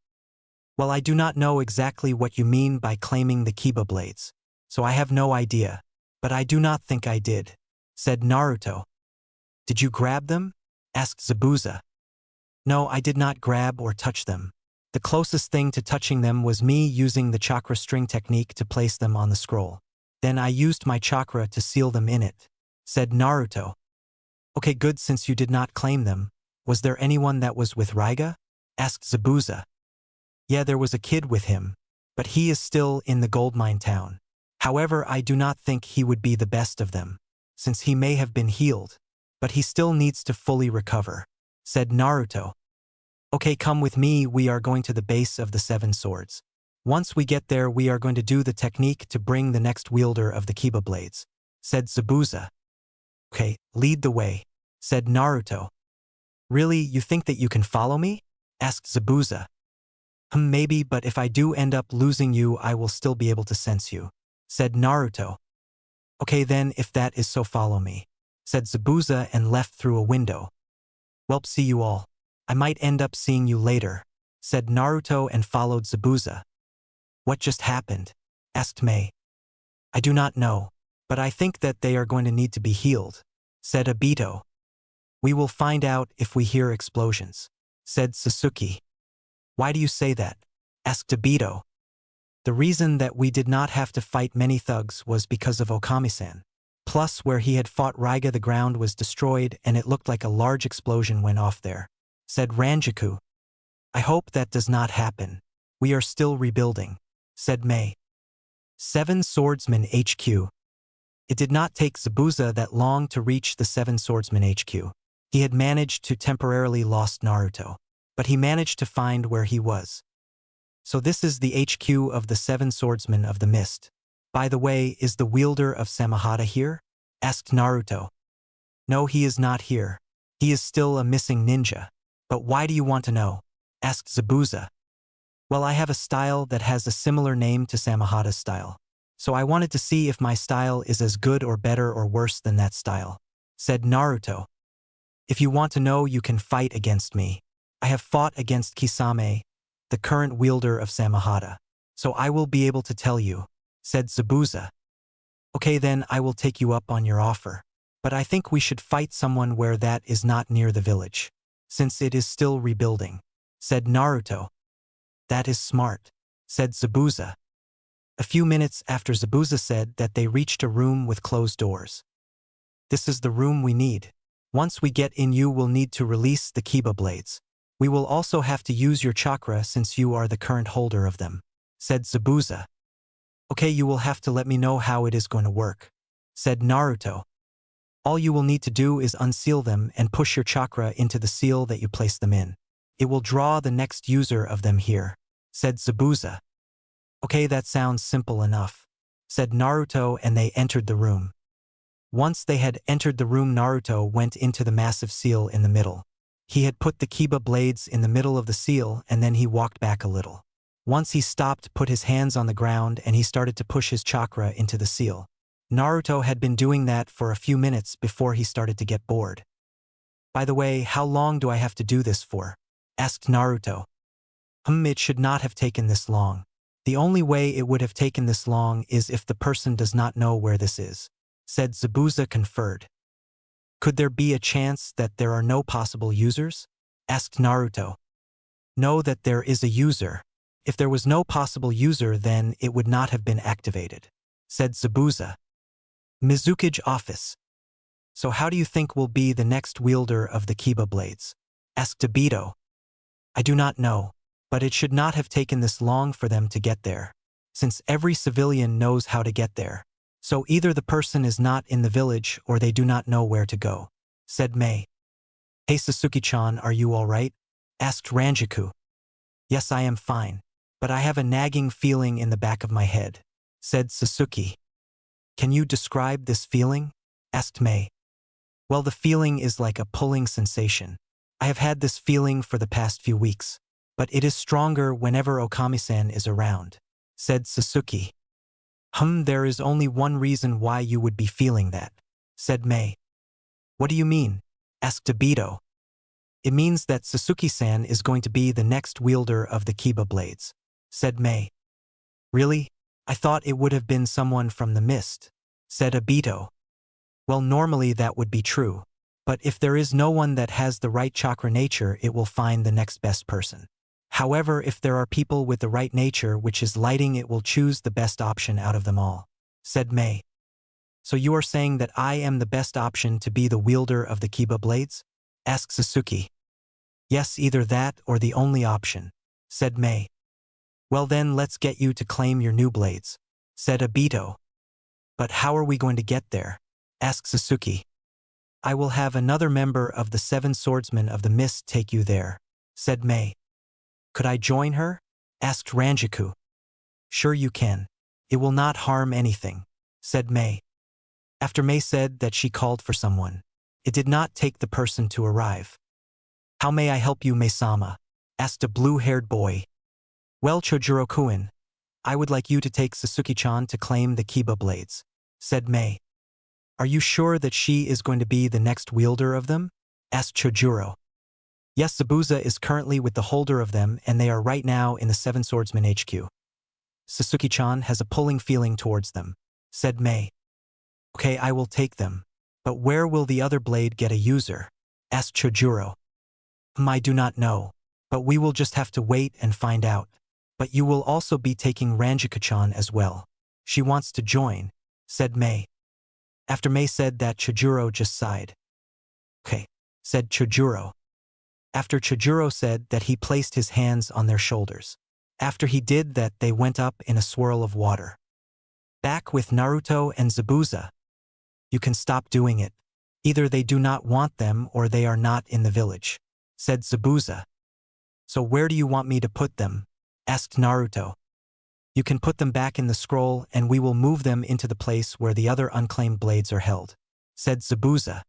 "Well, I do not know exactly what you mean by claiming the Kiba blades, so I have no idea. But I do not think I did," said Naruto. "Did you grab them?" asked Zabuza. "No, I did not grab or touch them. The closest thing to touching them was me using the chakra string technique to place them on the scroll. Then I used my chakra to seal them in it," said Naruto. "Okay, good, since you did not claim them. Was there anyone that was with Raiga?" asked Zabuza. "Yeah, there was a kid with him, but he is still in the goldmine town. However, I do not think he would be the best of them, since he may have been healed, but he still needs to fully recover," said Naruto. "Okay, come with me, we are going to the base of the 7 swords. Once we get there, we are going to do the technique to bring the next wielder of the Kiba blades," said Zabuza. "Okay, lead the way," said Naruto. "Really, you think that you can follow me?" asked Zabuza. Maybe, but if I do end up losing you, I will still be able to sense you," said Naruto. "Okay then, if that is so, follow me," said Zabuza and left through a window. "Welp, see you all. I might end up seeing you later," said Naruto and followed Zabuza. "What just happened?" asked Mei. "I do not know, but I think that they are going to need to be healed," said Obito. "We will find out if we hear explosions," said Sasuke. "Why do you say that?" asked Obito. "The reason that we did not have to fight many thugs was because of Okami-san. Plus, where he had fought Raiga, the ground was destroyed and it looked like a large explosion went off there," said Ranjaku. "I hope that does not happen. We are still rebuilding," said Mei. 7 Swordsman HQ. It did not take Zabuza that long to reach the 7 Swordsman HQ. He had managed to temporarily lost Naruto, but he managed to find where he was. "So this is the HQ of the 7 Swordsmen of the Mist. By the way, is the wielder of Samahata here?" asked Naruto. "No, he is not here. He is still a missing ninja." "But why do you want to know?" asked Zabuza. "Well, I have a style that has a similar name to Samahata's style. So I wanted to see if my style is as good or better or worse than that style," said Naruto. "If you want to know, you can fight against me. I have fought against Kisame, the current wielder of Samahata, so I will be able to tell you," said Zabuza. "Okay then, I will take you up on your offer. But I think we should fight someone where that is not near the village, since it is still rebuilding," said Naruto. "That is smart," said Zabuza. A few minutes after Zabuza said that, they reached a room with closed doors. "This is the room we need. Once we get in, you will need to release the Kiba blades. We will also have to use your chakra since you are the current holder of them," said Zabuza. "Okay, you will have to let me know how it is going to work," said Naruto. "All you will need to do is unseal them and push your chakra into the seal that you place them in. It will draw the next user of them here, said Zabuza. Okay, that sounds simple enough, said Naruto, and they entered the room. Once they had entered the room, Naruto went into the massive seal in the middle. He had put the Kiba blades in the middle of the seal, and then he walked back a little. Once he stopped, put his hands on the ground, and he started to push his chakra into the seal. Naruto had been doing that for a few minutes before he started to get bored. By the way, how long do I have to do this for? Asked Naruto. It should not have taken this long. The only way it would have taken this long is if the person does not know where this is, said Zabuza, conferred. Could there be a chance that there are no possible users? Asked Naruto. No, that there is a user. If there was no possible user, then it would not have been activated, said Zabuza. Mizukage office. So how do you think will be the next wielder of the Kiba blades? Asked Obito. I do not know, but it should not have taken this long for them to get there, since every civilian knows how to get there. So either the person is not in the village or they do not know where to go, said Mei. Hey Sasuke-chan, are you all right? Asked Ranjaku. Yes, I am fine, but I have a nagging feeling in the back of my head, said Sasuke. Can you describe this feeling? Asked Mei. Well, the feeling is like a pulling sensation. I have had this feeling for the past few weeks, but it is stronger whenever Okami-san is around, said Sasuke. There is only one reason why you would be feeling that, said Mei. What do you mean? Asked Obito. It means that Sasuke-san is going to be the next wielder of the Kiba blades, said Mei. Really? I thought it would have been someone from the mist, said Obito. Well, normally that would be true, but if there is no one that has the right chakra nature, it will find the next best person. However, if there are people with the right nature, which is lighting, it will choose the best option out of them all, said Mei. So you are saying that I am the best option to be the wielder of the Kiba blades? Asked Sasuke. Yes, either that or the only option, said Mei. Well then, let's get you to claim your new blades, said Obito. But how are we going to get there? Asked Sasuke. I will have another member of the 7 swordsmen of the mist take you there, said Mei. Could I join her? Asked Ranjaku. Sure you can. It will not harm anything, said Mei. After Mei said that she called for someone, it did not take the person to arrive. How may I help you, Mei-sama? Asked a blue-haired boy. Well, Chojuro-kun, I would like you to take Sasuke-chan to claim the Kiba blades, said Mei. Are you sure that she is going to be the next wielder of them? Asked Chojuro. Yes, Zabuza is currently with the holder of them, and they are right now in the 7 Swordsman HQ. Sasuke-chan has a pulling feeling towards them, said Mei. Okay, I will take them. But where will the other blade get a user? Asked Chojuro. I do not know, but we will just have to wait and find out. But you will also be taking Ranjaku-chan as well. She wants to join, said Mei. After Mei said that, Chojuro just sighed. Okay, said Chojuro. After Chojuro said that, he placed his hands on their shoulders. After he did that, they went up in a swirl of water. Back with Naruto and Zabuza. You can stop doing it. Either they do not want them or they are not in the village, said Zabuza. So where do you want me to put them? Asked Naruto. You can put them back in the scroll and we will move them into the place where the other unclaimed blades are held, said Zabuza.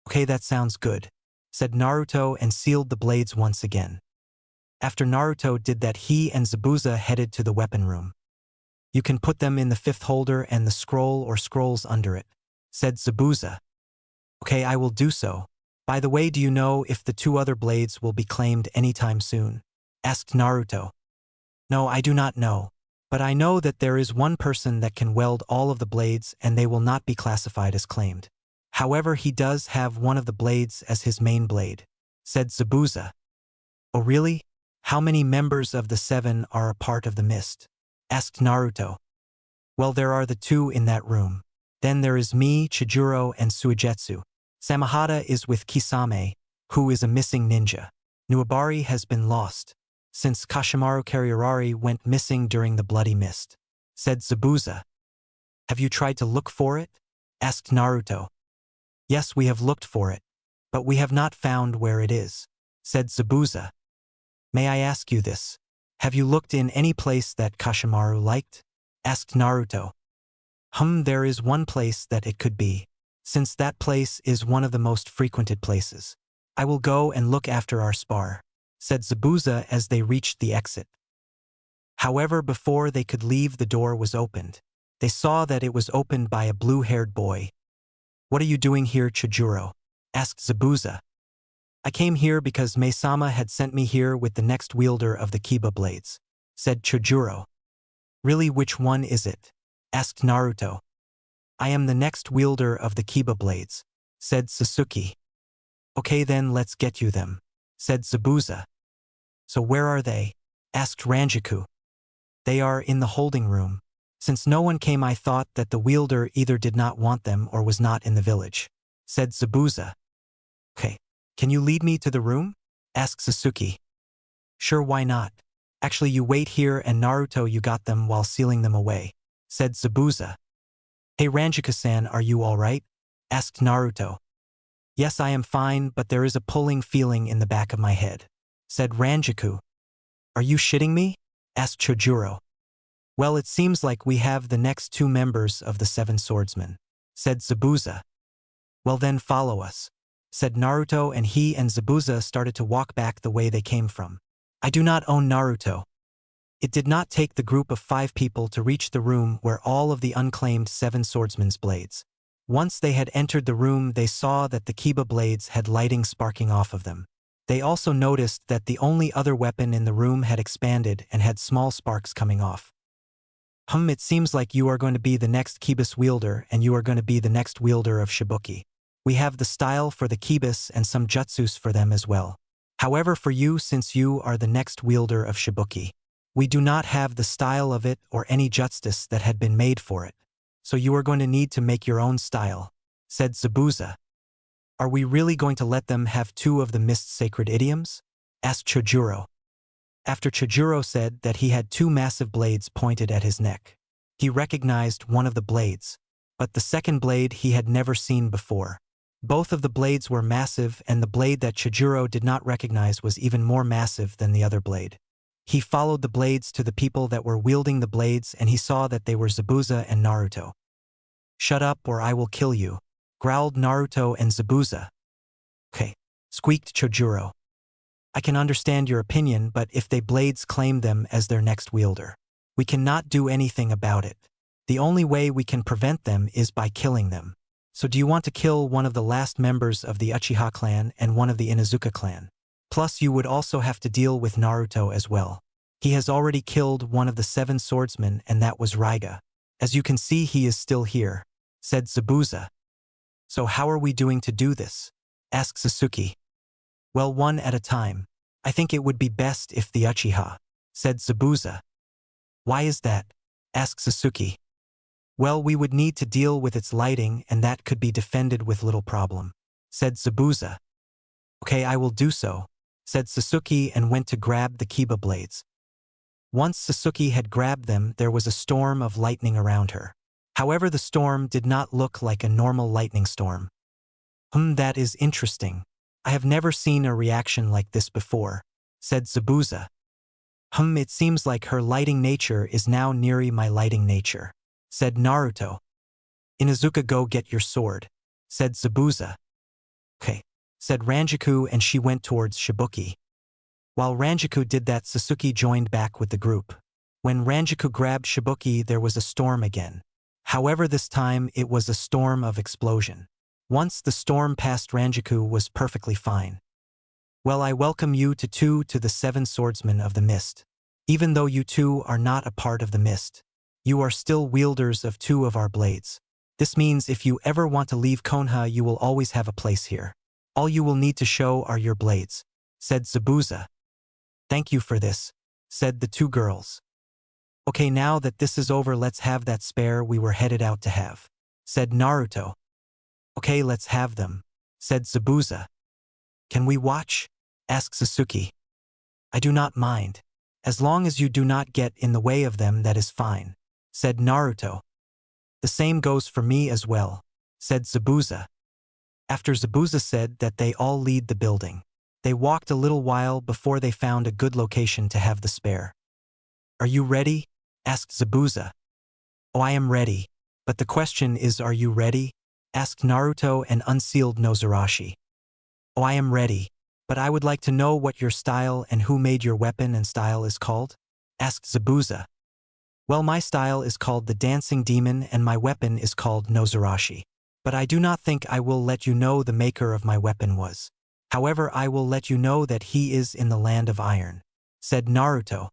Okay, that sounds good, said Naruto, and sealed the blades once again. After Naruto did that, he and Zabuza headed to the weapon room. You can put them in the 5th holder and the scroll or scrolls under it, said Zabuza. Okay, I will do so. By the way, do you know if the 2 other blades will be claimed anytime soon? Asked Naruto. No, I do not know. But I know that there is one person that can weld all of the blades and they will not be classified as claimed. However, he does have one of the blades as his main blade, said Zabuza. Oh really? How many members of the 7 are a part of the mist? Asked Naruto. Well, there are the 2 in that room. Then there is me, Chijuro, and Suigetsu. Samahata is with Kisame, who is a missing ninja. Nuabari has been lost, since Kashimaru Kariurari went missing during the Bloody Mist, said Zabuza. Have you tried to look for it? Asked Naruto. Yes, we have looked for it, but we have not found where it is, said Zabuza. May I ask you this? Have you looked in any place that Kashimaru liked? Asked Naruto. There is one place that it could be, since that place is one of the most frequented places. I will go and look after our spar, said Zabuza as they reached the exit. However, before they could leave, the door was opened. They saw that it was opened by a blue-haired boy. What are you doing here, Chojuro? Asked Zabuza. I came here because Maesama had sent me here with the next wielder of the Kiba blades, said Chojuro. Really, which one is it? Asked Naruto. I am the next wielder of the Kiba blades, said Sasuke. Okay then, let's get you them, said Zabuza. So where are they? Asked Ranjaku. They are in the holding room. Since no one came, I thought that the wielder either did not want them or was not in the village, said Zabuza. Okay, can you lead me to the room? Asked Sasuke. Sure, why not? Actually, you wait here, and Naruto, you got them while sealing them away, said Zabuza. Hey Ranjaku-san, are you alright? Asked Naruto. Yes, I am fine, but there is a pulling feeling in the back of my head, said Ranjaku. Are you shitting me? Asked Chojuro. Well, it seems like we have the next two members of the Seven Swordsmen, said Zabuza. Well then follow us, said Naruto, and he and Zabuza started to walk back the way they came from. I do not own Naruto. It did not take the group of 5 people to reach the room where all of the unclaimed Seven Swordsmen's blades. Once they had entered the room, they saw that the Kiba blades had lighting sparking off of them. They also noticed that the only other weapon in the room had expanded and had small sparks coming off. It seems like you are going to be the next Kibas wielder, and you are going to be the next wielder of Shibuki. We have the style for the Kibas and some jutsus for them as well. However, for you, since you are the next wielder of Shibuki, we do not have the style of it or any jutsus that had been made for it. So you are going to need to make your own style, said Zabuza. Are we really going to let them have 2 of the mist sacred idioms? Asked Chojuro. After Chojuro said that he had 2 massive blades pointed at his neck. He recognized one of the blades, but the second blade he had never seen before. Both of the blades were massive, and the blade that Chojuro did not recognize was even more massive than the other blade. He followed the blades to the people that were wielding the blades, and he saw that they were Zabuza and Naruto. Shut up or I will kill you, growled Naruto and Zabuza. Okay, squeaked Chojuro. I can understand your opinion, but if they blades claim them as their next wielder, we cannot do anything about it. The only way we can prevent them is by killing them. So do you want to kill one of the last members of the Uchiha clan and one of the Inuzuka clan? Plus you would also have to deal with Naruto as well. He has already killed one of the 7 swordsmen, and that was Raiga. As you can see, he is still here, said Zabuza. So how are we doing to do this? Asked Sasuke. Well, one at a time. I think it would be best if the Uchiha, said Zabuza. Why is that? Asked Sasuke. Well, we would need to deal with its lighting, and that could be defended with little problem, said Zabuza. Okay, I will do so, said Sasuke, and went to grab the Kiba blades. Once Sasuke had grabbed them, there was a storm of lightning around her. However, the storm did not look like a normal lightning storm. That is interesting. I have never seen a reaction like this before, said Zabuza. It seems like her lighting nature is now nearly my lighting nature, said Naruto. Inuzuka, go get your sword, said Zabuza. Okay, said Ranjaku, and she went towards Shibuki. While Ranjaku did that, Sasuke joined back with the group. When Ranjaku grabbed Shibuki, there was a storm again. However, this time it was a storm of explosion. Once the storm passed, Ranjaku was perfectly fine. Well, I welcome you to the 7 swordsmen of the mist. Even though you 2 are not a part of the mist, you are still wielders of 2 of our blades. This means if you ever want to leave Konoha, you will always have a place here. All you will need to show are your blades, said Zabuza. Thank you for this, said the 2 girls. Okay, now that this is over, let's have that spare we were headed out to have, said Naruto. Okay, let's have them, said Zabuza. Can we watch? Asked Sasuke. I do not mind. As long as you do not get in the way of them, that is fine, said Naruto. The same goes for me as well, said Zabuza. After Zabuza said that, they all leave the building. They walked a little while before they found a good location to have the spare. "Are you ready?" asked Zabuza. "Oh, I am ready. But the question is, are you ready?" asked Naruto and unsealed Noarashi. "Oh, I am ready. But I would like to know what your style and who made your weapon and style is called?" asked Zabuza. "Well, my style is called the Dancing Demon and my weapon is called Noarashi. But I do not think I will let you know the maker of my weapon was. However, I will let you know that he is in the land of iron," said Naruto.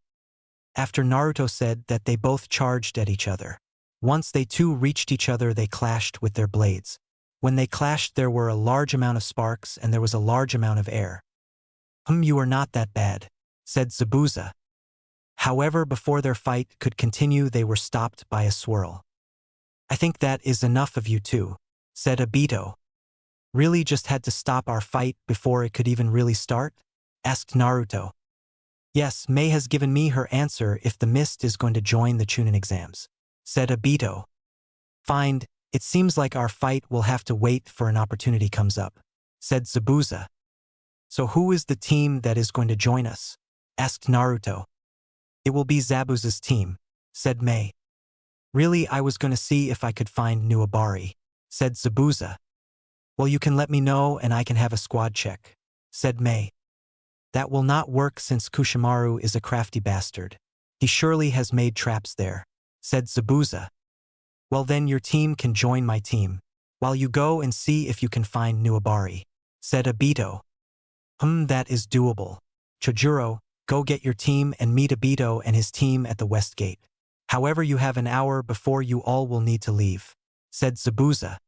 After Naruto said that, they both charged at each other. Once they two reached each other, they clashed with their blades. When they clashed, there were a large amount of sparks and there was a large amount of air. You are not that bad," said Zabuza. However, before their fight could continue, they were stopped by a swirl. "I think that is enough of you two," said Obito. "Really just had to stop our fight before it could even really start?" asked Naruto. "Yes, May has given me her answer if the mist is going to join the Chunin exams," said Obito. "Fine, it seems like our fight will have to wait for an opportunity comes up," said Zabuza. "So who is the team that is going to join us?" asked Naruto. "It will be Zabuza's team," said May. "Really, I was going to see if I could find Nuabari," said Zabuza. "Well, you can let me know and I can have a squad check," said May. "That will not work since Kushimaru is a crafty bastard. He surely has made traps there," said Zabuza. "Well, then your team can join my team, while you go and see if you can find Nuabari," said Obito. That is doable. Chojuro, go get your team and meet Obito and his team at the West Gate. However, you have an hour before you all will need to leave," said Zabuza.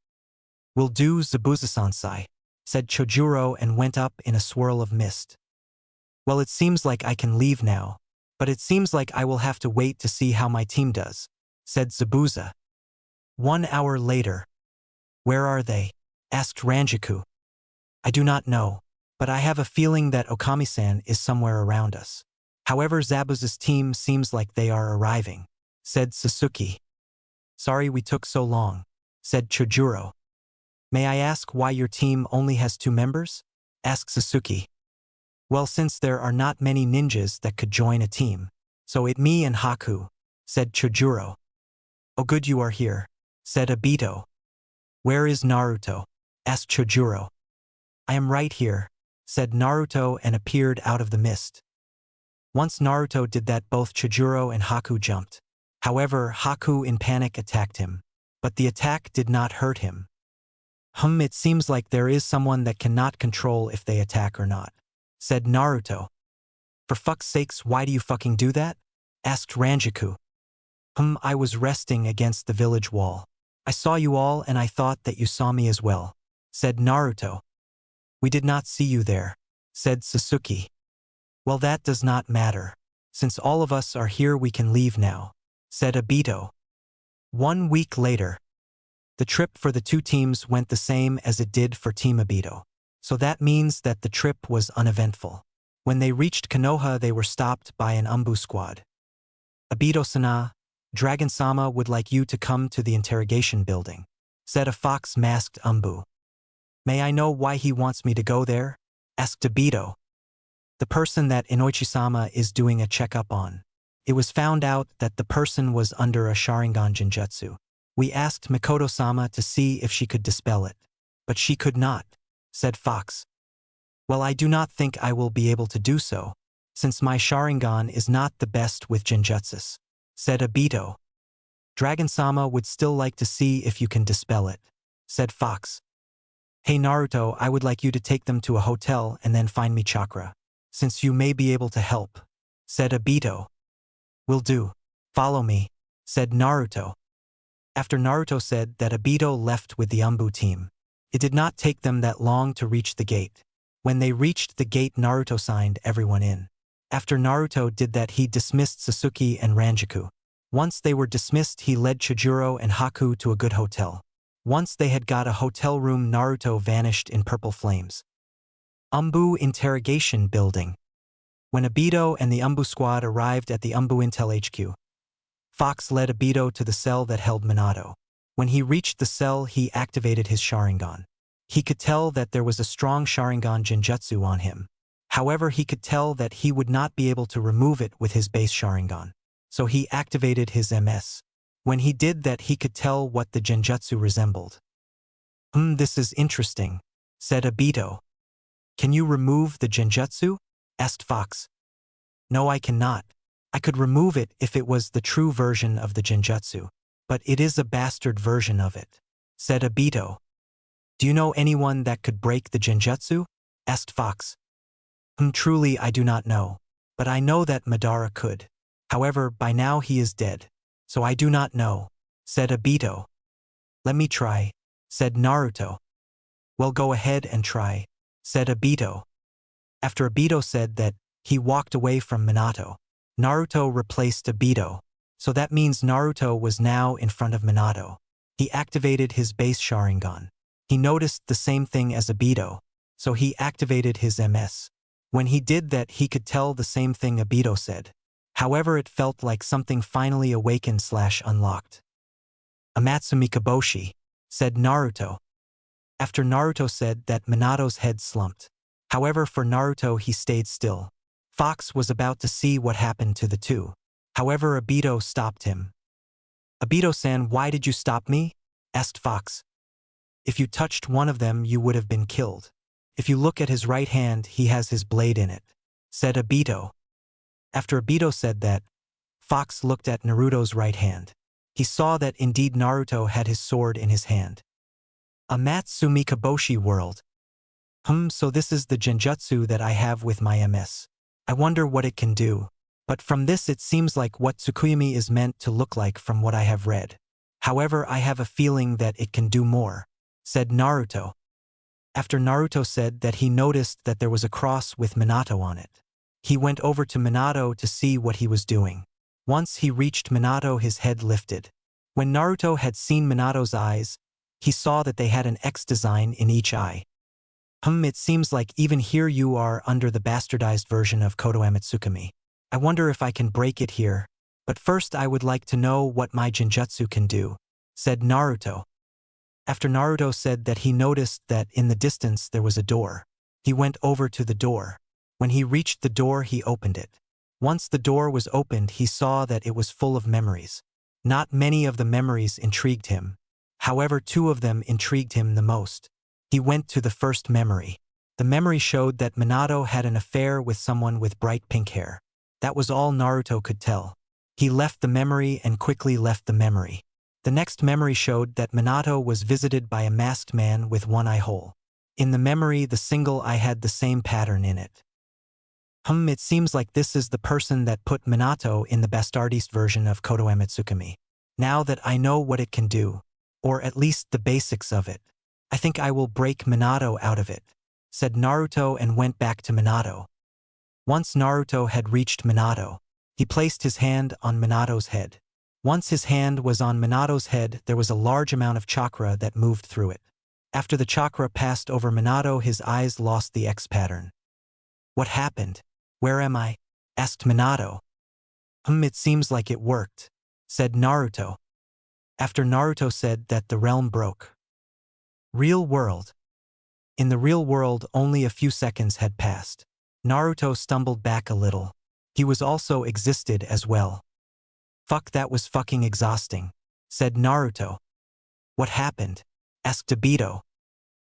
"Will do, Zabuza-sensei," said Chojuro and went up in a swirl of mist. "Well, it seems like I can leave now, but it seems like I will have to wait to see how my team does," said Zabuza. 1 hour later. "Where are they?" asked Ranjaku. "I do not know, but I have a feeling that Okami-san is somewhere around us. However, Zabuza's team seems like they are arriving," said Sasuke. "Sorry we took so long," said Chojuro. "May I ask why your team only has 2 members?" asked Sasuke. "Well, since there are not many ninjas that could join a team, so it me and Haku," said Chojuro. "Oh, good you are here," said Obito. "Where is Naruto?" asked Chojuro. "I am right here," said Naruto and appeared out of the mist. Once Naruto did that, both Chojuro and Haku jumped. However, Haku in panic attacked him, but the attack did not hurt him. It seems like there is someone that cannot control if they attack or not," said Naruto. "For fuck's sakes, why do you fucking do that?" asked Ranjaku. I was resting against the village wall. I saw you all and I thought that you saw me as well," said Naruto. "We did not see you there," said Sasuke. "Well, that does not matter. Since all of us are here, we can leave now," said Obito. 1 week later. The trip for the 2 teams went the same as it did for Team Obito. So that means that the trip was uneventful. When they reached Konoha, they were stopped by an Umbu squad. "Obito-sana, Dragon-sama would like you to come to the interrogation building," said a fox-masked Umbu. "May I know why he wants me to go there?" asked Obito. "The person that Inoichi-sama is doing a checkup on. It was found out that the person was under a Sharingan Genjutsu. We asked Mikoto-sama to see if she could dispel it, but she could not," said Fox. "Well, I do not think I will be able to do so, since my Sharingan is not the best with Genjutsus," said Obito. "Dragon-sama would still like to see if you can dispel it," said Fox. "Hey Naruto, I would like you to take them to a hotel and then find me chakra, since you may be able to help," said Obito. "Will do. Follow me," said Naruto. After Naruto said that, Obito left with the Umbu team. It did not take them that long to reach the gate. When they reached the gate, Naruto signed everyone in. After Naruto did that, he dismissed Sasuke and Ranjaku. Once they were dismissed, he led Chojuro and Haku to a good hotel. Once they had got a hotel room, Naruto vanished in purple flames. Umbu interrogation building. When Obito and the Umbu squad arrived at the Umbu Intel HQ, Fox led Obito to the cell that held Minato. When he reached the cell, he activated his Sharingan. He could tell that there was a strong Sharingan Genjutsu on him. However, he could tell that he would not be able to remove it with his base Sharingan. So he activated his MS. When he did that, he could tell what the Genjutsu resembled. This is interesting, said Obito. Can you remove the Genjutsu? Asked Fox. No, I cannot. I could remove it if it was the true version of the Genjutsu, but it is a bastard version of it, said Obito. Do you know anyone that could break the Genjutsu? Asked Fox. Truly I do not know, but I know that Madara could. However, by now he is dead, so I do not know, said Obito. Let me try, said Naruto. Well, go ahead and try, said Obito. After Obito said that, he walked away from Minato. Naruto replaced Obito, so that means Naruto was now in front of Minato. He activated his base Sharingan. He noticed the same thing as Obito, so he activated his MS. When he did that, he could tell the same thing Obito said. However, it felt like something finally awakened/unlocked. Amatsu Mikaboshi, said Naruto. After Naruto said that, Minato's head slumped. However, for Naruto he stayed still. Fox was about to see what happened to the two. However, Obito stopped him. Obito-san, why did you stop me? Asked Fox. If you touched one of them, you would have been killed. If you look at his right hand, he has his blade in it, said Obito. After Obito said that, Fox looked at Naruto's right hand. He saw that indeed Naruto had his sword in his hand. Amatsu Mikaboshi world. So this is the Genjutsu that I have with my MS. I wonder what it can do. But from this it seems like what Tsukuyomi is meant to look like from what I have read. However, I have a feeling that it can do more, said Naruto. After Naruto said that, he noticed that there was a cross with Minato on it. He went over to Minato to see what he was doing. Once he reached Minato, his head lifted. When Naruto had seen Minato's eyes, he saw that they had an X design in each eye. It seems like even here you are under the bastardized version of Konoha Mitsukami. I wonder if I can break it here. But first I would like to know what my Genjutsu can do, said Naruto. After Naruto said that, he noticed that in the distance there was a door. He went over to the door. When he reached the door, he opened it. Once the door was opened, he saw that it was full of memories. Not many of the memories intrigued him. However, two of them intrigued him the most. He went to the first memory. The memory showed that Minato had an affair with someone with bright pink hair. That was all Naruto could tell. He left the memory and quickly left the memory. The next memory showed that Minato was visited by a masked man with one eye hole. In the memory, the single eye had the same pattern in it. It seems like this is the person that put Minato in the bastardized version of Konoha Mitsukami. Now that I know what it can do, or at least the basics of it, I think I will break Minato out of it, said Naruto and went back to Minato. Once Naruto had reached Minato, he placed his hand on Minato's head. Once his hand was on Minato's head, there was a large amount of chakra that moved through it. After the chakra passed over Minato, his eyes lost the X pattern. What happened? Where am I? Asked Minato. It seems like it worked, said Naruto. After Naruto said that, the realm broke. Real world. In the real world, only a few seconds had passed. Naruto stumbled back a little. He was also existed as well. Fuck, that was fucking exhausting, said Naruto. What happened? Asked Obito.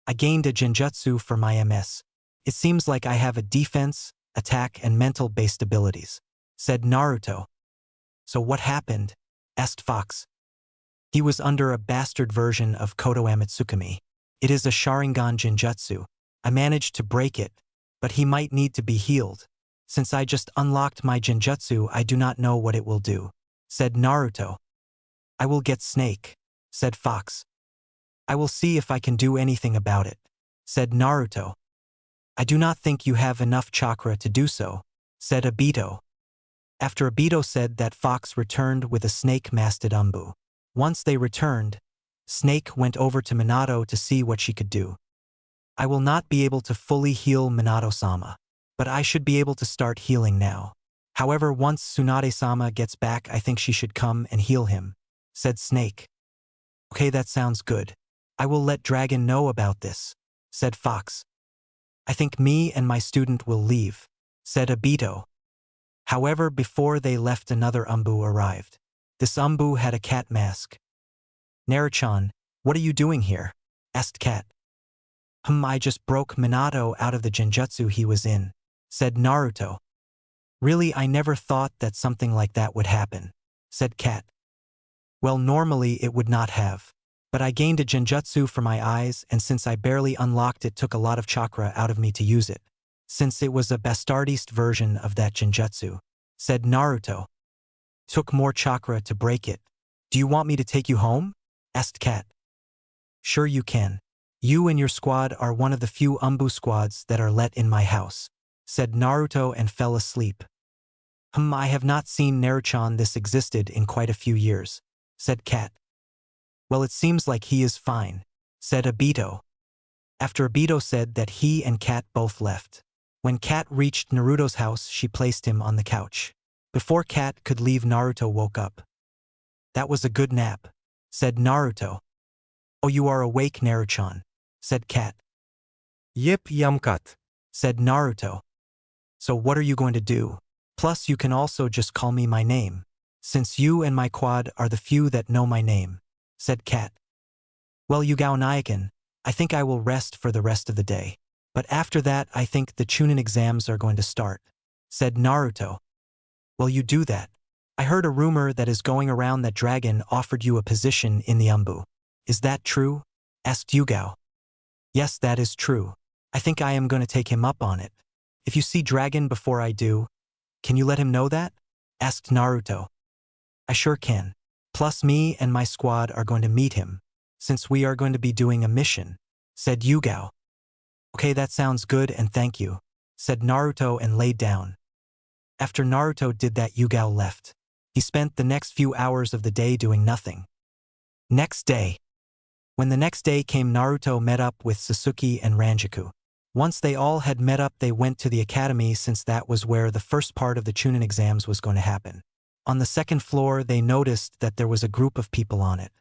I gained a Genjutsu for my MS. It seems like I have a defense, attack and mental-based abilities, said Naruto. So what happened? Asked Fox. He was under a bastard version of Konoha Mitsukami. It is a Sharingan Genjutsu. I managed to break it, but he might need to be healed. Since I just unlocked my Genjutsu, I do not know what it will do, said Naruto. I will get Snake, said Fox. I will see if I can do anything about it, said Naruto. I do not think you have enough chakra to do so, said Obito. After Obito said that, Fox returned with a snake-masted Umbu. Once they returned, Snake went over to Minato to see what she could do. I will not be able to fully heal Minato-sama, but I should be able to start healing now. However, once Tsunade-sama gets back, I think she should come and heal him, said Snake. Okay, that sounds good. I will let Dragon know about this, said Fox. I think me and my student will leave, said Obito. However, before they left, another Umbu arrived. This Umbu had a cat mask. Naruto, what are you doing here? Asked Cat. I just broke Minato out of the Genjutsu he was in, said Naruto. Really, I never thought that something like that would happen, said Cat. Well, normally it would not have. But I gained a Genjutsu for my eyes, and since I barely unlocked it, took a lot of chakra out of me to use it. Since it was a bastardized version of that Genjutsu, said Naruto. Took more chakra to break it. Do you want me to take you home? Asked Cat. Sure you can. You and your squad are one of the few Umbu squads that are let in my house, said Naruto and fell asleep. I have not seen Naruto. This existed in quite a few years, said Cat. Well, it seems like he is fine, said Obito. After Obito said that he and Cat both left. When Cat reached Naruto's house, she placed him on the couch. Before Cat could leave, Naruto woke up. That was a good nap, said Naruto. Oh, you are awake, Naruto, said Cat. Yep, Yamkat, said Naruto. So what are you going to do? Plus, you can also just call me my name, since you and my quad are the few that know my name, said Cat. Well, Yugao Nyakan, I think I will rest for the rest of the day. But after that, I think the Chunin exams are going to start, said Naruto. Well, you do that. I heard a rumor that is going around that Dragon offered you a position in the Umbu. Is that true? Asked Yugao. Yes, that is true. I think I am going to take him up on it. If you see Dragon before I do, can you let him know that? Asked Naruto. I sure can. Plus, me and my squad are going to meet him, since we are going to be doing a mission, said Yugao. Okay, that sounds good and thank you, said Naruto and laid down. After Naruto did that, Yugao left. He spent the next few hours of the day doing nothing. Next day. When the next day came, Naruto met up with Sasuke and Ranjaku. Once they all had met up, they went to the academy, since that was where the first part of the Chunin exams was going to happen. On the second floor, they noticed that there was a group of people on it.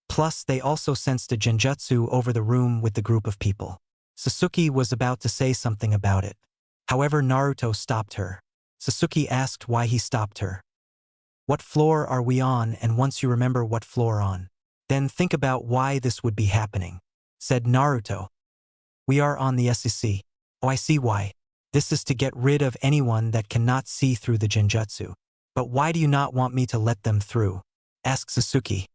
Plus, they also sensed a Genjutsu over the room with the group of people. Sasuke was about to say something about it. However, Naruto stopped her. Sasuke asked why he stopped her. What floor are we on? And once you remember what floor on, then think about why this would be happening, said Naruto. We are on the SEC. Oh, I see why. This is to get rid of anyone that cannot see through the Genjutsu. But why do you not want me to let them through? Asked Sasuke.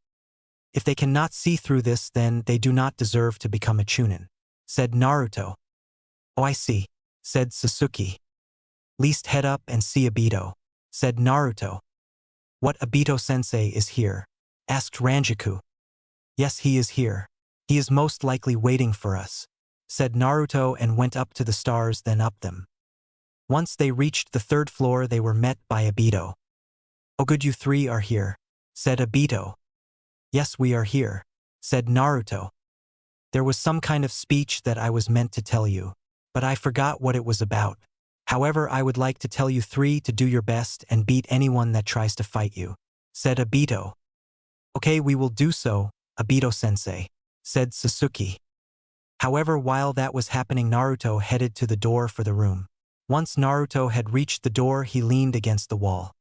If they cannot see through this, then they do not deserve to become a Chunin, said Naruto. Oh, I see, said Sasuke. Least head up and see Obito, said Naruto. What, Obito-sensei is here? Asked Ranjaku. Yes, he is here. He is most likely waiting for us, said Naruto and went up to the stars, then up them. Once they reached the third floor, they were met by Obito. Oh good, you three are here, said Obito. Yes, we are here, said Naruto. There was some kind of speech that I was meant to tell you, but I forgot what it was about. However, I would like to tell you three to do your best and beat anyone that tries to fight you, said Obito. Okay, we will do so, Obito-sensei, said Sasuke. However, while that was happening, Naruto headed to the door for the room. Once Naruto had reached the door, he leaned against the wall.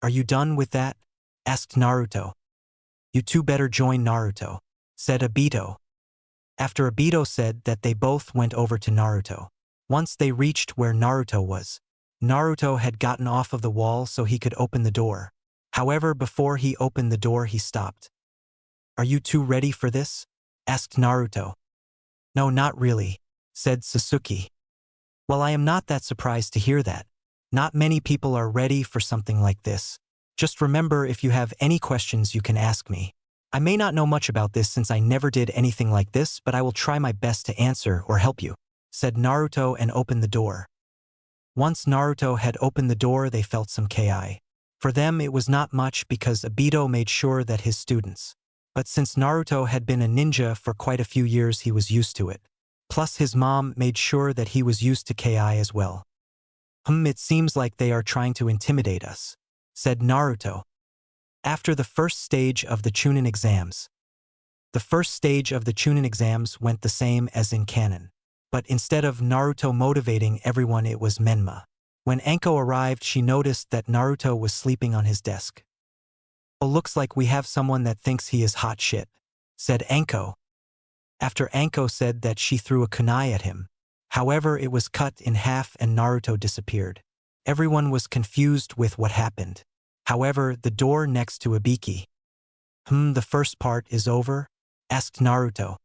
Are you done with that? Asked Naruto. You two better join Naruto, said Obito. After Obito said that, they both went over to Naruto. Once they reached where Naruto was, Naruto had gotten off of the wall so he could open the door. However, before he opened the door, he stopped. Are you two ready for this? Asked Naruto. No, not really, said Sasuke. Well, I am not that surprised to hear that. Not many people are ready for something like this. Just remember, if you have any questions, you can ask me. I may not know much about this since I never did anything like this, but I will try my best to answer or help you, said Naruto and opened the door. Once Naruto had opened the door, they felt some ki. For them, it was not much because Obito made sure that his students. But since Naruto had been a ninja for quite a few years, he was used to it. Plus, his mom made sure that he was used to ki as well. It seems like they are trying to intimidate us, said Naruto. After the first stage of the Chunin exams. The first stage of the Chunin exams went the same as in canon. But instead of Naruto motivating everyone, it was Menma. When Anko arrived, she noticed that Naruto was sleeping on his desk. "Oh, looks like we have someone that thinks he is hot shit," said Anko. After Anko said that, she threw a kunai at him. However, it was cut in half and Naruto disappeared. Everyone was confused with what happened. However, the door next to Ibiki. The first part is over?" asked Naruto.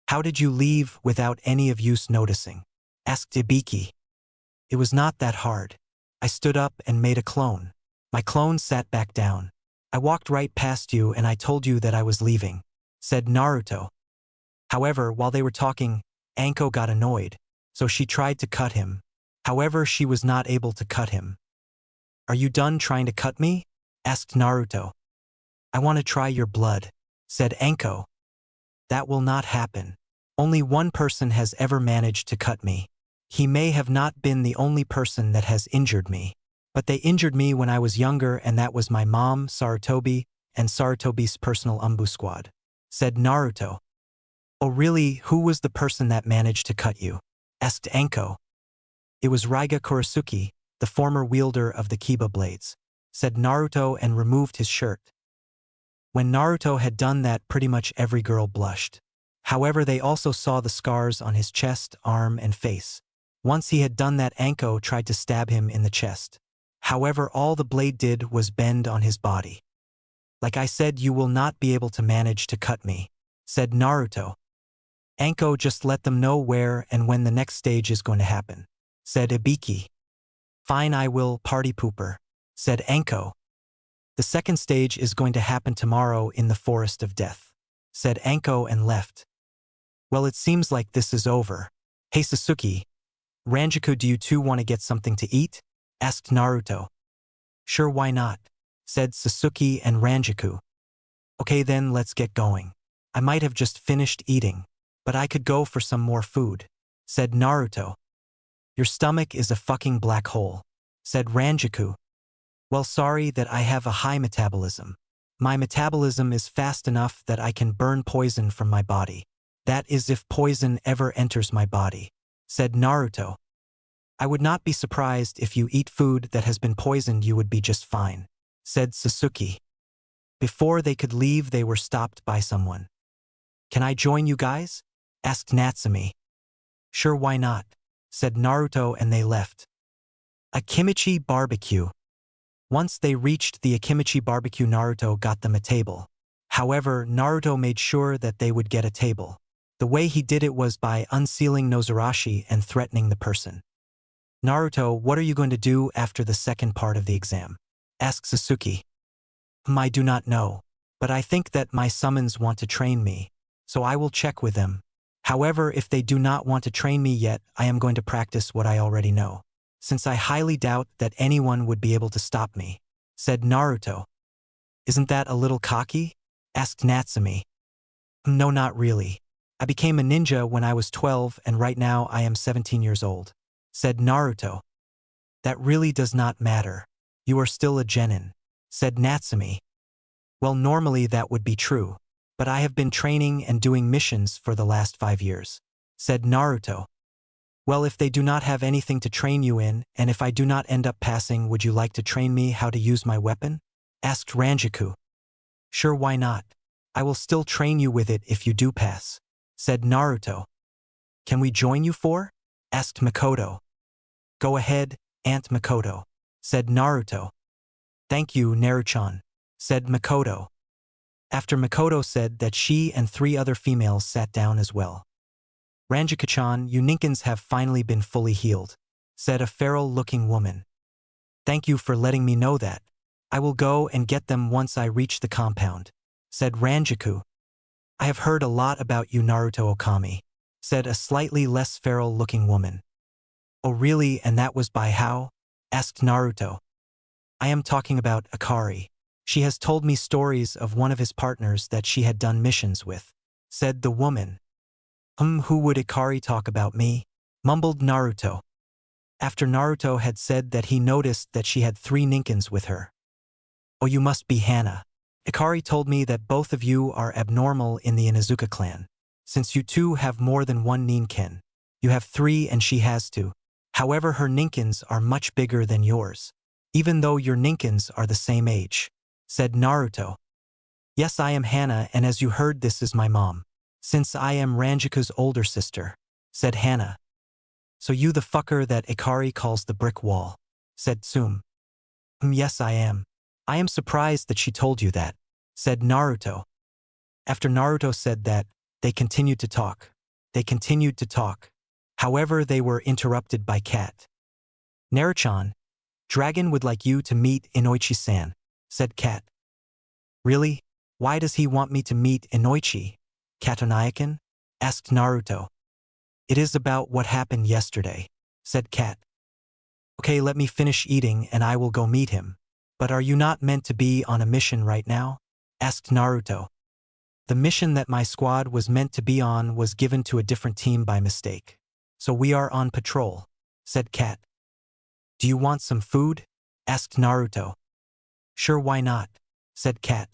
"How did you leave without any of us noticing?" asked Ibiki. "It was not that hard. I stood up and made a clone. My clone sat back down. I walked right past you and I told you that I was leaving," said Naruto. However, while they were talking, Anko got annoyed, so she tried to cut him. However, she was not able to cut him. "Are you done trying to cut me?" asked Naruto. "I want to try your blood," said Anko. "That will not happen. Only one person has ever managed to cut me. He may have not been the only person that has injured me. But they injured me when I was younger, and that was my mom, Sarutobi, and Sarutobi's personal umbu squad," said Naruto. "Oh really, who was the person that managed to cut you?" asked Anko. "It was Raiga Kurasuki, the former wielder of the Kiba blades," said Naruto and removed his shirt. When Naruto had done that, pretty much every girl blushed. However, they also saw the scars on his chest, arm, and face. Once he had done that, Anko tried to stab him in the chest. However, all the blade did was bend on his body. "Like I said, you will not be able to manage to cut me," said Naruto. "Anko, just let them know where and when the next stage is going to happen," said Ibiki. "Fine, I will, party pooper," said Anko. "The second stage is going to happen tomorrow in the Forest of Death," said Anko and left. "Well, it seems like this is over. Hey Sasuke, Ranjaku, do you two want to get something to eat?" asked Naruto. "Sure, why not?" said Sasuke and Ranjaku. "Okay then, let's get going. I might have just finished eating, but I could go for some more food," said Naruto. "Your stomach is a fucking black hole," said Ranjaku. "Well, sorry that I have a high metabolism. My metabolism is fast enough that I can burn poison from my body. That is if poison ever enters my body," said Naruto. "I would not be surprised if you eat food that has been poisoned. You would be just fine," said Sasuke. Before they could leave, they were stopped by someone. "Can I join you guys?" asked Natsumi. "Sure, why not?" said Naruto, and they left. A kimchi barbecue. Once they reached the Akimichi barbecue, Naruto got them a table. However, Naruto made sure that they would get a table. The way he did it was by unsealing Noarashi and threatening the person. "Naruto, what are you going to do after the second part of the exam?" asked Sasuke. "I do not know, but I think that my summons want to train me, so I will check with them. However, if they do not want to train me yet, I am going to practice what I already know, since I highly doubt that anyone would be able to stop me," said Naruto. "Isn't that a little cocky?" asked Natsumi. "No, not really. I became a ninja when I was 12 and right now I am 17 years old," said Naruto. "That really does not matter. You are still a genin," said Natsumi. "Well, normally that would be true, but I have been training and doing missions for the last 5 years," said Naruto. "Well, if they do not have anything to train you in, and if I do not end up passing, would you like to train me how to use my weapon?" asked Ranjaku. "Sure, why not? I will still train you with it if you do pass," said Naruto. "Can we join you for?" asked Makoto. "Go ahead, Aunt Makoto," said Naruto. "Thank you, Naruchan," said Makoto. After Makoto said that, she and 3 other females sat down as well. "Ranjaku-chan, you ninkins have finally been fully healed," said a feral-looking woman. "Thank you for letting me know that. I will go and get them once I reach the compound," said Ranjaku. "I have heard a lot about you, Naruto Okami," said a slightly less feral-looking woman. "Oh really, and that was by how?" asked Naruto. "I am talking about Akari. She has told me stories of one of his partners that she had done missions with," said the woman. Who would Akari talk about me?" mumbled Naruto. After Naruto had said that, he noticed that she had 3 ninkins with her. "Oh, you must be Hana. Akari told me that both of you are abnormal in the Inuzuka clan, since you two have more than one ninkin," You have 3 and she has 2. However, her ninkins are much bigger than yours. Even though your ninkins are the same age, said Naruto. Yes, I am Hana, and as you heard, this is my mom. Since I am Ranjiku's older sister, said Hana. So you the fucker that Ikari calls the brick wall, said Tsum. Yes, I am. I am surprised that she told you that, said Naruto. After Naruto said that, they continued to talk. They continued to talk. However, they were interrupted by Kat. Naruchan, Dragon would like you to meet Inoichi-san, said Kat. Really? Why does he want me to meet Inoichi? Katanayakan? Asked Naruto. It is about what happened yesterday, said Kat. Okay, let me finish eating and I will go meet him. But are you not meant to be on a mission right now? Asked Naruto. The mission that my squad was meant to be on was given to a different team by mistake. So we are on patrol, said Kat. Do you want some food? Asked Naruto. Sure, why not? Said Kat.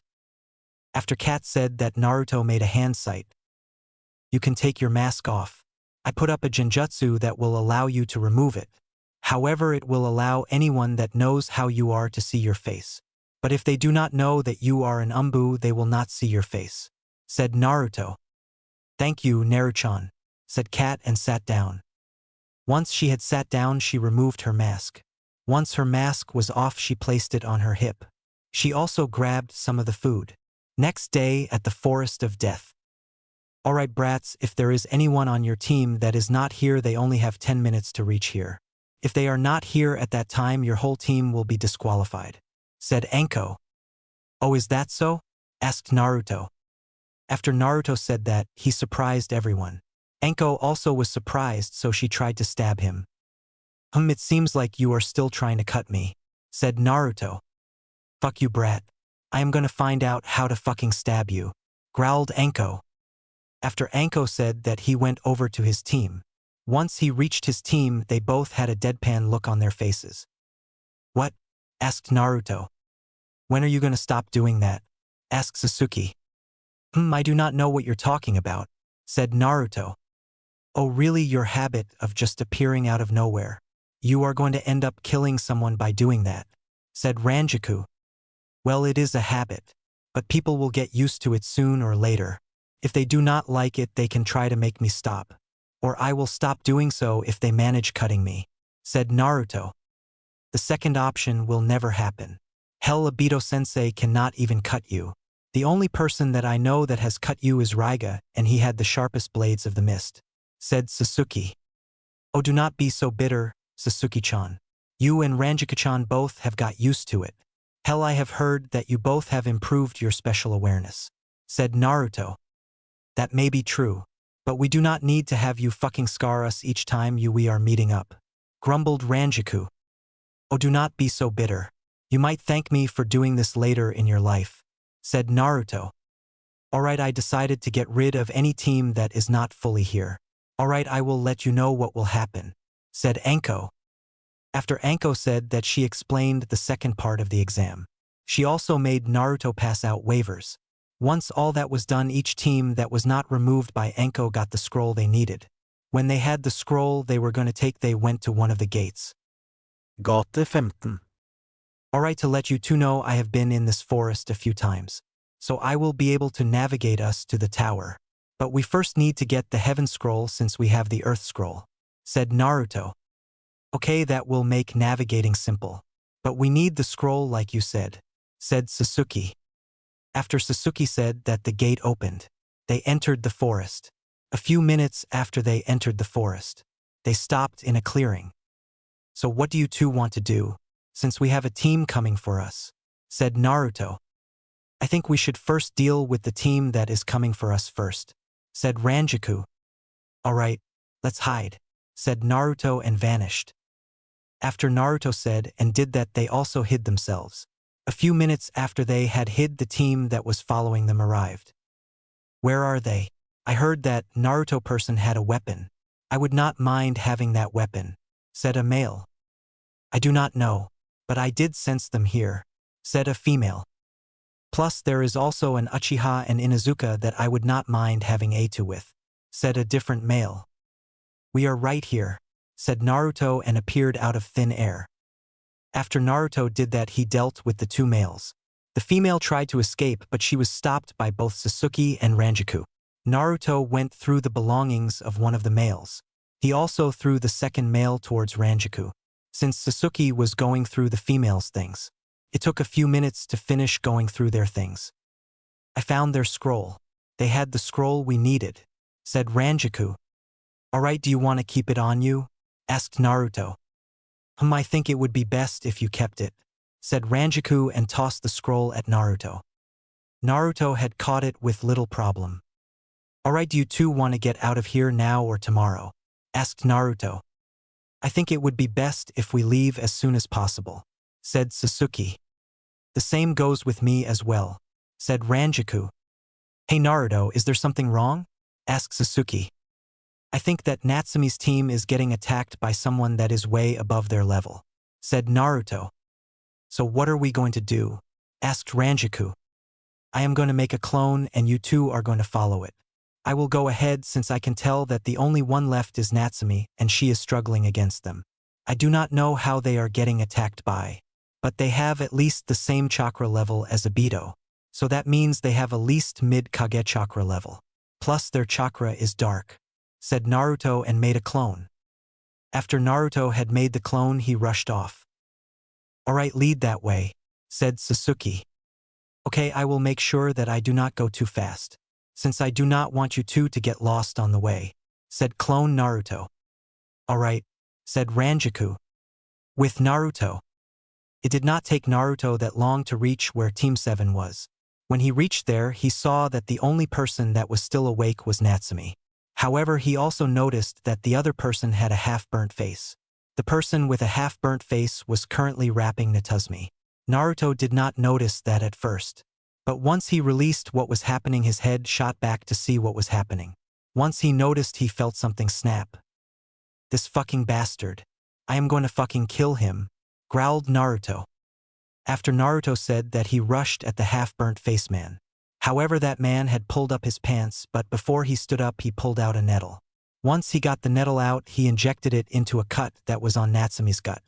After Kat said that, Naruto made a hand sight. You can take your mask off. I put up a genjutsu that will allow you to remove it. However, it will allow anyone that knows how you are to see your face. But if they do not know that you are an umbu, they will not see your face, said Naruto. Thank you, Naruchan, said Kat and sat down. Once she had sat down, she removed her mask. Once her mask was off, she placed it on her hip. She also grabbed some of the food. Next day at the Forest of Death. Alright brats, if there is anyone on your team that is not here, they only have 10 minutes to reach here. If they are not here at that time, your whole team will be disqualified, said Anko. Oh, is that so? Asked Naruto. After Naruto said that, he surprised everyone. Anko also was surprised, so she tried to stab him. It seems like you are still trying to cut me, said Naruto. Fuck you, brat. I am gonna find out how to fucking stab you, growled Anko. After Anko said that, he went over to his team. Once he reached his team, they both had a deadpan look on their faces. What? Asked Naruto. When are you gonna stop doing that? Asked Sasuke. I do not know what you're talking about, said Naruto. Oh really, your habit of just appearing out of nowhere. You are going to end up killing someone by doing that, said Ranjiku. Well, it is a habit, but people will get used to it soon or later. If they do not like it, they can try to make me stop. Or I will stop doing so if they manage cutting me, said Naruto. The second option will never happen. Hell, Obito-sensei cannot even cut you. The only person that I know that has cut you is Raiga, and he had the sharpest blades of the mist, said Sasuke. Oh, do not be so bitter, Sasuke-chan. You and Ranjiku-chan both have got used to it. Hell, I have heard that you both have improved your special awareness, said Naruto. That may be true, but we do not need to have you fucking scar us each time we are meeting up, grumbled Ranjiku. Oh, do not be so bitter. You might thank me for doing this later in your life, said Naruto. Alright, I decided to get rid of any team that is not fully here. Alright, I will let you know what will happen, said Anko. After Anko said that, she explained the second part of the exam. She also made Naruto pass out waivers. Once all that was done, each team that was not removed by Anko got the scroll they needed. When they had the scroll they were going to take, they went to one of the gates. Gate 15. Alright, to let you two know, I have been in this forest a few times, so I will be able to navigate us to the tower. But we first need to get the Heaven Scroll since we have the Earth Scroll, said Naruto. Okay, that will make navigating simple. But we need the scroll like you said, said Sasuke. After Sasuke said that, the gate opened. They entered the forest. A few minutes after they entered the forest, they stopped in a clearing. So what do you two want to do, since we have a team coming for us, said Naruto. I think we should first deal with the team that is coming for us first, said Ranjiku. Alright, let's hide, said Naruto and vanished. After Naruto said and did that, they also hid themselves. A few minutes after they had hid, the team that was following them arrived. Where are they? I heard that Naruto person had a weapon. I would not mind having that weapon, said a male. I do not know, but I did sense them here, said a female. Plus there is also an Uchiha and Inuzuka that I would not mind having A2 with, said a different male. "We are right here," said Naruto and appeared out of thin air. After Naruto did that, he dealt with the two males. The female tried to escape, but she was stopped by both Sasuke and Ranjaku. Naruto went through the belongings of one of the males. He also threw the second male towards Ranjaku, since Sasuke was going through the female's things. It took a few minutes to finish going through their things. "I found their scroll. They had the scroll we needed," said Ranjaku. "Alright, do you want to keep it on you?" asked Naruto. I think it would be best if you kept it," said Ranjaku and tossed the scroll at Naruto. Naruto had caught it with little problem. "Alright, do you two want to get out of here now or tomorrow?" asked Naruto. "I think it would be best if we leave as soon as possible," said Sasuke. "The same goes with me as well," said Ranjaku. "Hey Naruto, is there something wrong?" asked Sasuke. "I think that Natsume's team is getting attacked by someone that is way above their level," said Naruto. "So what are we going to do?" asked Ranjaku. "I am going to make a clone and you two are going to follow it. I will go ahead since I can tell that the only one left is Natsume and she is struggling against them. I do not know how they are getting attacked by, but they have at least the same chakra level as Obito, so that means they have at least mid-Kage chakra level. Plus their chakra is dark," said Naruto and made a clone. After Naruto had made the clone, he rushed off. "Alright, lead that way," said Sasuke. "Okay, I will make sure that I do not go too fast, since I do not want you two to get lost on the way," said clone Naruto. "Alright," said Ranjaku. With Naruto. It did not take Naruto that long to reach where Team 7 was. When he reached there, he saw that the only person that was still awake was Natsume. However, he also noticed that the other person had a half-burnt face. The person with a half-burnt face was currently rapping Natsume. Naruto did not notice that at first. But once he released what was happening, his head shot back to see what was happening. Once he noticed, he felt something snap. "This fucking bastard. I am going to fucking kill him," growled Naruto. After Naruto said that, he rushed at the half-burnt face man. However, that man had pulled up his pants, but before he stood up, he pulled out a nettle. Once he got the nettle out, he injected it into a cut that was on Natsume's gut.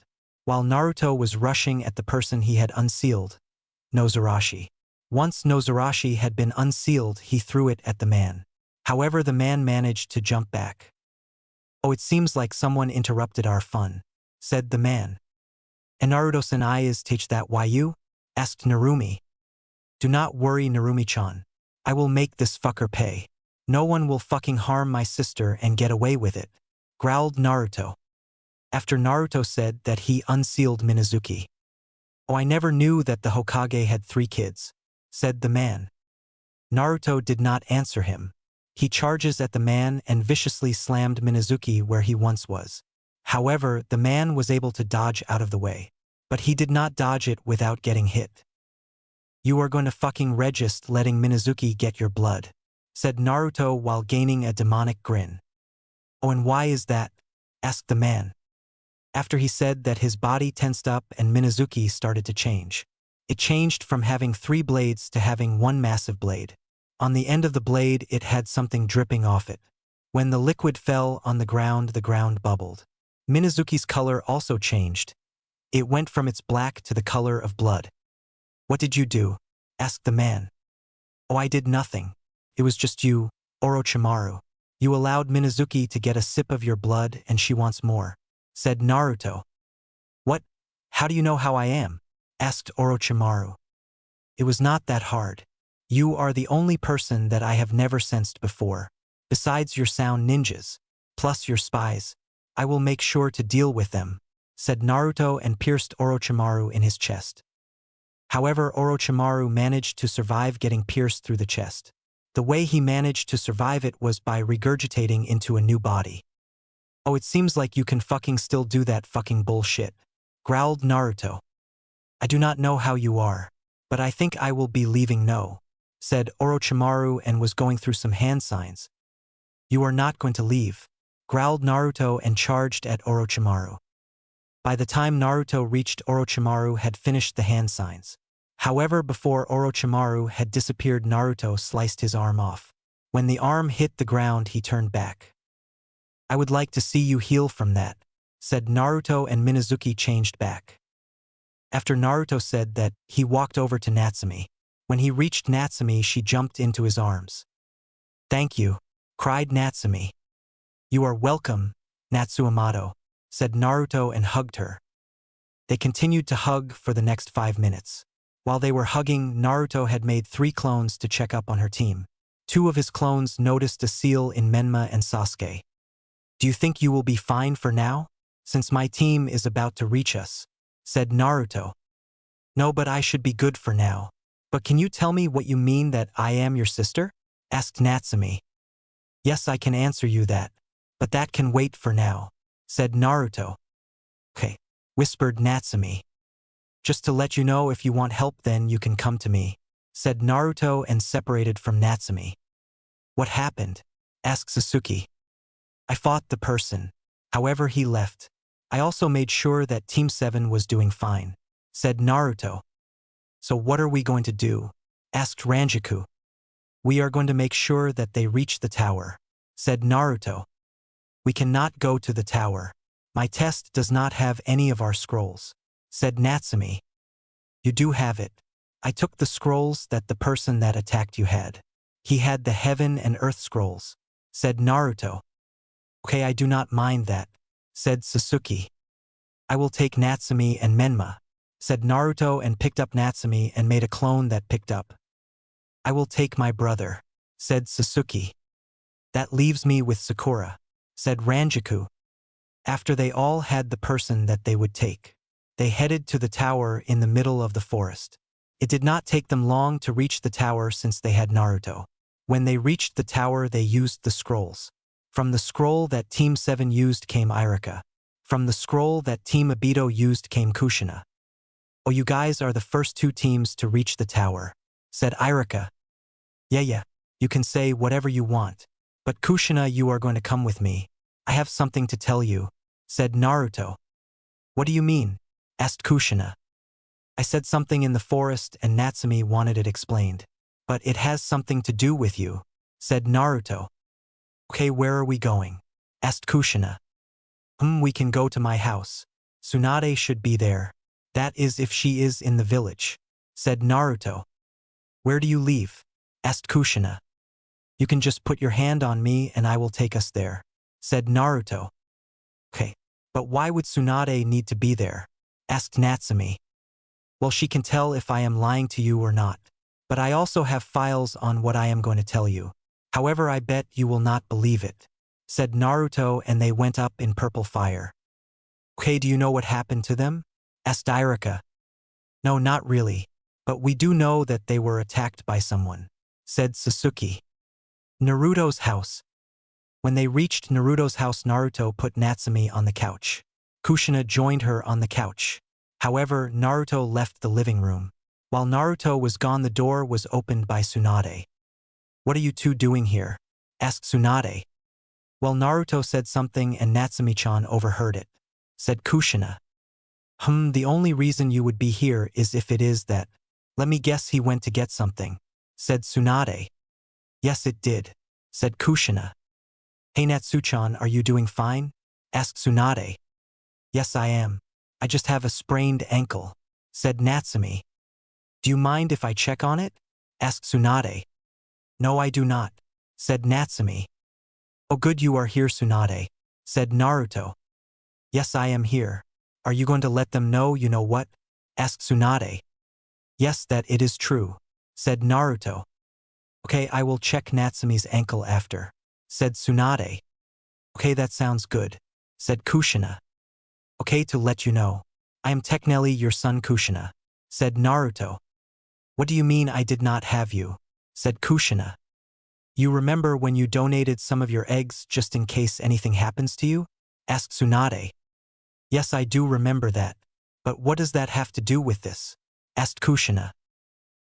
While Naruto was rushing at the person he had unsealed, Noarashi. Once Noarashi had been unsealed, he threw it at the man. However, the man managed to jump back. "Oh, it seems like someone interrupted our fun," said the man. "And Naruto-san, I is teach that why you?" asked Narumi. "Do not worry, Narumi-chan. I will make this fucker pay. No one will fucking harm my sister and get away with it," growled Naruto. After Naruto said that, he unsealed Minazuki. "Oh, I never knew that the Hokage had 3 kids," said the man. Naruto did not answer him. He charges at the man and viciously slammed Minazuki where he once was. However, the man was able to dodge out of the way. But he did not dodge it without getting hit. "You are going to fucking regist letting Minazuki get your blood," said Naruto while gaining a demonic grin. "Oh, and why is that?" asked the man. After he said that, his body tensed up and Minazuki started to change. It changed from having 3 blades to having 1 massive blade. On the end of the blade, it had something dripping off it. When the liquid fell on the ground bubbled. Minazuki's color also changed. It went from its black to the color of blood. "What did you do?" asked the man. "Oh, I did nothing. It was just you, Orochimaru. You allowed Minazuki to get a sip of your blood and she wants more," said Naruto. "What? How do you know how I am?" asked Orochimaru. "It was not that hard. You are the only person that I have never sensed before. Besides your sound ninjas, plus your spies, I will make sure to deal with them," said Naruto and pierced Orochimaru in his chest. However, Orochimaru managed to survive getting pierced through the chest. The way he managed to survive it was by regurgitating into a new body. "Oh, it seems like you can fucking still do that fucking bullshit," growled Naruto. "I do not know how you are, but I think I will be leaving no," said Orochimaru and was going through some hand signs. "You are not going to leave," growled Naruto and charged at Orochimaru. By the time Naruto reached, Orochimaru had finished the hand signs. However, before Orochimaru had disappeared, Naruto sliced his arm off. When the arm hit the ground, he turned back. I would like to see you heal from that, said Naruto, and Minazuki changed back. After Naruto said that, he walked over to Natsumi. When he reached Natsumi, she jumped into his arms. Thank you, cried Natsumi. You are welcome, Natsuamato, said Naruto and hugged her. They continued to hug for the next 5 minutes. While they were hugging, Naruto had made 3 clones to check up on her team. 2 of his clones noticed a seal in Menma and Sasuke. Do you think you will be fine for now, since my team is about to reach us? Said Naruto. No, but I should be good for now. But can you tell me what you mean that I am your sister? Asked Natsumi. Yes, I can answer you that, but that can wait for now, said Naruto. Okay, whispered Natsumi. Just to let you know, if you want help then you can come to me, said Naruto and separated from Natsumi. What happened? Asked Sasuke. I fought the person. However, he left. I also made sure that Team 7 was doing fine, said Naruto. So what are we going to do? Asked Ranjaku. We are going to make sure that they reach the tower, said Naruto. We cannot go to the tower. My test does not have any of our scrolls, said Natsumi. You do have it. I took the scrolls that the person that attacked you had. He had the heaven and earth scrolls, said Naruto. Okay, I do not mind that, said Sasuke. I will take Natsumi and Menma, said Naruto, and picked up Natsumi and made a clone that picked up. I will take my brother, said Sasuke. That leaves me with Sakura, said Ranjaku. After they all had the person that they would take, they headed to the tower in the middle of the forest. It did not take them long to reach the tower since they had Naruto. When they reached the tower, they used the scrolls. From the scroll that Team 7 used came Irika. From the scroll that Team Obito used came Kushina. Oh, you guys are the first 2 teams to reach the tower, said Irika. Yeah, you can say whatever you want. But Kushina, you are going to come with me. I have something to tell you, said Naruto. What do you mean? Asked Kushina. I said something in the forest and Natsumi wanted it explained. But it has something to do with you, said Naruto. Okay, where are we going? Asked Kushina. We can go to my house. Tsunade should be there. That is if she is in the village, said Naruto. Where do you leave? Asked Kushina. You can just put your hand on me and I will take us there, said Naruto. Okay, but why would Tsunade need to be there? Asked Natsumi. Well, she can tell if I am lying to you or not. But I also have files on what I am going to tell you. However, I bet you will not believe it, said Naruto, and they went up in purple fire. Okay, do you know what happened to them? Asked Irika. No, not really. But we do know that they were attacked by someone, said Sasuke. Naruto's house. When they reached Naruto's house, Naruto put Natsumi on the couch. Kushina joined her on the couch. However, Naruto left the living room. While Naruto was gone, the door was opened by Tsunade. What are you 2 doing here? Asked Tsunade. Well, Naruto said something and Natsumi-chan overheard it, said Kushina. The only reason you would be here is if it is that. Let me guess, he went to get something, said Tsunade. Yes, it did, said Kushina. Hey Natsu-chan, are you doing fine? Asked Tsunade. Yes, I am. I just have a sprained ankle, said Natsumi. Do you mind if I check on it? Asked Tsunade. No, I do not, said Natsumi. Oh good, you are here, Tsunade, said Naruto. Yes, I am here. Are you going to let them know you know what? Asked Tsunade. Yes, that it is true, said Naruto. Okay, I will check Natsumi's ankle after, said Tsunade. Okay, that sounds good, said Kushina. Okay, to let you know, I am technically your son Kushina, said Naruto. What do you mean I did not have you? Said Kushina. You remember when you donated some of your eggs just in case anything happens to you? Asked Tsunade. Yes, I do remember that. But what does that have to do with this? Asked Kushina.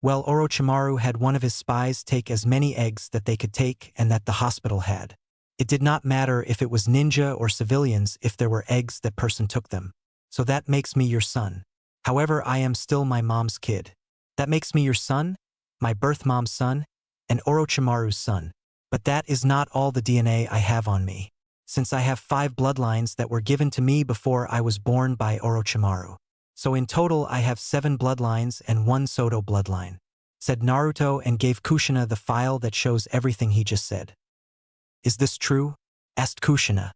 Well, Orochimaru had one of his spies take as many eggs that they could take and that the hospital had. It did not matter if it was ninja or civilians if there were eggs that person took them. So that makes me your son. However, I am still my mom's kid. That makes me your son, my birth mom's son, and Orochimaru's son. But that is not all the DNA I have on me. since I have 5 bloodlines that were given to me before I was born by Orochimaru. So in total I have 7 bloodlines and 1 Soto bloodline," said Naruto and gave Kushina the file that shows everything he just said. "Is this true?" asked Kushina.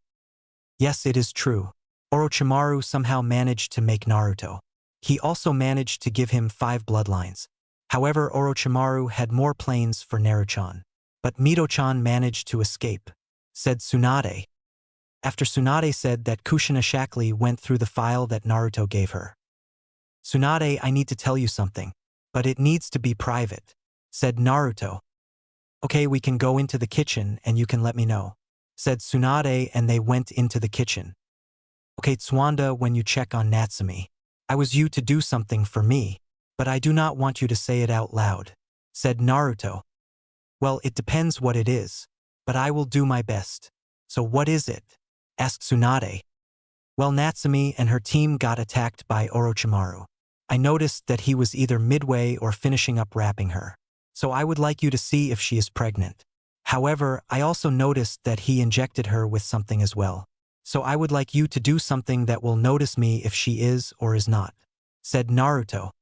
"Yes, it is true. Orochimaru somehow managed to make Naruto. He also managed to give him 5 bloodlines. However, Orochimaru had more planes for Naruto-chan. But Mito-chan managed to escape," said Tsunade. After Tsunade said that, Kushina Shakli went through the file that Naruto gave her. "Tsunade, I need to tell you something, but it needs to be private," said Naruto. "Okay, we can go into the kitchen and you can let me know," said Tsunade, and they went into the kitchen. "Okay, Tswanda, when you check on Natsumi, I was you to do something for me, but I do not want you to say it out loud," said Naruto. "Well, it depends what it is, but I will do my best." "So what is it?" asked Tsunade. "Well, Natsumi and her team got attacked by Orochimaru. I noticed that he was either midway or finishing up wrapping her. So I would like you to see if she is pregnant. However, I also noticed that he injected her with something as well. So I would like you to do something that will notice me if she is or is not," said Naruto.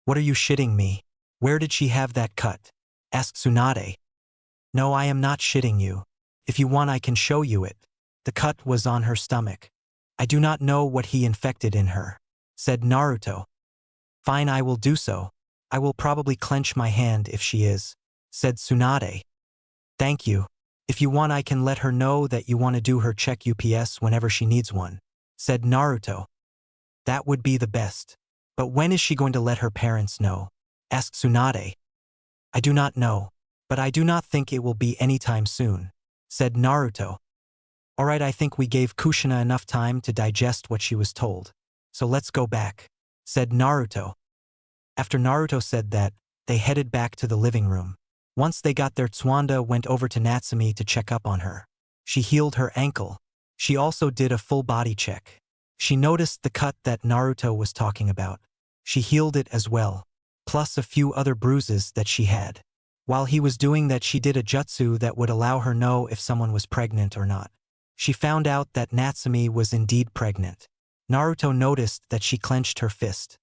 "What are you shitting me? Where did she have that cut?" asked Tsunade. "No, I am not shitting you. If you want, I can show you it. The cut was on her stomach. I do not know what he infected in her," said Naruto. "Fine, I will do so. I will probably clench my hand if she is," said Tsunade. "Thank you. If you want, I can let her know that you want to do her check UPS whenever she needs one," said Naruto. "That would be the best. But when is she going to let her parents know?" asked Tsunade. "I do not know, but I do not think it will be anytime soon," said Naruto. "Alright, I think we gave Kushina enough time to digest what she was told. So let's go back," said Naruto. After Naruto said that, they headed back to the living room. Once they got there, Tswanda went over to Natsumi to check up on her. She healed her ankle. She also did a full body check. She noticed the cut that Naruto was talking about. She healed it as well, plus a few other bruises that she had. While he was doing that, she did a jutsu that would allow her know if someone was pregnant or not. She found out that Natsumi was indeed pregnant. Naruto noticed that she clenched her fist.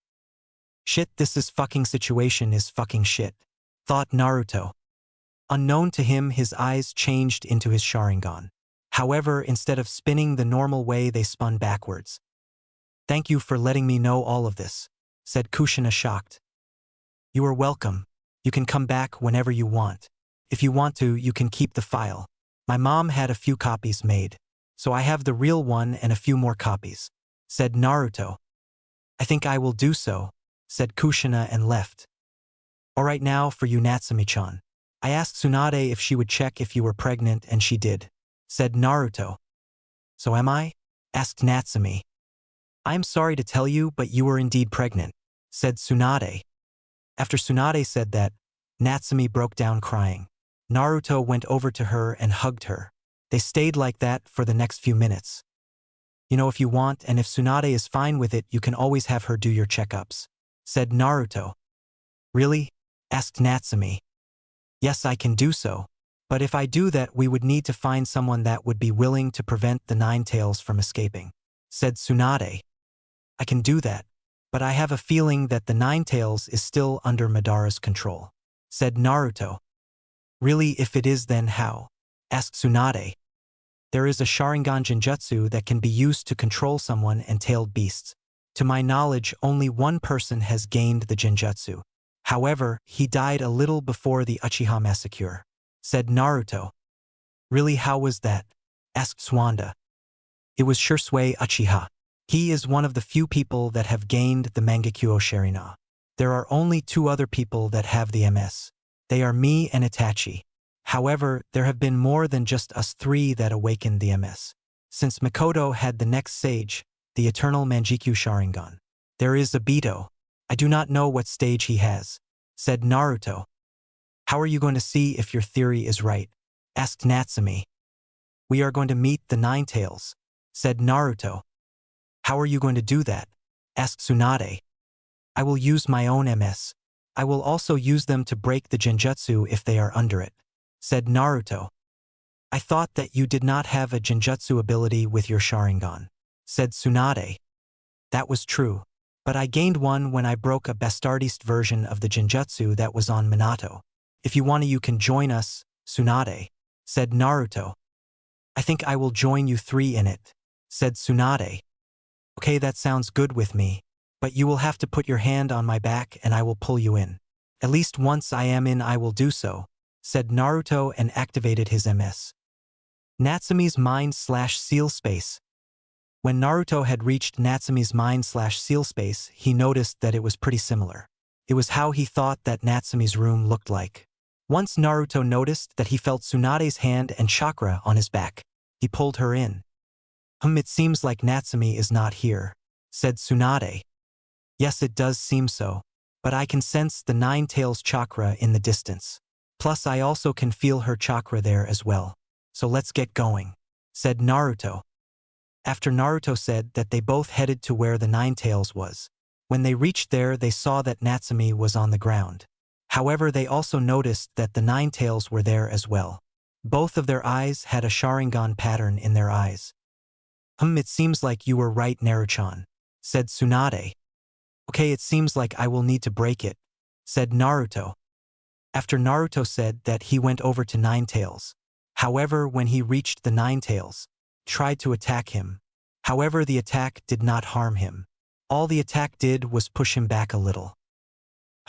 "Shit, this is fucking situation is fucking shit," thought Naruto. Unknown to him, his eyes changed into his Sharingan. However, instead of spinning the normal way, they spun backwards. "Thank you for letting me know all of this," said Kushina, shocked. "You are welcome. You can come back whenever you want. If you want to, you can keep the file. My mom had a few copies made, so I have the real one and a few more copies," said Naruto. "I think I will do so," said Kushina and left. "Alright, now for you, Natsumi-chan. I asked Tsunade if she would check if you were pregnant and she did," said Naruto. "So am I?" asked Natsumi. "I am sorry to tell you, but you were indeed pregnant," said Tsunade. After Tsunade said that, Natsumi broke down crying. Naruto went over to her and hugged her. They stayed like that for the next few minutes. "You know, if you want, and if Tsunade is fine with it, you can always have her do your checkups," said Naruto. "Really?" asked Natsumi. "Yes, I can do so. But if I do that, we would need to find someone that would be willing to prevent the Nine Tails from escaping," said Tsunade. "I can do that, but I have a feeling that the Nine Tails is still under Madara's control," said Naruto. "Really, if it is, then how?" asked Tsunade. "There is a Sharingan Genjutsu that can be used to control someone and tailed beasts. To my knowledge, only one person has gained the Genjutsu. However, he died a little before the Uchiha massacre," said Naruto. "Really, how was that?" asked Tswanda. "It was Shursui Uchiha. He is one of the few people that have gained the Mangekyo Sharingan. There are only 2 other people that have the MS. They are me and Itachi. However, there have been more than just us 3 that awakened the MS. Since Mikoto had the next sage, the eternal Mangekyo Sharingan. There is Obito. I do not know what stage he has," said Naruto. "How are you going to see if your theory is right?" asked Natsumi. "We are going to meet the Nine Tails," said Naruto. "How are you going to do that?" asked Tsunade. "I will use my own MS. I will also use them to break the Genjutsu if they are under it," said Naruto. I thought that you did not have a Genjutsu ability with your Sharingan, said Tsunade. That was true. But I gained one when I broke a bastardized version of the Genjutsu that was on Minato. If you want to, you can join us, Tsunade, said Naruto. I think I will join you three in it, said Tsunade. Okay, that sounds good with me, but you will have to put your hand on my back and I will pull you in. At least once I am in I will do so, said Naruto and activated his MS. Natsume's mind/seal space. When Naruto had reached Natsume's mind/seal space, he noticed that it was pretty similar. It was how he thought that Natsume's room looked like. Once Naruto noticed that he felt Tsunade's hand and chakra on his back. He pulled her in. It seems like Natsume is not here, said Tsunade. Yes, it does seem so, but I can sense the Nine Tails chakra in the distance. Plus I also can feel her chakra there as well. So let's get going, said Naruto. After Naruto said that, they both headed to where the Nine Tails was. When they reached there, they saw that Natsume was on the ground. However, they also noticed that the Nine Tails were there as well. Both of their eyes had a Sharingan pattern in their eyes. It seems like you were right, Naruchan, said Tsunade. Okay, it seems like I will need to break it, said Naruto. After Naruto said that, he went over to Nine Tails. However, when he reached the Nine Tails, tried to attack him. However, the attack did not harm him. All the attack did was push him back a little.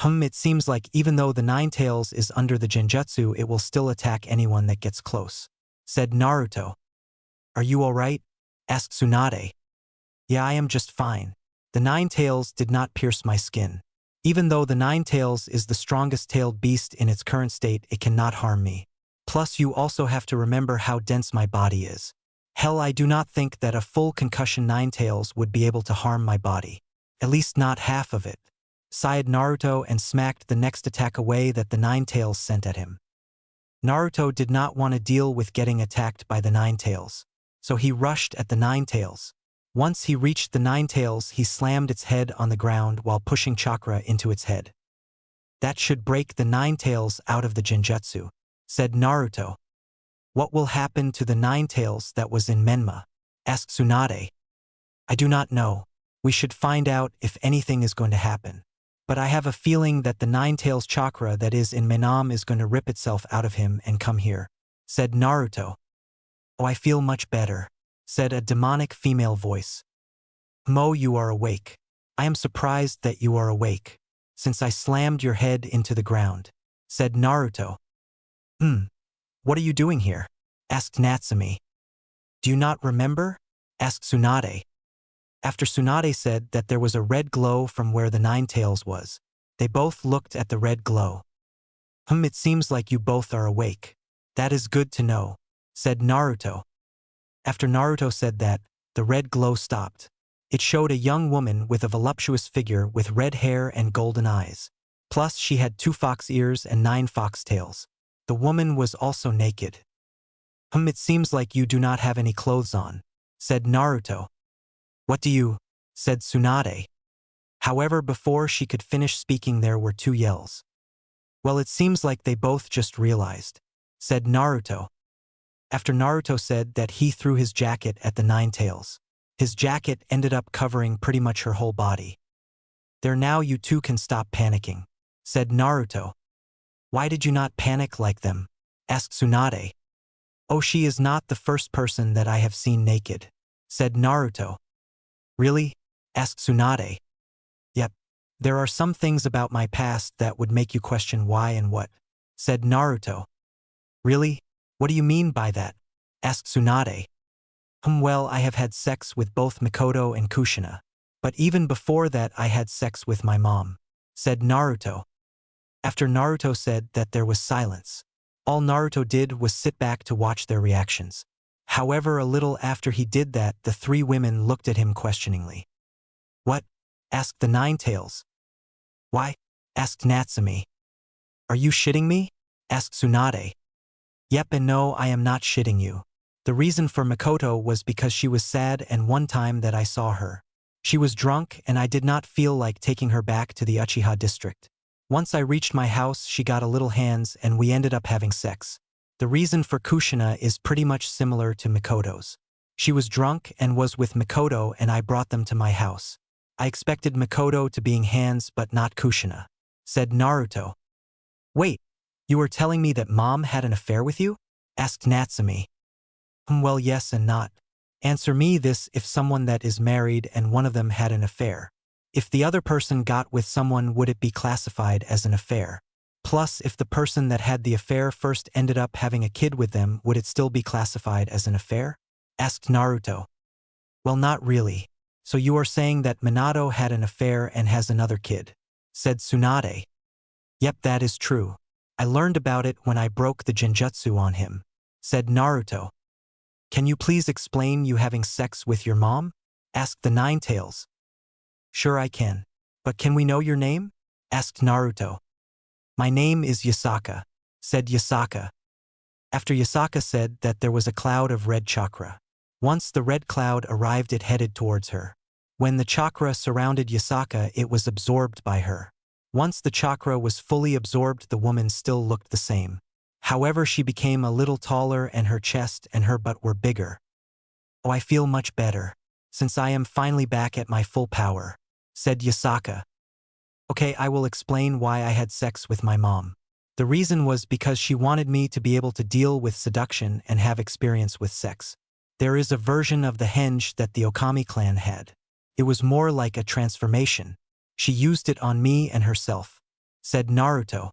It seems like even though the Nine Tails is under the Genjutsu, it will still attack anyone that gets close, said Naruto. Are you alright? Asked Tsunade. Yeah, I am just fine. The Nine Tails did not pierce my skin. Even though the Nine Tails is the strongest tailed beast in its current state, it cannot harm me. Plus you also have to remember how dense my body is. Hell, I do not think that a full concussion Nine Tails would be able to harm my body. At least not half of it, sighed Naruto and smacked the next attack away that the Nine Tails sent at him. Naruto did not want to deal with getting attacked by the Nine Tails, so he rushed at the Nine Tails. Once he reached the Nine Tails, he slammed its head on the ground while pushing chakra into its head. That should break the Nine Tails out of the Genjutsu, said Naruto. What will happen to the Nine Tails that was in Menma? Asked Tsunade. I do not know. We should find out if anything is going to happen. But I have a feeling that the Nine Tails chakra that is in Menam is going to rip itself out of him and come here, said Naruto. Oh, I feel much better, said a demonic female voice. Mo, you are awake. I am surprised that you are awake, since I slammed your head into the ground, said Naruto. What are you doing here? Asked Natsume. Do you not remember? Asked Tsunade. After Tsunade said that there was a red glow from where the Nine Tails was, they both looked at the red glow. It seems like you both are awake. That is good to know, said Naruto. After Naruto said that, the red glow stopped. It showed a young woman with a voluptuous figure with red hair and golden eyes. Plus she had 2 fox ears and 9 fox tails. The woman was also naked. It seems like you do not have any clothes on, said Naruto. What do you? Said Tsunade. However, before she could finish speaking, there were 2 yells. Well, it seems like they both just realized, said Naruto. After Naruto said that, he threw his jacket at the Nine Tails. His jacket ended up covering pretty much her whole body. There, now you two can stop panicking, said Naruto. Why did you not panic like them? Asked Tsunade. Oh, she is not the first person that I have seen naked, said Naruto. Really? Asked Tsunade. Yep. There are some things about my past that would make you question why and what, said Naruto. Really? What do you mean by that? Asked Tsunade. Well, I have had sex with both Mikoto and Kushina. But even before that I had sex with my mom, said Naruto. After Naruto said that, there was silence. All Naruto did was sit back to watch their reactions. However, a little after he did that, the 3 women looked at him questioningly. What? Asked the Nine Tails. Why? Asked Natsume. Are you shitting me? Asked Tsunade. Yep, and no, I am not shitting you. The reason for Mikoto was because she was sad, and one time that I saw her, she was drunk and I did not feel like taking her back to the Uchiha district. Once I reached my house, she got a little hands and we ended up having sex. The reason for Kushina is pretty much similar to Mikoto's. She was drunk and was with Mikoto and I brought them to my house. I expected Mikoto to being hands but not Kushina," said Naruto. "Wait, you were telling me that mom had an affair with you?" asked Natsumi. Well, yes and not. Answer me this: if someone that is married and one of them had an affair, if the other person got with someone, would it be classified as an affair? Plus, if the person that had the affair first ended up having a kid with them, would it still be classified as an affair? Asked Naruto. Well, not really. So you are saying that Minato had an affair and has another kid? Said Tsunade. Yep, that is true. I learned about it when I broke the Genjutsu on him, said Naruto. Can you please explain you having sex with your mom? Asked the Ninetales. Sure I can. But can we know your name? Asked Naruto. My name is Yasaka, said Yasaka. After Yasaka said that there was a cloud of red chakra. Once the red cloud arrived, it headed towards her. When the chakra surrounded Yasaka, it was absorbed by her. Once the chakra was fully absorbed, the woman still looked the same. However, she became a little taller and her chest and her butt were bigger. Oh, I feel much better, since I am finally back at my full power, said Yasaka. Okay, I will explain why I had sex with my mom. The reason was because she wanted me to be able to deal with seduction and have experience with sex. There is a version of the henge that the Okami clan had. It was more like a transformation. She used it on me and herself, said Naruto.